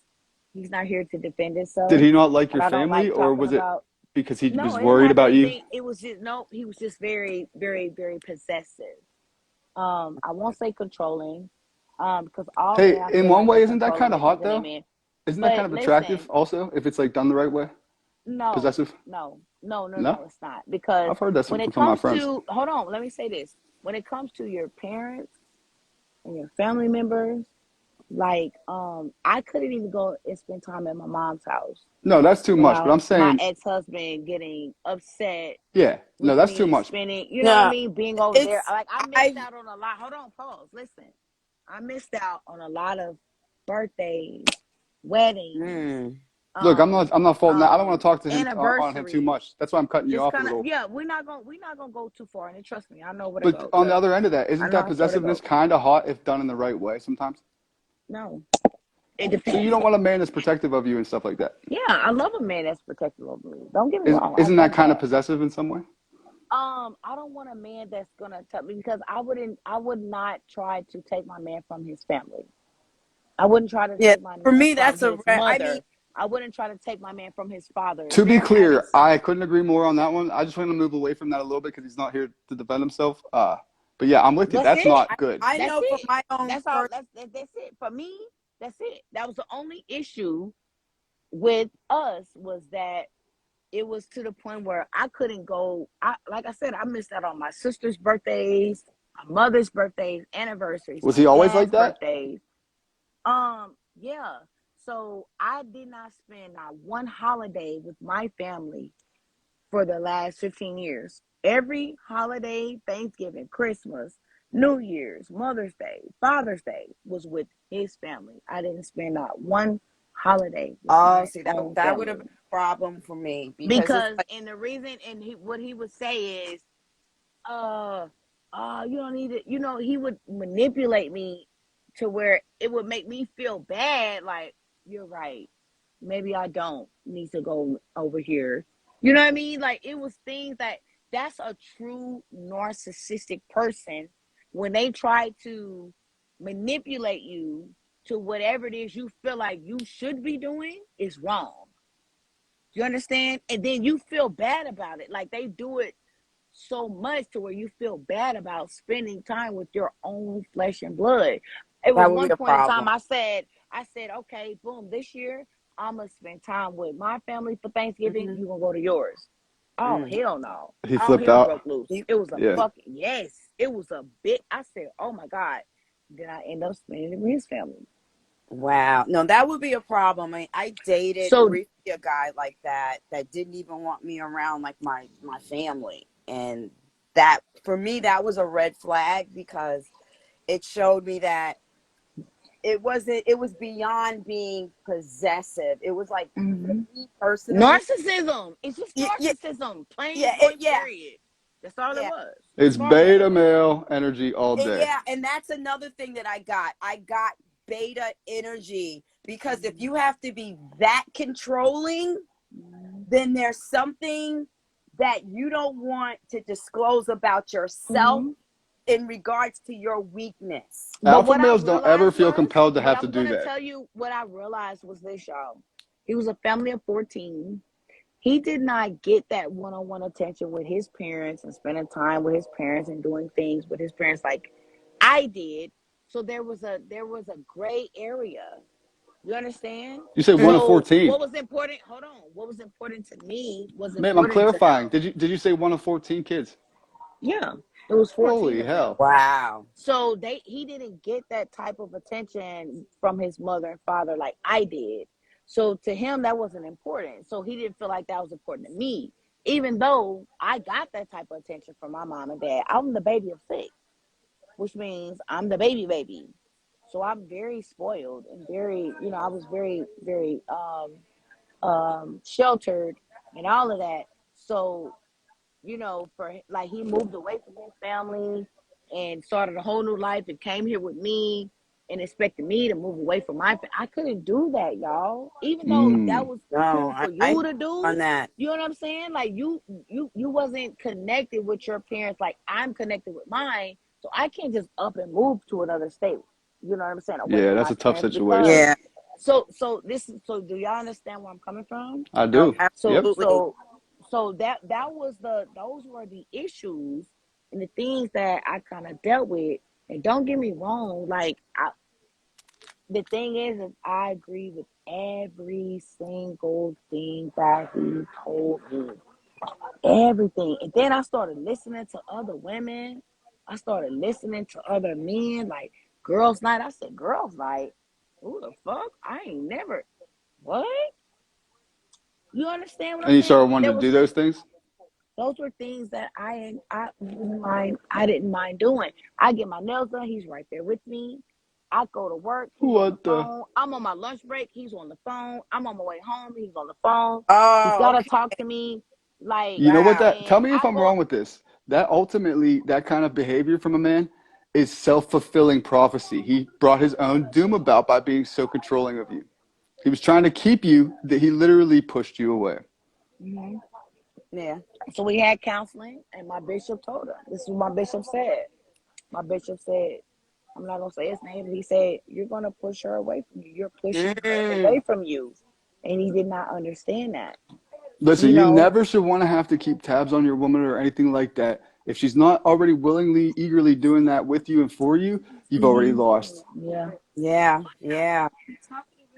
he's not here to defend Did himself, he not like and your I don't family, like or talking was it about. because he No, was it didn't worried have about you? anything. It was just no. He was just very, very, very possessive. I won't say controlling, because all men Hey, I in feel one like are way, isn't that controlling kind of hot within a though? man. Isn't that kind But of attractive listen, also if it's like done the right way? no, Possessive? no, no, no, No, no, it's not. Because I've heard that when from it some of my comes friends. to, hold on, let me say this. When it comes to your parents and your family members, Like, I couldn't even go and spend time at my mom's house No, that's too much. But without I'm my saying, ex-husband getting upset yeah, no, with that's too me much. spending, you know what I No, mean, being over there. it's Like, I missed I out on a lot. Hold on, pause. Listen, I missed out on a lot of birthdays, weddings, mm, Look, I'm not faulting that. I don't want to talk to him on him too anniversaries. much. That's why I'm cutting you Just off a kind of, little. yeah. We're not gonna go too far, and trust me, I know where to But go. on the Look, other end of that, I isn't know that how far to possessiveness go. kind of hot if done in the right way sometimes? No, it So you depends. don't want a man that's protective of you and stuff like that. Yeah, I love a man that's protective of me. Don't get me Is, wrong, I isn't that love kind of that. possessive in some way? I don't want a man that's gonna tell me, because I would not try to take my man from his family. I wouldn't try to yeah. take my For man me, from that's a his rare. I mean, mother. I wouldn't try to take my man from his father. To be They're having clear, I some. couldn't agree more on that one. I just want to move away from that a little bit because he's not here to defend himself. But yeah, I'm with you. That's That's it. not good. I That's know from it. my own That's all. first. That's it for me. That's it. That was the only issue with us, was that it was to the point where I couldn't go. Like I said, I missed out on my sister's birthdays, my mother's birthdays, anniversaries, Was my he always like dad's that? birthdays. Yeah. So I did not spend not one holiday with my family for the last 15 years. Every holiday, Thanksgiving, Christmas, New Year's, Mother's Day, Father's Day, was with his family. I didn't spend not one holiday with Oh, my see own that would have family. been a problem for me because it's Because, like, and the reason, and what he would say is, uh, you don't need it. He would manipulate me to where it would make me feel bad. Like, you're right. Maybe I don't need to go over here. You know what I mean? Like, it was things that's a true narcissistic person, when they try to manipulate you to whatever it is you feel like you should be doing is wrong. You understand? And then you feel bad about it. Like, they do it so much to where you feel bad about spending time with your own flesh and blood. It was that would be one a point in problem. time I said, okay, boom, this year I'm gonna spend time with my family for Thanksgiving. Hmm. You gonna go to yours. Oh, Mm. hell no. He All flipped hell out. broke loose. You- It was a Yeah. fucking, yes. It was a bit. I said, oh my God. Then I end up spending it with his family. Wow, no, that would be a problem. I dated So briefly a guy like that didn't even want me around like my family, and that for me that was a red flag because it showed me that it was beyond being possessive. It was like for mhm. me personally, Narcissism. It's just yeah, yeah, narcissism. Plain yeah, point yeah, period. That's all it yeah. was. It's beta Narcissism. male energy all And day. yeah, and that's another thing that I got. I got beta energy because if Mhm. you have to be that controlling, Mhm. then there's something that you don't want to disclose about yourself Mhm. in regards to your weakness. But Alpha what I males don't ever realized feel was, compelled to what have to I'm do gonna that. tell you, what I realized was this, y'all. He was a family of 14. He did not get that one-on-one attention with his parents and spending time with his parents and doing things with his parents like I did. So there was a gray area. You understand? You say one Mm. of So 14. what was important? Hold on. What was important to me was Ma'am, I'm important to clarifying. him. Did you say one of 14 kids? Yeah, it was 14 Holy of them. hell. Wow. So he didn't get that type of attention from his mother and father like I did. So to him that wasn't important. So he didn't feel like that was important to me. Even though I got that type of attention from my mom and dad. I'm the baby of six, which means I'm the baby. So I'm very spoiled and very, I was very, very sheltered and all of that. So, for like, he moved away from his family and started a whole new life and came here with me and expected me to move away from my family. I couldn't do that, y'all. Even though that Mm. was No, cool for I you hear to you on do, that. you know what I'm saying? Like, you wasn't connected with your parents like I'm connected with mine. So I can't just up and move to another state. You know what I'm saying? Away Yeah, from that's my a tough parents, because situation. Yeah. so do y'all understand where I'm coming from? I No, do. So Yep. absolutely. so so that was those were the issues and the things that I kind of dealt with. And don't get me wrong, like, the thing is I agree with every single thing that he told me, everything. And then I started listening to other women. I started listening to other men, like girls' night. I said, girls' night. Who the fuck? I ain't never. What? You understand what And I'm you saying? started wanting to do those things? Those were things that I didn't mind. I didn't mind doing. I get my nails done. He's right there with me. I go to work. He's on the What the? phone. I'm on my lunch break. He's on the phone. I'm on my way home. He's on the phone. He's Oh, gotta okay. talk to me. Like, You know what Wow. that? Tell and me if I I'm go. wrong with this. That ultimately, that kind of behavior from a man is self-fulfilling prophecy. He brought his own doom about by being so controlling of you. He was trying to keep you, that he literally pushed you away. Mhm. Yeah. So we had counseling, and my bishop told her. This is what my bishop said. My bishop said, I'm not gonna say his name, but he said, "You're gonna push her away from you. You're pushing her Mm. away from you," and he did not understand that. Listen, You you know. never should want to have to keep tabs on your woman or anything like that. If she's not already willingly, eagerly doing that with you and for you, you've already Hmm. lost. Yeah. Yeah. Yeah.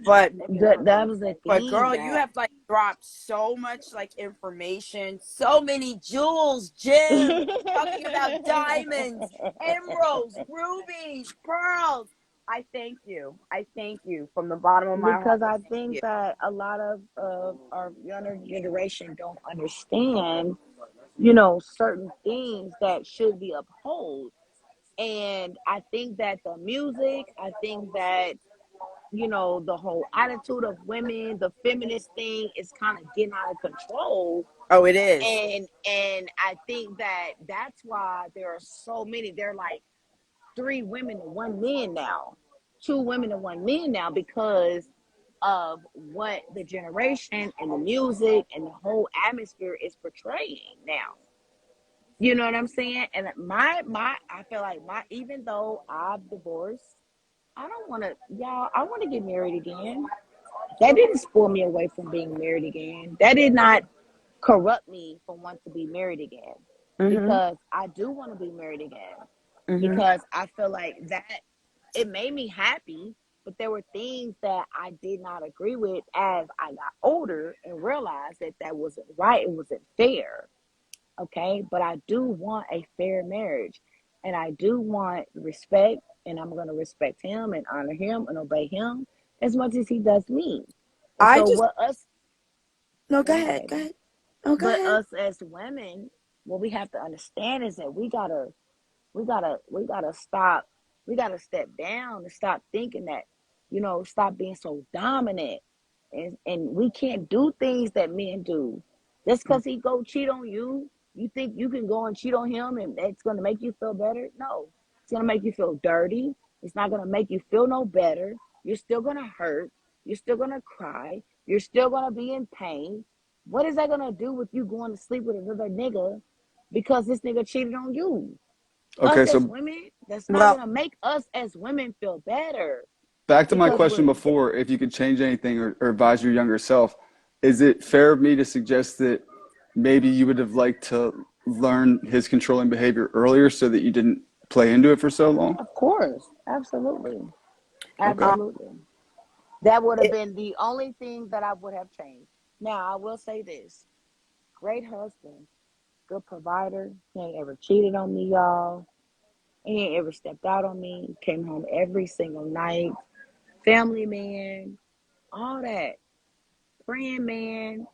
But That was the But thing girl, you that. have like dropped so much like information, so many jewels, gems, talking about diamonds, emeralds, rubies, pearls. I thank you. I thank you from the bottom of my heart. Because I Thank think you. that a lot of our younger generation don't understand, certain things that should be upheld. And I think that the music, I think that, the whole attitude of women, the feminist thing is kind of getting out of control. Oh, it is. And I think that that's why there are so many. They're like three women and one man now, two women and one man now, because of what the generation and the music and the whole atmosphere is portraying now. You know what I'm saying? And I feel like even though I've divorced, I don't want to, y'all. I want to get married again. That didn't spoil me away from being married again. That did not corrupt me from wanting to be married again, Mm-hmm. because I do want to be married again, Mm-hmm. because I feel like that it made me happy, but there were things that I did not agree with as I got older and realized that that wasn't right. It wasn't fair. Okay. But I do want a fair marriage, and I do want respect, and I'm going to respect him and honor him and obey him as much as he does me. And I so, just what us, no. go Go ahead, ahead. Go baby. ahead. Oh, go But ahead. us as women, what we have to understand is that we gotta stop. We gotta step down and stop thinking that, stop being so dominant, and we can't do things that men do. Just because he go cheat on you, you think you can go and cheat on him and that's gonna make you feel better? No, it's gonna make you feel dirty. It's not gonna make you feel no better. You're still gonna hurt. You're still gonna cry. You're still gonna be in pain. What is that gonna do with you going to sleep with another nigga because this nigga cheated on you? Us Okay, as so women, that's not Well, gonna make us as women feel better, back to my because question before, if you could change anything or advise your younger self, is it fair of me to suggest that maybe you would have liked to learn his controlling behavior earlier so that you didn't play into it for so long? of course, absolutely, Okay. absolutely, that would have it, been the only thing that I would have changed. Now I will say this: great husband, good provider. He ain't ever cheated on me, y'all. He ain't ever stepped out on me. Came home every single night. Family man, all that. Praying man,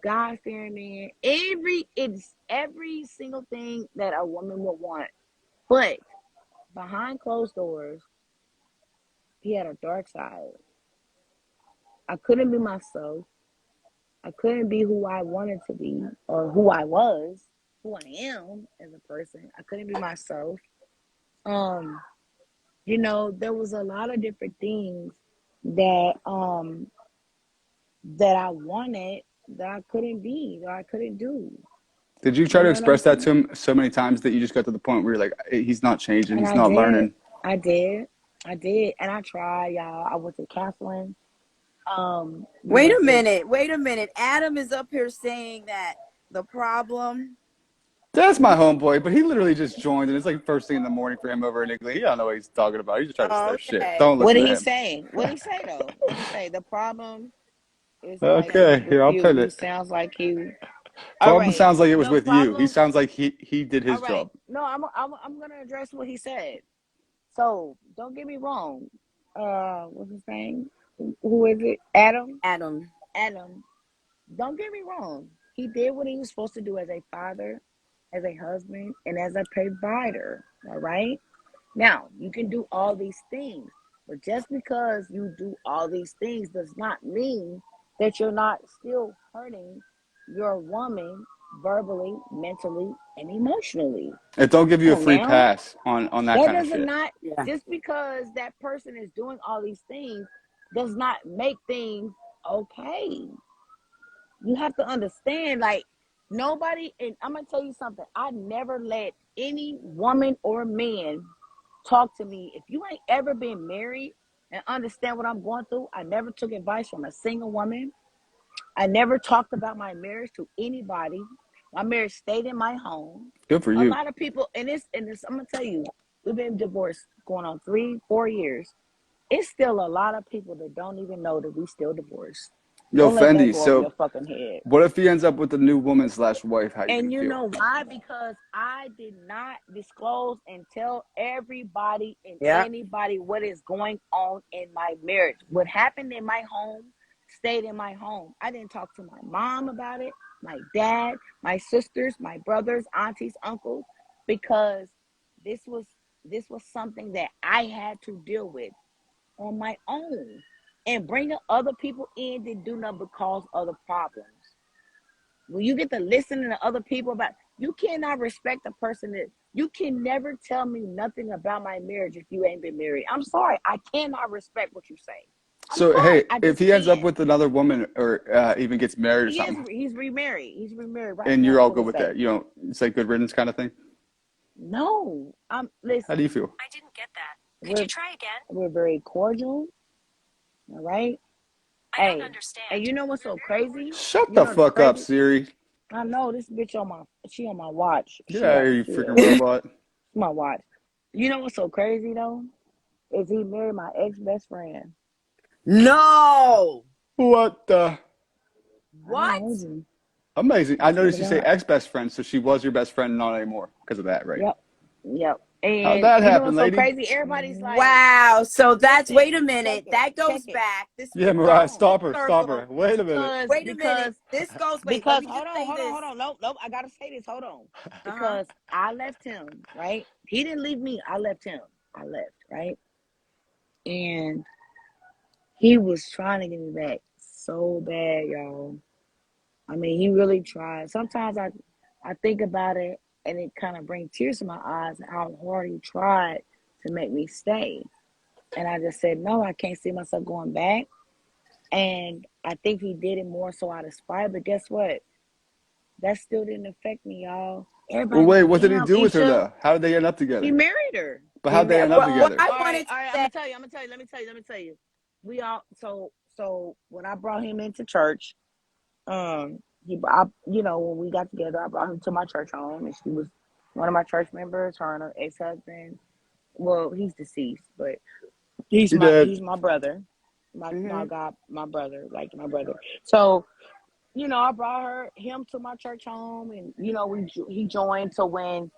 God fearing man. It's every single thing that a woman would want. But behind closed doors, he had a dark side. I couldn't be myself. I couldn't be who I wanted to be, or who I was, who I am as a person. I couldn't be myself. Um, there was a lot of different things that I wanted that I couldn't be, that I couldn't do. Did you try You to know what I'm express that to saying? him so many times that you just got to the point where you're like, he's not changing, And he's I not did. learning? I did. I did. And I tried, y'all. I went to counseling. We wait a went to. minute. Wait a minute. Adam is up here saying that the problem. That's my homeboy, but he literally just joined, and it's like first thing in the morning for him over in Italy. He don't know what he's talking about. He's just trying to Oh, start shit. okay. Don't What listen did to he him. say? What did he say though? What did he say? The problem is like Okay, with here, I'll you. put He it. sounds like you. All Problem right. sounds like it was The with you. He problem. sounds like he did All his right. job. No, I'm gonna address what he said. So don't get me wrong. what's his name? Who is it? Adam. Adam. Adam. Don't get me wrong. He did what he was supposed to do as a father, as a husband, and as a provider. All right. Now, you can do all these things, but just because you do all these things does not mean that you're not still hurting your woman verbally, mentally, and emotionally. It don't give you a Come on free now. pass on that That kind of does shit. not, Yeah. just because that person is doing all these things does not make things okay. You have to understand, like, nobody, and I'm gonna tell you something. I never let any woman or man talk to me. If you ain't ever been married and understand what I'm going through, I never took advice from a single woman. I never talked about my marriage to anybody. My marriage stayed in my home. Good for A you. lot of people, and this, I'm gonna tell you, we've been divorced going on 3-4 years. It's still a lot of people that don't even know that we still divorced. Yo, Don't let that Fendi, go over so your fucking head. what if he ends up with a new woman slash wife? How you gonna And you feel? know why? Because I did not disclose and tell everybody and Yeah. anybody what is going on in my marriage. What happened in my home stayed in my home. I didn't talk to my mom about it, my dad, my sisters, my brothers, aunties, uncles, because this was something that I had to deal with on my own. And bringing other people in didn't do nothing but cause other problems. When you get to listening to other people about, you cannot respect a person that you can never tell me nothing about my marriage if you ain't been married. I'm sorry, I cannot respect what you say. I'm So sorry, hey, I if just he ends up can't. with another woman or even gets married or something, He's remarried. He's remarried right and now. you're all To good this with day. that, you don't, it's like good riddance kind of thing. No, How do you listen. feel? I didn't get that. Could you We're try again? we're very cordial. All right. I don't Hey, and understand. you know what's so crazy? Shut You the know the fuck up, crazy. Siri. I know this bitch she on my watch. Get out of here, you She freaking is robot. my watch. You know what's so crazy though? Is he married my ex best friend? No. What the? I ain't gonna What? hold you. Amazing. I I swear to noticed you say God. ex-best friend, so she was your best friend, not anymore because of that, right? Yep. Yep. How'd And that you know happen, what's so lady? crazy? Everybody's like, Wow. So that's, wait a listen, check minute. it, That check goes it. back. This Yeah, Hold Mariah, on. full stop her, stop circle. her. Wait a minute. Wait a minute. This goes, wait, let Because me just hold on, say hold on, this. hold on. Nope. I gotta say this. Hold on. Uh-huh. Because I left him, right? He didn't leave me. I left him. I left, right? And he was trying to get me back so bad, y'all. I mean, he really tried. Sometimes I think about it and it kind of brings tears to my eyes how hard he tried to make me stay. And I just said, no, I can't see myself going back. And I think he did it more so out of spite. But guess what? That still didn't affect me, y'all. Well, Everybody wait, like, what did he damn, do with her Isha, though? How did they end up he together? married her. But how'd they end up What together? I All right, wanted to all right. I'm say, gonna tell you. Let me tell you. We all so when I brought him into church, when we got together, I brought him to my church home, and she was one of my church members. Her and her ex-husband. Well, he's deceased, but He did. he's my brother, my mhm. God, my brother, like my brother. So I brought him to my church home, and he joined. So when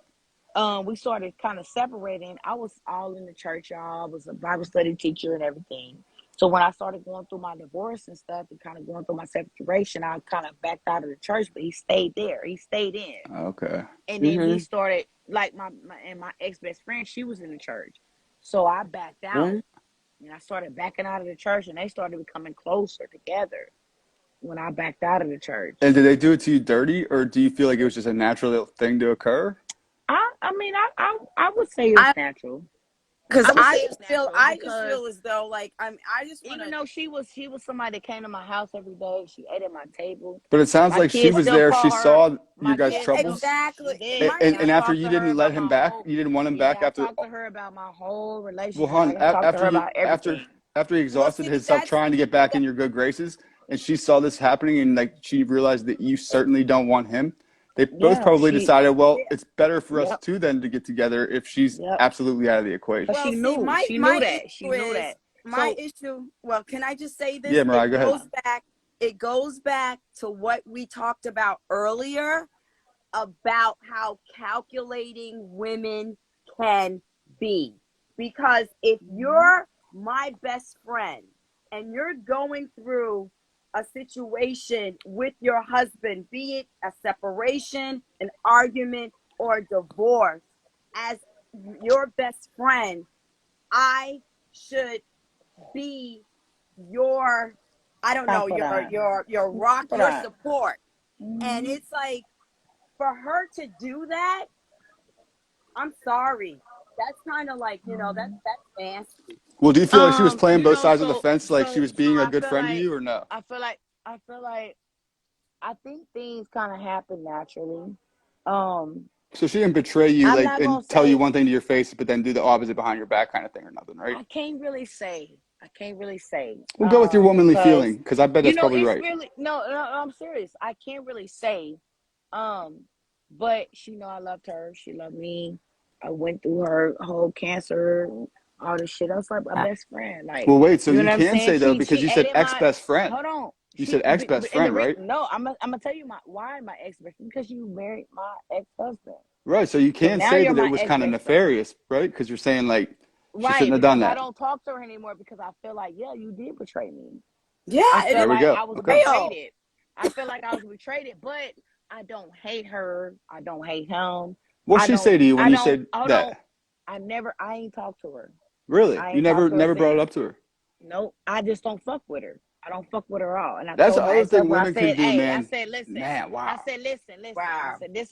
we started kind of separating, I was all in the church, y'all. I was a Bible study teacher and everything. So when I started going through my divorce and stuff and kind of going through my separation, I kind of backed out of the church, but he stayed there. He stayed in. Okay. And then he Mhm. started, like my ex-best friend, she was in the church. So I backed out Mhm. and I started backing out of the church, and they started becoming closer together when I backed out of the church. And did they do it to you dirty, or do you feel like it was just a natural thing to occur? I mean, I would say it's I natural. because I would say I it's just feel natural I just because feel as though like I just want even to. though she was somebody that came to my house every day, she ate at my table. But it sounds My like she kids was still there. She call her. saw your My guys' Yeah, kids still. troubles, She exactly. did, My and I and after talked you to her didn't let about him my back, whole. you didn't want him back Yeah, I after. talked to her about my whole Well, relationship. hon, Like I talked to her after you about everything. after he well, exhausted see, himself that's trying to get back in your good graces, and she saw this happening, and like she realized that you certainly don't want him. They both Yeah, probably decided, well, yeah. it's better for us Yep, two then to get together if she's yep. absolutely out of the equation. Cause Well, see, my she knew my that, she issue knew is that. my So issue. Well, can I just say Yeah, this? It Mariah, go ahead. yeah, goes back. It goes back to what we talked about earlier about how calculating women can be. Because if hmm you're my best friend and you're going through a situation with your husband, be it a separation, an argument, or a divorce, as your best friend, I should be your, I don't know, Confidant. your rock, your Confidant. support. And Mhm. it's like, for her to do that, I'm sorry. That's kind of like, that's nasty. Well, do you feel like she was playing You both know, sides of the so fence, like she so was so being a I good feel friend to like you, or no? I feel like I feel like I think things kind of happen naturally. Um, So she didn't betray you, I'm like, not gonna and tell you say one thing to your face, but then do the opposite behind your back, kind of thing, or nothing, right? I can't really say. I can't really say. We'll go with your womanly Because feeling, because I bet that's probably it's right. really no, I'm serious. I can't really say. Um, but she know I loved her. She loved me. I went through her whole cancer, all this shit. I was like my best friend. Like, Well, wait, so you know you what I'm can saying? say though, because She you said aided ex my. best friend. Hold on. You said ex best And friend, right? no, I'm gonna tell you why my ex best friend, because you married my ex husband. Right. So you So can now say you're that it my was ex kind of best friend. nefarious, right? Because you're saying like she Right, shouldn't have done because I that. don't talk to her anymore because I feel like, yeah, you did betray me. Yeah, I it feel is There we like go. I was Okay. betrayed. real. I feel like I was betrayed, but I don't hate her. I don't hate him. What'd she say to you when you said Hold on. that? I ain't talked to her. Really? I You ain't talked never to her never brought it since. up to her. Nope. I just don't fuck with her. I don't fuck with her at all. And I That's the told my other ex thing husband, I women can said, do, hey, man. listen. Man, I wow. said, listen. I Wow. said, this